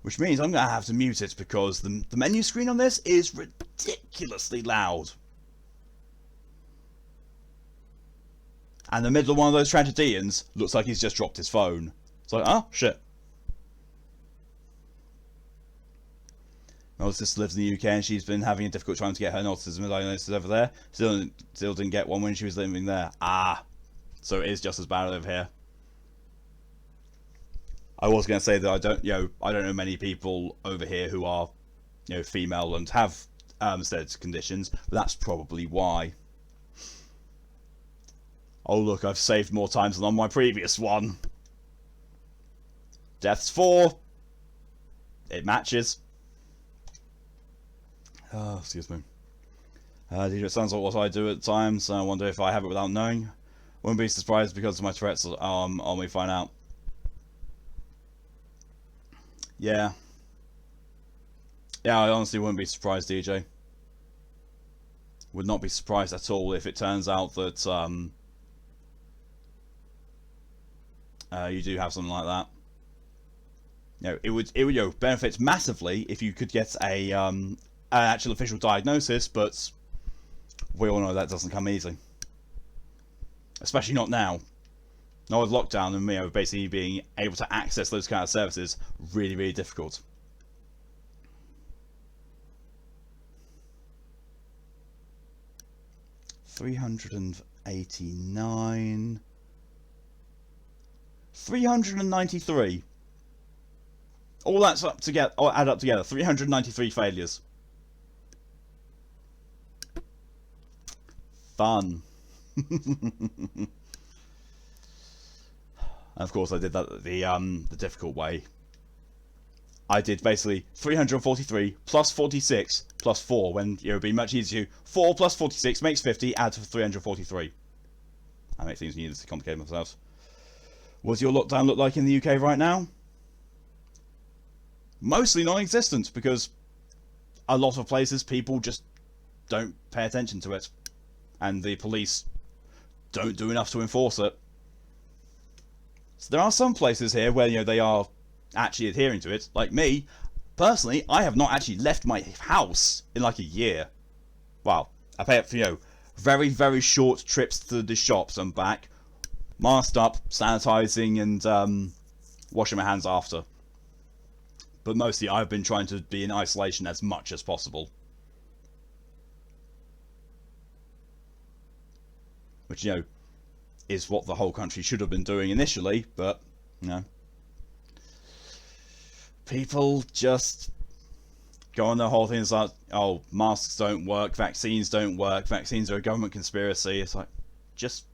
Which means I'm going to have to mute it, because the menu screen on this is ridiculously loud. And the middle of one of those tragedians looks like he's just dropped his phone. It's like, oh, shit. My older sister lives in the UK and she's been having a difficult time to get her autism diagnosis over there. Still didn't get one when she was living there. Ah, so it is just as bad over here. I was going to say that I don't know many people over here who are, female and have said conditions, but that's probably why. Oh look, I've saved more times than on my previous one. Deaths 4. It matches. Oh, excuse me. It sounds like what I do at times, so I wonder if I have it without knowing. Wouldn't be surprised because of my Tourette's. On we find out. Yeah. Yeah, I honestly wouldn't be surprised, DJ. Would not be surprised at all if it turns out that you do have something like that. It would benefit massively if you could get an actual official diagnosis, but we all know that doesn't come easy. Especially not now. Not with lockdown and basically being able to access those kind of services really, really difficult. $389. 393. All that's up together, or add up together. 393 failures. Fun. And of course I did that the difficult way. I did basically 343 plus 46 plus 4, when it would be much easier to 4 plus 46 makes 50, add to 343. I make things needless to complicate myself. What does your lockdown look like in the UK right now? Mostly non-existent, because a lot of places people just don't pay attention to it, and the police don't do enough to enforce it. So there are some places here where they are actually adhering to it. Like me, personally, I have not actually left my house in like a year. Well, I pay up for very, very short trips to the shops and back, masked up, sanitizing, and washing my hands after. But mostly I've been trying to be in isolation as much as possible. Which, is what the whole country should have been doing initially, but, people just go on their whole thing. It's like, oh, masks don't work, vaccines don't work, vaccines are a government conspiracy. It's like, just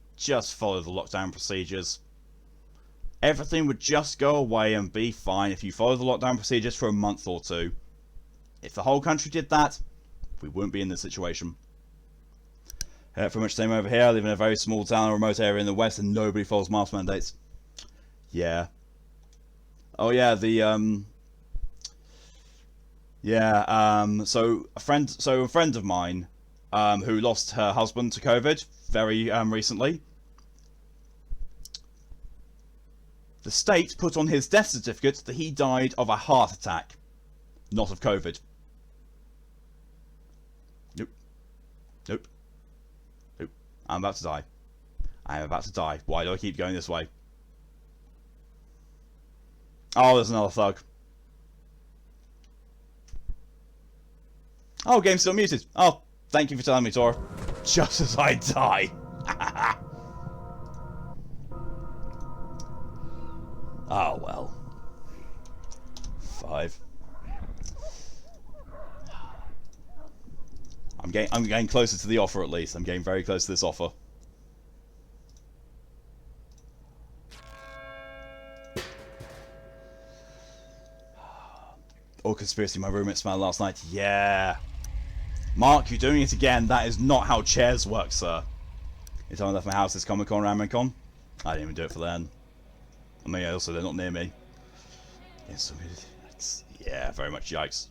follow the lockdown procedures. Everything would just go away and be fine if you follow the lockdown procedures for a month or two. If the whole country did that, we wouldn't be in this situation. Pretty much the same over here. I live in a very small town, a remote area in the west, and nobody follows mask mandates. Yeah. Oh yeah, so a friend of mine, who lost her husband to COVID very recently. The state put on his death certificate that he died of a heart attack, not of COVID. Nope. Nope. Nope. I'm about to die. I am about to die. Why do I keep going this way? Oh, there's another thug. Oh, game's still muted. Oh, thank you for telling me, Tor. Just as I die. Oh, well. 5. I'm getting closer to the offer, at least. I'm getting very close to this offer. Oh, conspiracy, my roommate smelled last night. Yeah. Mark, you're doing it again. That is not how chairs work, sir. You told me I left my house this Comic-Con, Ramon-Con. I didn't even do it for then. I mean, also, they're not near me. Yeah, very much yikes.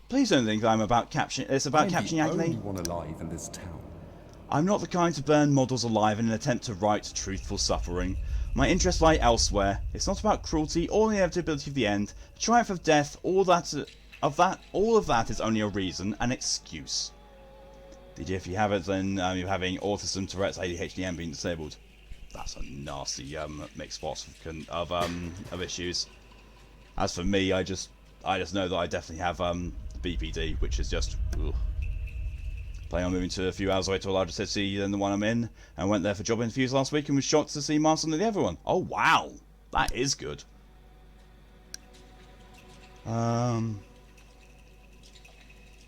Please don't think I'm about capturing... It's about capturing Agni. I'm the only one alive in this town. I'm not the kind to burn models alive in an attempt to right truthful suffering. My interests lie elsewhere. It's not about cruelty or the inevitability of the end. The triumph of death, all of that is only a reason, an excuse. If you have it, then you're having autism, Tourette's, ADHD, and being disabled. That's a nasty mixed pot of issues. As for me, I just know that I definitely have BPD, which is just ugh. Planning on moving to a few hours away to a larger city than the one I'm in, and went there for job interviews last week and was shocked to see masks on the other one. Oh wow, that is good. Then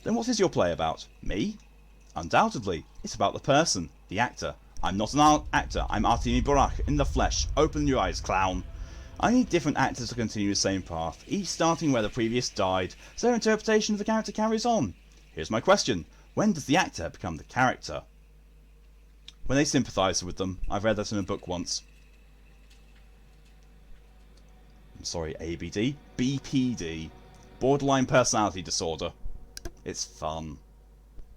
what is your play about? Me? Undoubtedly, it's about the person, the actor. I'm not an actor, I'm Artemi Burak, in the flesh. Open your eyes, clown. I need different actors to continue the same path, each starting where the previous died, so their interpretation of the character carries on. Here's my question. When does the actor become the character? When they sympathise with them. I've read that in a book once. I'm sorry, ABD? BPD. Borderline personality disorder. It's fun.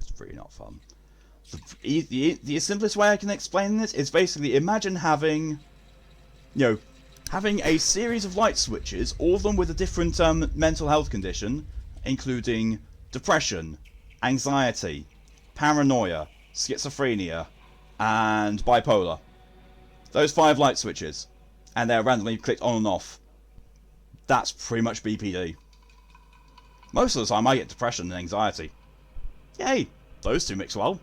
It's really not fun. The simplest way I can explain this is basically imagine having, having a series of light switches, all of them with a different mental health condition, including depression, anxiety, paranoia, schizophrenia, and bipolar. Those 5 light switches, and they're randomly clicked on and off. That's pretty much BPD. Most of the time I get depression and anxiety. Yay! Those two mix well.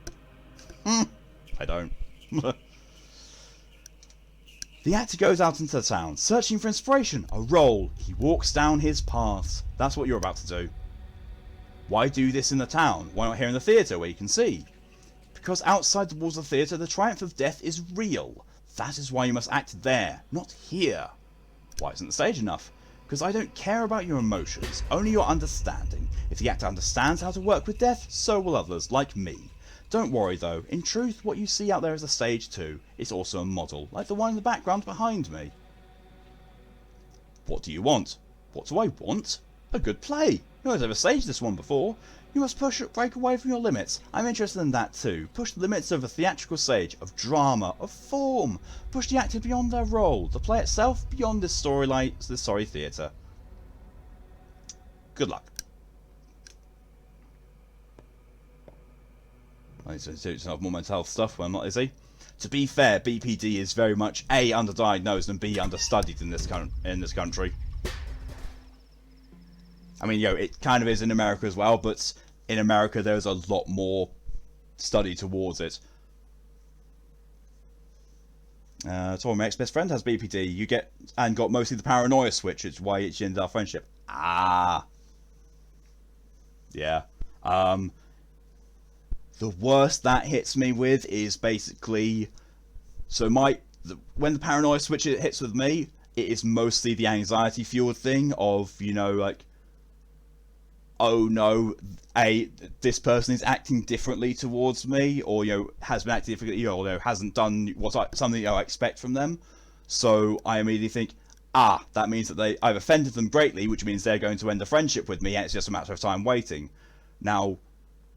I don't. The actor goes out into the town, searching for inspiration, a role. He walks down his path. That's what you're about to do. Why do this in the town? Why not here in the theatre where you can see? Because outside the walls of the theatre, the triumph of death is real. That is why you must act there, not here. Why isn't the stage enough? Because I don't care about your emotions, only your understanding. If the actor understands how to work with death, so will others, like me. Don't worry though, in truth what you see out there is a stage too. It's also a model, like the one in the background behind me. What do you want? What do I want? A good play. No one's ever staged this one before. You must break away from your limits. I'm interested in that too. Push the limits of a theatrical stage, of drama, of form. Push the actor beyond their role, the play itself beyond this theatre. Good luck. I need to do some more mental health stuff when I'm not busy. To be fair, BPD is very much A, underdiagnosed, and B, understudied in this country. I mean, it kind of is in America as well, but in America there's a lot more study towards it. Tori, my ex-best friend has BPD. You get and got mostly the paranoia switch. It's why it ended our friendship. Ah. Yeah. The worst that hits me with is basically, so when the paranoia switch hits with me, it is mostly the anxiety fueled thing of, you know, like, oh no, this person is acting differently towards me, or, you know, has been acting differently, or, you know, hasn't done something, you know, I expect from them. So I immediately think, that means that I've offended them greatly, which means they're going to end a friendship with me, and it's just a matter of time waiting. Now,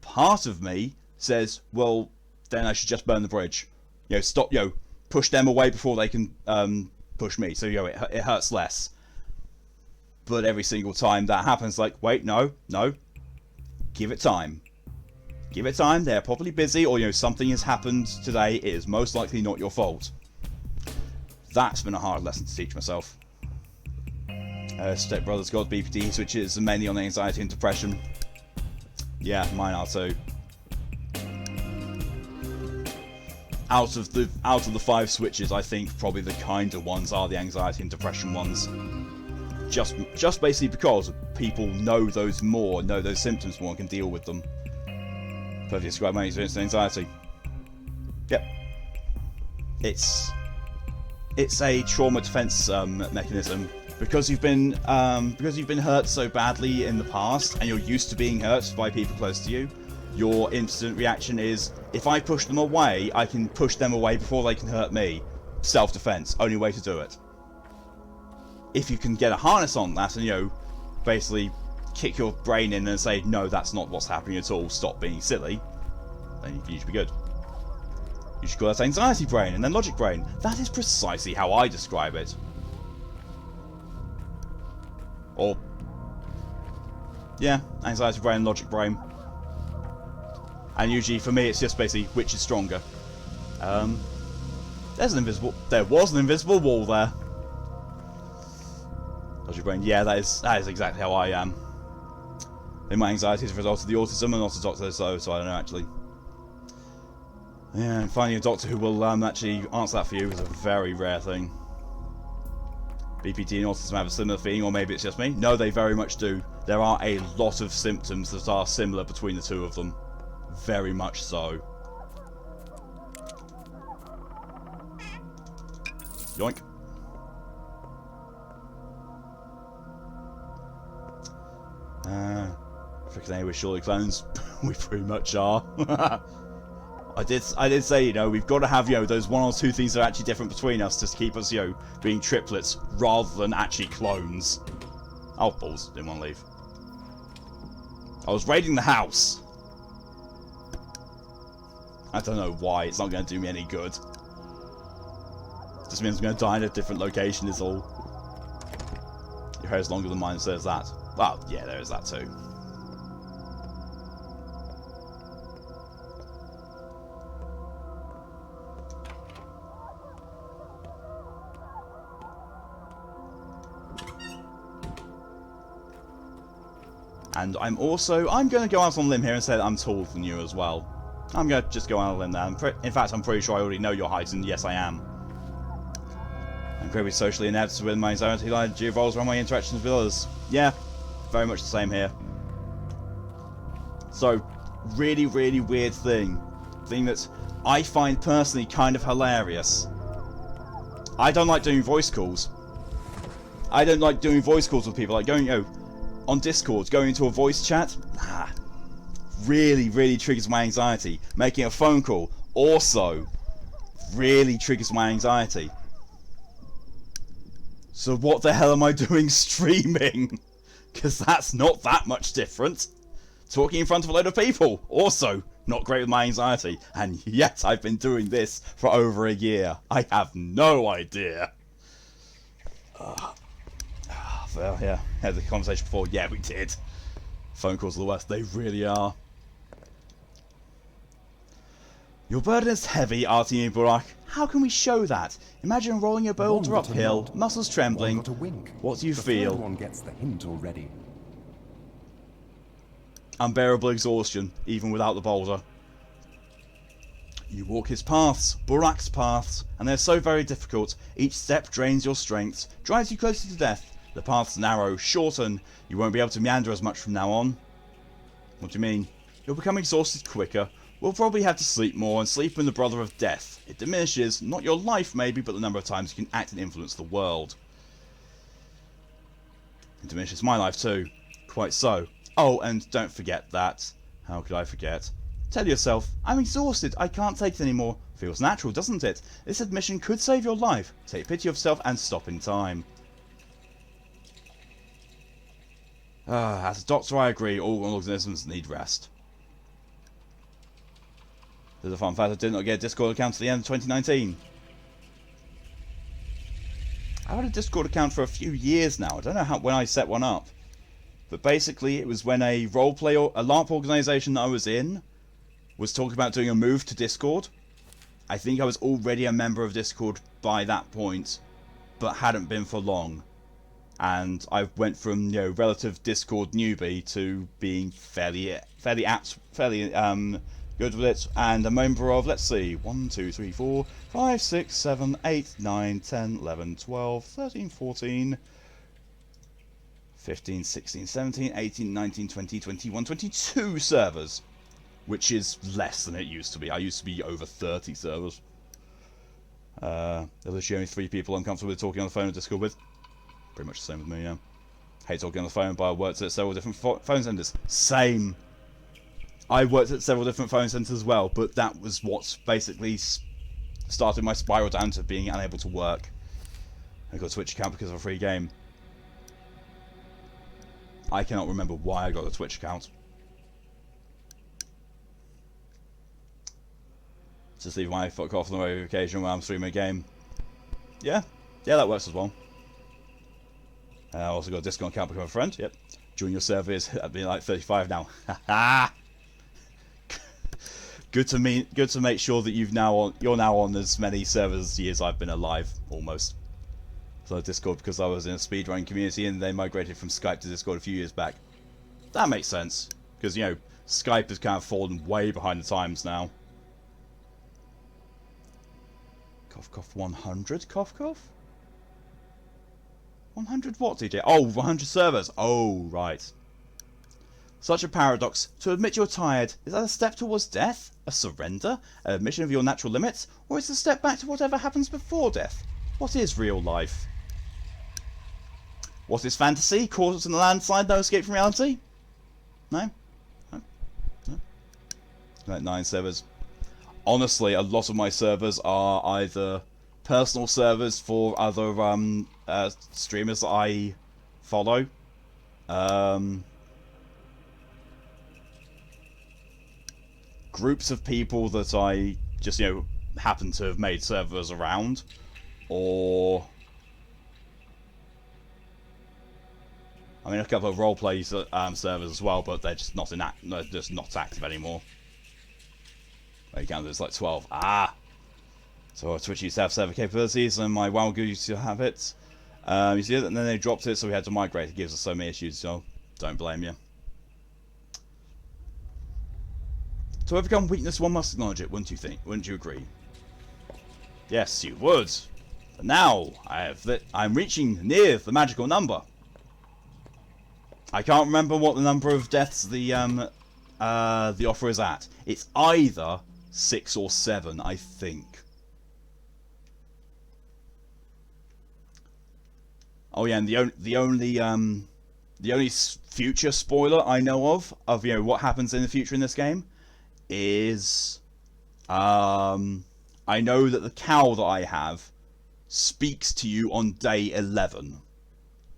part of me says, well, then I should just burn the bridge. You know, stop, you know, push them away before they can push me, so, you know, it hurts less. But every single time that happens, like, wait, no, give it time. Give it time, they're probably busy, or, you know, something has happened today, it is most likely not your fault. That's been a hard lesson to teach myself. Step Brothers got BPD switches mainly on anxiety and depression. Yeah, mine are too. Out of the 5 switches, I think probably the kinder ones are the anxiety and depression ones. Just basically because people know those symptoms more and can deal with them. Perfectly describe my experience with anxiety. Yep. It's a trauma defense mechanism. Because you've been hurt so badly in the past, and you're used to being hurt by people close to you, your instant reaction is, if I push them away, I can push them away before they can hurt me. Self-defense, only way to do it. If you can get a harness on that and, you know, basically kick your brain in and say, no, that's not what's happening at all, stop being silly, then you should be good. You should call that anxiety brain and then logic brain. That is precisely how I describe it. Or, yeah, anxiety brain, logic brain. And usually for me it's just basically which is stronger. There was an invisible wall there. Logic brain, yeah, that is exactly how I am. And my anxiety is a result of the autism. I'm not a doctor, so I don't know actually. Yeah, and finding a doctor who will actually answer that for you is a very rare thing. BPD and autism have a similar feeling, or maybe it's just me. No, they very much do. There are a lot of symptoms that are similar between the two of them. Very much so. Yoink. Freaking we're surely clones. We pretty much are. I did say, you know, we've got to have, you know, those 1 or 2 things that are actually different between us to keep us, you know, being triplets rather than actually clones. Oh, balls, didn't want to leave. I was raiding the house. I don't know why, it's not going to do me any good. Just means I'm going to die in a different location is all. Your hair is longer than mine, says that. Well, yeah, there is that too. And I'm going to go out on a limb here and say that I'm taller than you as well. I'm going to just go out on a limb there. In fact, I'm pretty sure I already know your height, and yes, I am. I'm incredibly socially inept with my anxiety largely revolves around my interactions with others. Yeah, very much the same here. So, really, really weird thing that I find personally kind of hilarious. I don't like doing voice calls. I don't like doing voice calls with people, like going, you know, on Discord, going into a voice chat, really, really triggers my anxiety. Making a phone call also really triggers my anxiety. So what the hell am I doing streaming? Because that's not that much different. Talking in front of a load of people, also not great with my anxiety. And yet I've been doing this for over a year. I have no idea. Well, yeah, had the conversation before. Yeah, we did. Phone calls are the worst. They really are. Your burden is heavy, Artie and Burak. How can we show that? Imagine rolling a boulder uphill, muscles trembling. What do you feel? One gets the hint already. Unbearable exhaustion, even without the boulder. You walk his paths, Burak's paths, and they're so very difficult. Each step drains your strength, drives you closer to death. The paths narrow, shorten. You won't be able to meander as much from now on. What do you mean? You'll become exhausted quicker. We'll probably have to sleep more, and sleep in the brother of death. It diminishes, not your life maybe, but the number of times you can act and influence the world. It diminishes my life too. Quite so. Oh, and don't forget that. How could I forget? Tell yourself, I'm exhausted, I can't take it anymore. Feels natural, doesn't it? This admission could save your life. Take pity of yourself and stop in time. As a doctor I agree, all organisms need rest. There's a fun fact, I did not get a Discord account at the end of 2019. I've had a Discord account for a few years now. I don't know when I set one up. But basically it was when a roleplay or a LARP organisation that I was in was talking about doing a move to Discord. I think I was already a member of Discord by that point, but hadn't been for long. And I went from, you know, relative Discord newbie to being fairly good with it, and a member of, let's see, 1, 2, 3, 4, 5, 6, 7, 8, 9, 10, 11, 12, 13, 14, 15, 16, 17, 18, 19, 20, 21, 22 servers. Which is less than it used to be. I used to be over 30 servers. There's literally only 3 people I'm comfortable with talking on the phone or Discord with. Pretty much the same with me, yeah. Hate talking on the phone, but I worked at several different phone centres. Same. I worked at several different phone centres as well, but that was what basically started my spiral down to being unable to work. I got a Twitch account because of a free game. I cannot remember why I got a Twitch account. Just leave my fuck off on the occasion when I'm streaming a game. Yeah, that works as well. I also got a Discord account become a friend. Yep. Join your server is I've been like 35 now. Haha. Good to make sure that you're now on as many servers as years I've been alive, almost. So Discord because I was in a speedrunning community and they migrated from Skype to Discord a few years back. That makes sense because, you know, Skype has kind of fallen way behind the times now. Cough cough 100 cough cough? 100 what, DJ? Oh, 100 servers. Oh, right. Such a paradox. To admit you're tired, is that a step towards death? A surrender? An admission of your natural limits? Or is it a step back to whatever happens before death? What is real life? What is fantasy? Caught in the landslide, no escape from reality? No? No? No? Like 9 servers. Honestly, a lot of my servers are either personal servers for other streamers that I follow. Groups of people that I just, you know, happen to have made servers around, or I mean a couple of roleplay servers as well, but they're just not they're just not active anymore. I count there's like 12. So Twitch used to have server capabilities, and my WoW used to have it. You see it, and then they dropped it, so we had to migrate. It gives us so many issues, so don't blame you. To overcome weakness, one must acknowledge it, wouldn't you think? Wouldn't you agree? Yes, you would. But now I'm reaching near the magical number. I can't remember what the number of deaths the offer is at. It's either 6 or 7, I think. Oh yeah, and the only future spoiler I know of you know what happens in the future in this game is I know that the cow that I have speaks to you on day 11.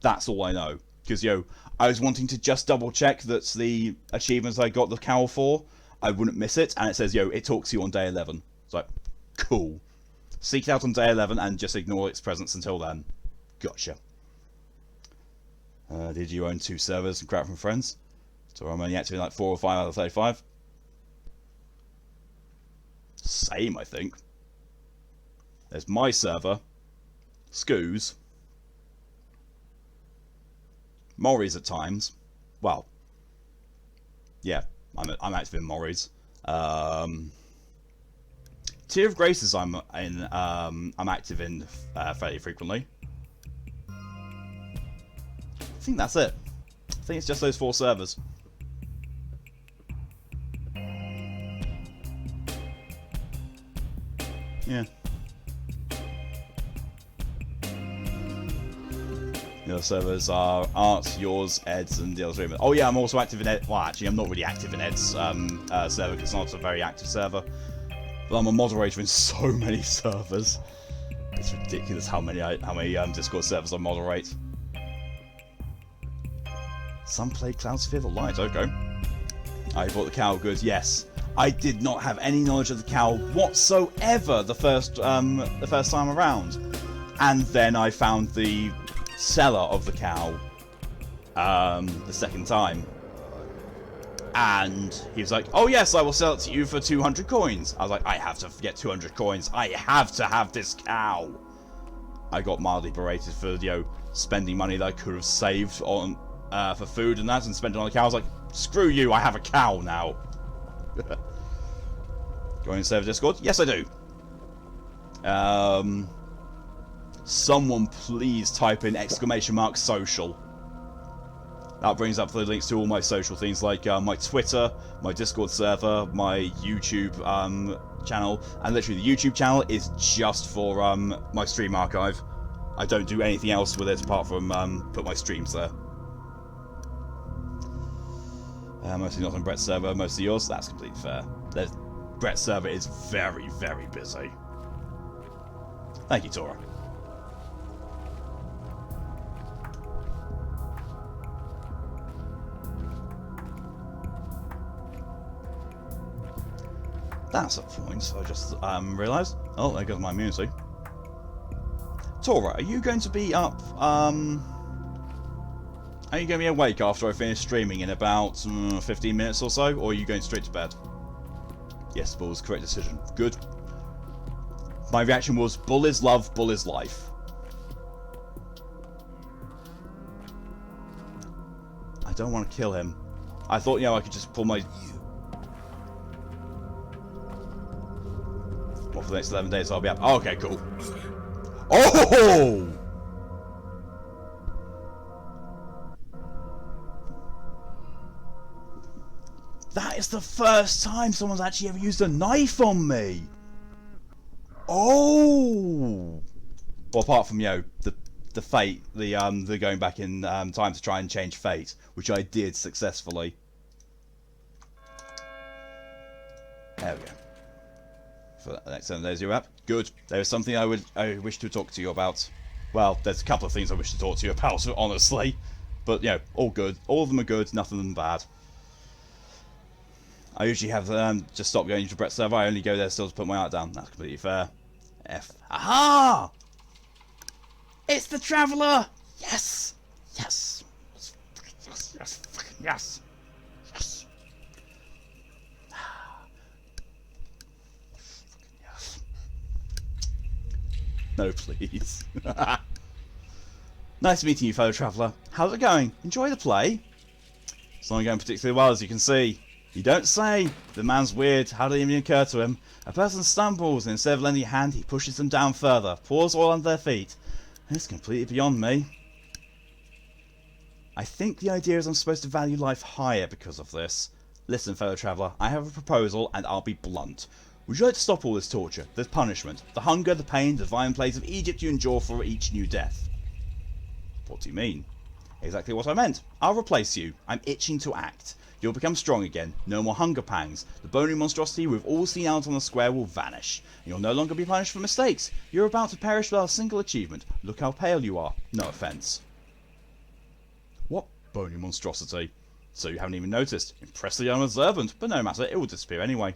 That's all I know, because, you know, I was wanting to just double check that the achievements I got the cow for, I wouldn't miss it, and it says, yo, it talks to you on day 11. It's like, cool. Seek it out on day 11 and just ignore its presence until then. Gotcha. Did you own 2 servers and crap from friends? So I'm only active in like 4 or 5 out of 35. Same, I think. There's my server, Scoos, Maury's at times. Well, yeah, I'm active in Maury's. Tier of Graces I'm in. I'm active in fairly frequently. I think that's it. I think it's just those 4 servers. Yeah. The other servers are Art, yours, Ed's, and the other 3. Oh yeah, I'm also active in Ed. Well, actually, I'm not really active in Ed's server because it's not a very active server. But I'm a moderator in so many servers. It's ridiculous how many Discord servers I moderate. Some play Cloud Sphere the Light. Okay. I bought the cow. Good. Yes. I did not have any knowledge of the cow whatsoever the first time around, and then I found the seller of the cow the second time, and he was like, "Oh yes, I will sell it to you for 200 coins." I was like, "I have to get 200 coins. I have to have this cow." I got mildly berated for spending money that I could have saved on for food and that, and spent it on the cow. I was like, "Screw you! I have a cow now." Going to server Discord? Yes, I do. Someone please type in !social. That brings up the links to all my social things like my Twitter, my Discord server, my YouTube channel, and literally the YouTube channel is just for my stream archive. I don't do anything else with it apart from put my streams there. Mostly not on Brett's server, mostly yours. That's completely fair. Brett's server is very, very busy. Thank you, Tora. That's a point, I just realised. Oh, there goes my immunity. Tora, are you going to be up, are you going to be awake after I finish streaming in about 15 minutes or so, or are you going straight to bed? Yes, Bull was the correct decision. Good. My reaction was, Bull is love, Bull is life. I don't want to kill him. I thought, I could just pull my... Well, for the next 11 days I'll be up. Oh, okay, cool. Oh! That is the first time someone's actually ever used a knife on me. Oh! Well, apart from the fate, the going back in time to try and change fate, which I did successfully. There we go. For the next 7 days you're up. Good. There is something I wish to talk to you about. Well, there's a couple of things I wish to talk to you about, honestly. But all good. All of them are good. Nothing of them bad. I usually have just stop going to Brett's server. I only go there still to put my art down. That's completely fair. Aha! It's the Traveller! Yes! Yes! Yes! Yes! Yes! Yes! Yes! No, please. Nice meeting you, fellow Traveller. How's it going? Enjoy the play? It's not going particularly well, as you can see. You don't say. The man's weird. How did it even occur to him? A person stumbles, and instead of lending a hand, he pushes them down further, pours oil under their feet. It's completely beyond me. I think the idea is I'm supposed to value life higher because of this. Listen, fellow traveller, I have a proposal, and I'll be blunt. Would you like to stop all this torture, this punishment, the hunger, the pain, the violent plagues of Egypt you endure for each new death? What do you mean? Exactly what I meant. I'll replace you. I'm itching to act. You'll become strong again. No more hunger pangs. The bony monstrosity we've all seen out on the square will vanish. And you'll no longer be punished for mistakes. You're about to perish without a single achievement. Look how pale you are. No offence. What bony monstrosity? So you haven't even noticed. Impressively unobservant, but no matter, it will disappear anyway.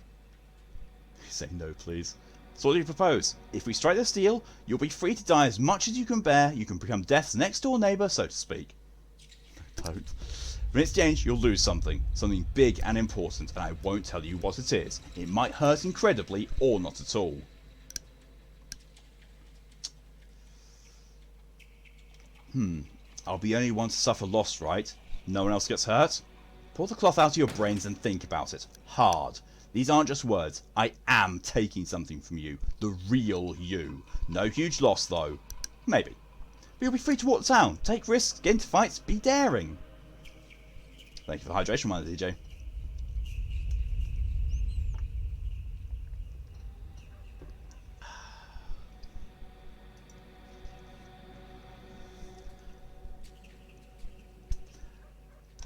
Say no, please. So what do you propose? If we strike this deal, you'll be free to die as much as you can bear. You can become death's next door neighbour, so to speak. Don't. But in exchange, you'll lose something. Something big and important, and I won't tell you what it is. It might hurt incredibly, or not at all. I'll be the only one to suffer loss, right? No one else gets hurt? Pull the cloth out of your brains and think about it. Hard. These aren't just words. I am taking something from you. The real you. No huge loss, though. Maybe. But you'll be free to walk the town. Take risks, get into fights, be daring. Thank you for the hydration reminder, DJ.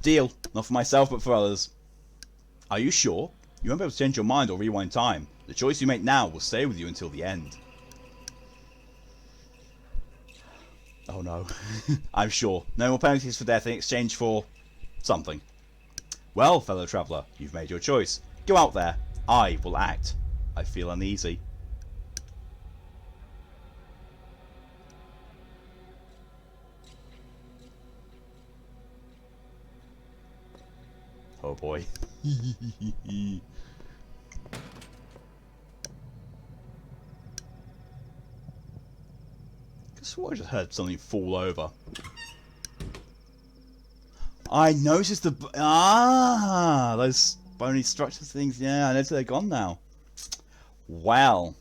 Deal. Not for myself, but for others. Are you sure? You won't be able to change your mind or rewind time. The choice you make now will stay with you until the end. Oh no. I'm sure. No more penalties for death in exchange for something. Well, fellow traveller, you've made your choice. Go out there. I will act. I feel uneasy. Oh boy. I just heard something fall over. I noticed the... those bony structure things. Yeah, I noticed they're gone now. Well.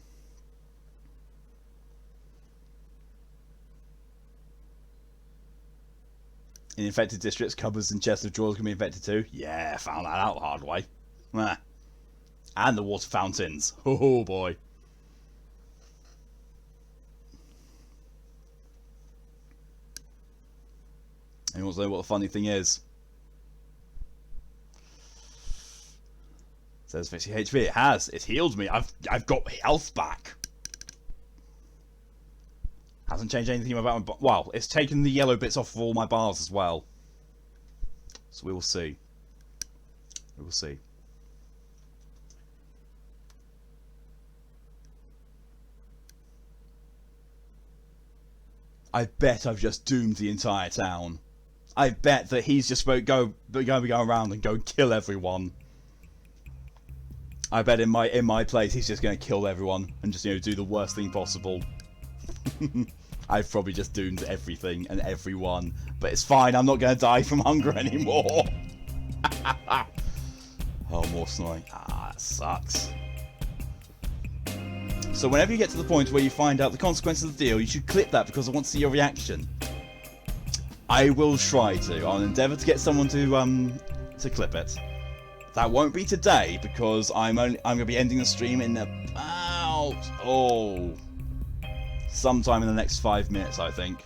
In infected districts, cupboards and chests of drawers can be infected too. Yeah, found that out the hard way. And the water fountains. Oh boy. Anyone know what the funny thing is? It says 50 HP. It has. It's healed me. I've got health back. Hasn't changed anything about my... Well, it's taken the yellow bits off of all my bars as well. So we will see. We will see. I bet I've just doomed the entire town. I bet that he's just going to go around and go kill everyone. I bet in my place he's just going to kill everyone and just, you know, do the worst thing possible. I've probably just doomed everything and everyone, but it's fine. I'm not going to die from hunger anymore. Oh, more snoring. That sucks. So whenever you get to the point where you find out the consequences of the deal, you should clip that because I want to see your reaction. I will try to. I'll endeavour to get someone to clip it. That won't be today because I'm going to be ending the stream in about sometime in the next 5 minutes, I think.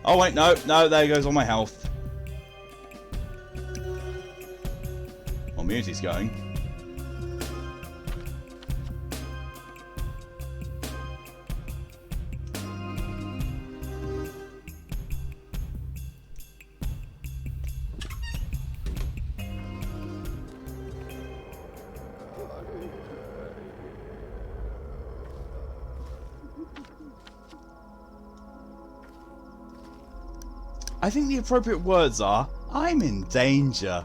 Oh wait, no, there goes all my health. Well, immunity's going. I think the appropriate words are, I'm in danger.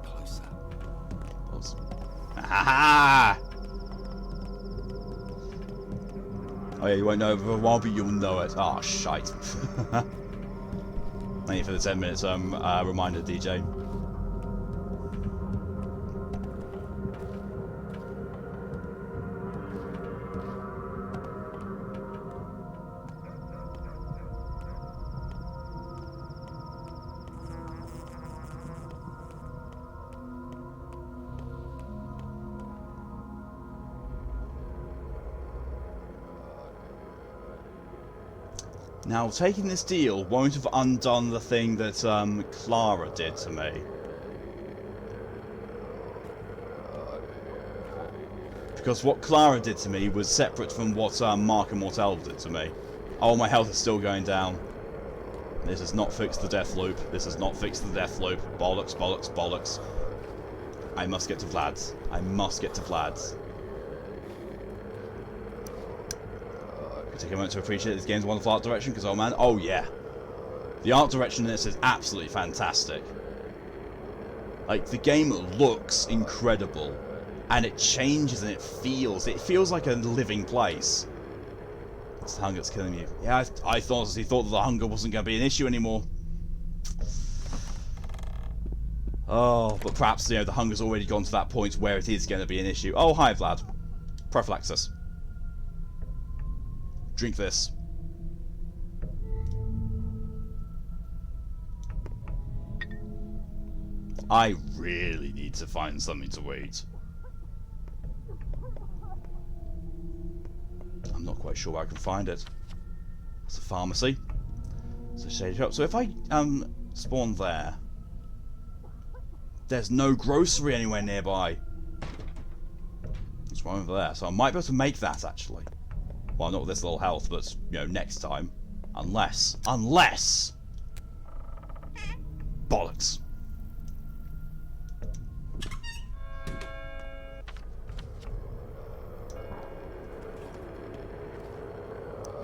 Closer. Ha! Oh yeah, you won't know it for a while, but you'll know it. Oh, shite. Thank you for the 10 minutes reminder, DJ. Now, taking this deal won't have undone the thing that Clara did to me. Because what Clara did to me was separate from what Mark and Mortel did to me. Oh, my health is still going down. This has not fixed the death loop. This has not fixed the death loop. Bollocks, bollocks, bollocks. I must get to Vlad's. I must get to Vlad's. Take a moment to appreciate this game's wonderful art direction, because, oh man, oh yeah. The art direction in this is absolutely fantastic. Like, the game looks incredible, and it changes and it feels like a living place. It's the hunger that's killing you. Yeah, I honestly thought that the hunger wasn't going to be an issue anymore. Oh, but perhaps, you know, the hunger's already gone to that point where it is going to be an issue. Oh, hi, Vlad. Prophylaxis. Drink this. I really need to find something to eat. I'm not quite sure where I can find it. It's a pharmacy. It's a shady shop. So if I spawn there, there's no grocery anywhere nearby. It's right over there. So I might be able to make that actually. Well, not with this little health, but you know, next time. Unless bollocks.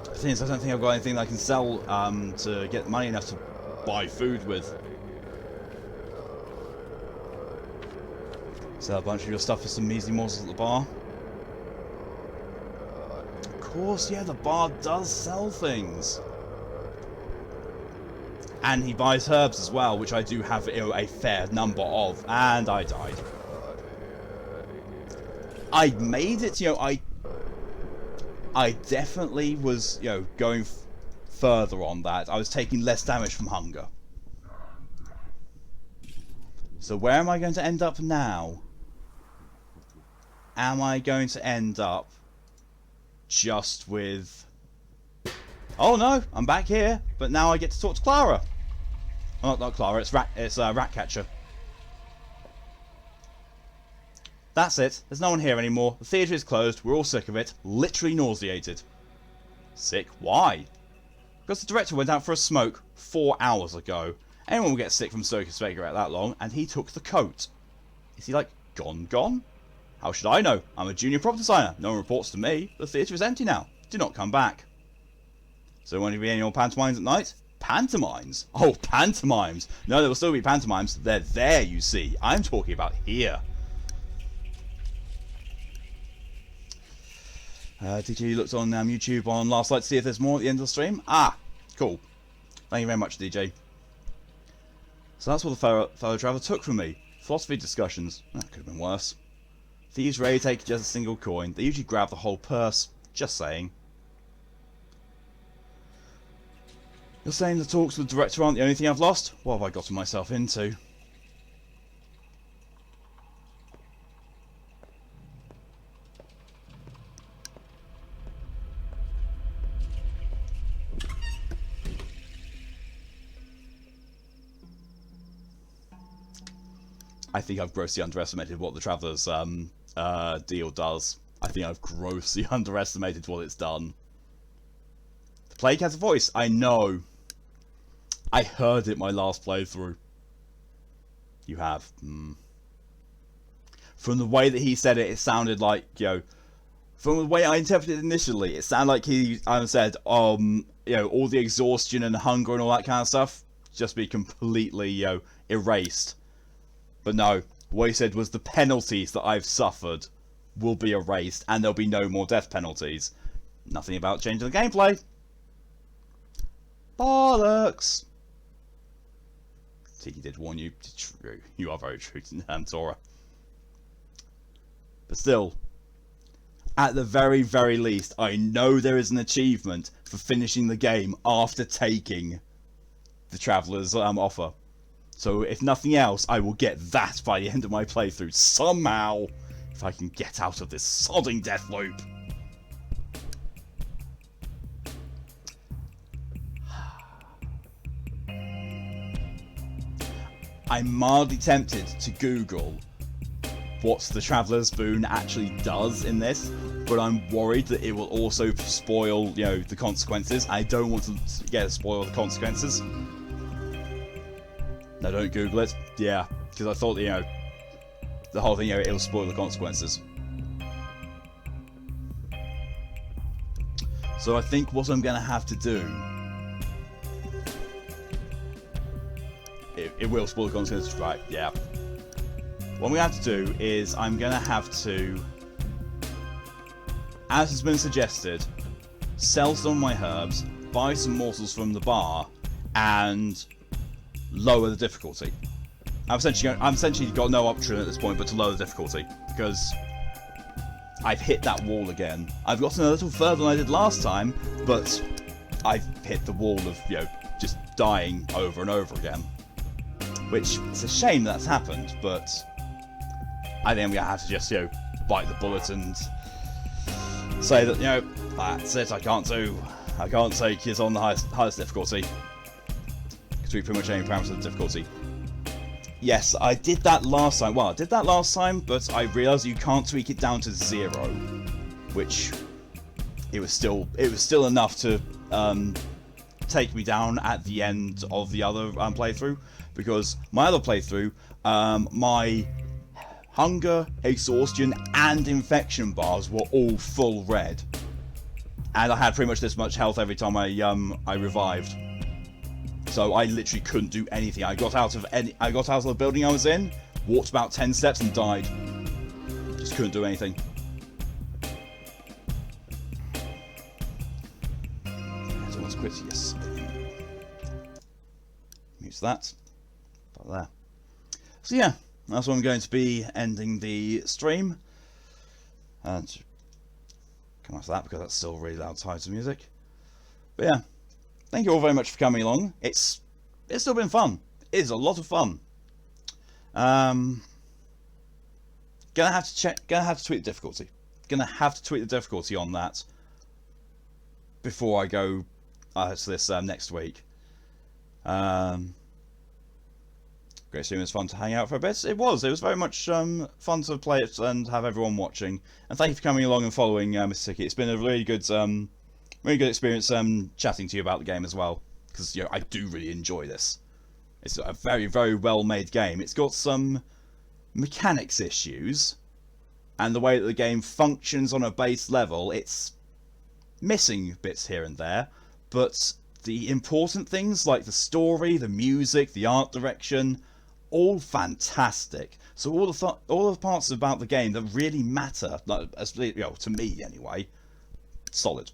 The thing is, I don't think I've got anything that I can sell to get money enough to buy food with. Sell a bunch of your stuff for some measly morsels at the bar. Of course, yeah, the bar does sell things. And he buys herbs as well, which I do have, you know, a fair number of. And I died. I made it, you know, I definitely was, you know, going further on that. I was taking less damage from hunger. So where am I going to end up now? Am I going to end up just with... Oh no, I'm back here, but now I get to talk to Clara. Oh, not Clara, it's Ratcatcher. That's it. There's no one here anymore. The theatre is closed. We're all sick of it. Literally nauseated. Sick? Why? Because the director went out for a smoke 4 hours ago. Anyone will get sick from smoking a cigarette that long, and he took the coat. Is he like gone? How should I know? I'm a junior prop designer. No one reports to me. The theatre is empty now. Do not come back. So won't there be any more pantomimes at night? Pantomimes? Oh, pantomimes. No, there will still be pantomimes. They're there, you see. I'm talking about here. DJ looked on YouTube on last night to see if there's more at the end of the stream. Ah, cool. Thank you very much, DJ. So that's what the fellow traveller took from me. Philosophy discussions. That could have been worse. Thieves rarely take just a single coin. They usually grab the whole purse. Just saying. You're saying the talks with the director aren't the only thing I've lost? What have I gotten myself into? I think I've grossly underestimated what the Traveller's deal does. I think I've grossly underestimated what it's done. The plague has a voice. I know. I heard it my last playthrough. You have. From the way that he said it, it sounded like, you know, from the way I interpreted it initially, it sounded like he said, you know, all the exhaustion and hunger and all that kind of stuff just be completely, you know, erased. But no, what he said was the penalties that I've suffered will be erased and there'll be no more death penalties. Nothing about changing the gameplay. Bollocks! Tiki did warn you. True. You are very true to Tora. But still, at the very, very least, I know there is an achievement for finishing the game after taking the Traveller's offer. So if nothing else, I will get that by the end of my playthrough somehow, if I can get out of this sodding death loop. I'm mildly tempted to Google what the Traveller's Boon actually does in this, but I'm worried that it will also spoil, you know, the consequences. I don't want to spoil the consequences. No, don't Google it. Yeah, because I thought, you know, the whole thing, you know, it'll spoil the consequences. So I think what I'm going to have to do... It will spoil the consequences, right, yeah. What I'm going to have to do is I'm going to have to, as has been suggested, sell some of my herbs, buy some morsels from the bar, and lower the difficulty. I'm essentially got no option at this point but to lower the difficulty, because I've hit that wall again. I've gotten a little further than I did last time, but I've hit the wall of, you know, just dying over and over again. Which, it's a shame that's happened, but I think I'm gonna have to just, you know, bite the bullet and say that, you know, that's it, I can't take it on the highest difficulty. Because we pretty much aim parameters of difficulty. Yes, I did that last time. Well, I did that last time, but I realised you can't tweak it down to 0, which it was still enough to take me down at the end of the other playthrough, because my other playthrough, my hunger, exhaustion, and infection bars were all full red, and I had pretty much this much health every time I revived. So I literally couldn't do anything. I got out of the building I was in, walked about 10 steps and died. Just couldn't do anything. Everyone's quit, yes. Use that. About there. So yeah, that's what I'm going to be ending the stream. And come after that because that's still really loud tides of music. But yeah. Thank you all very much for coming along. It's still been fun. It is a lot of fun. Gonna have to tweak the difficulty. Gonna have to tweak the difficulty on that before I go to this next week. Great stream. It was fun to hang out for a bit. It was very much fun to play it and have everyone watching. And thank you for coming along and following Mr. Sticky. It's been a really good experience chatting to you about the game as well, because, you know, I do really enjoy this. It's a very, very well made game. It's got some mechanics issues, and the way that the game functions on a base level, it's missing bits here and there, but the important things like the story, the music, the art direction, all fantastic. So all the parts about the game that really matter, like, as, you know, to me anyway, solid.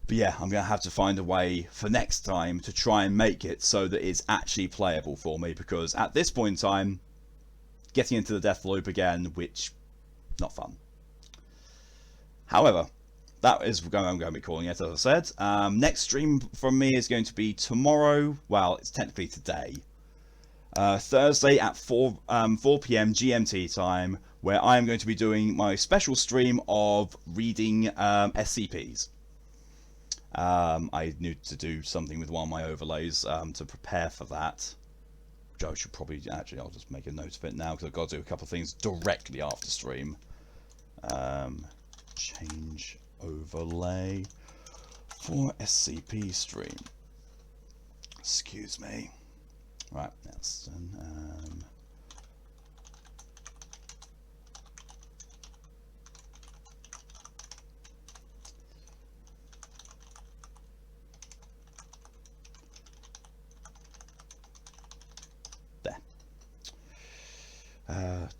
But yeah, I'm going to have to find a way for next time to try and make it so that it's actually playable for me, because at this point in time, getting into the death loop again, which, not fun. However, that is what I'm going to be calling it, as I said. Next stream from me is going to be tomorrow, well, it's technically today. Thursday at 4 PM GMT time, where I am going to be doing my special stream of reading SCPs. I need to do something with one of my overlays to prepare for that. Which I should probably, actually, I'll just make a note of it now because I've got to do a couple of things directly after stream. Change overlay for SCP stream. Excuse me. Right, that's done.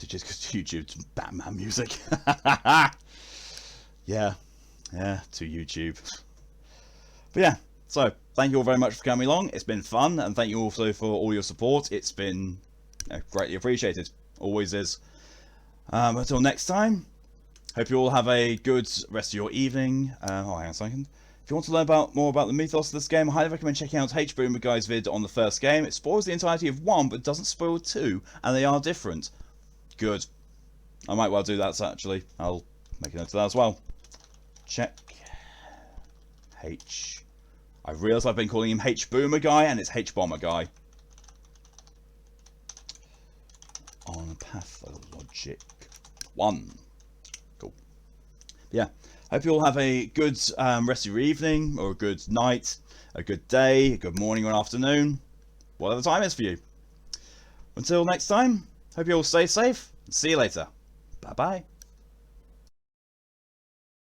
Just because YouTube's Batman music. yeah, to YouTube. But yeah, so thank you all very much for coming along. It's been fun, and thank you also for all your support. It's been, you know, greatly appreciated. Always is. Until next time, hope you all have a good rest of your evening. Hang on a second. If you want to learn more about the mythos of this game, I highly recommend checking out H-Boomer Guy's vid on the first game. It spoils the entirety of 1, but doesn't spoil 2, and they are different. Good. I might well do that, actually. I'll make a note of that as well. Check. H. I realise I've been calling him H-Boomer Guy, and it's H-Bomber Guy. On Pathologic 1. Cool. Yeah. Hope you all have a good rest of your evening, or a good night, a good day, a good morning or afternoon, whatever the time is for you. Until next time, hope you all stay safe, and see you later. Bye-bye.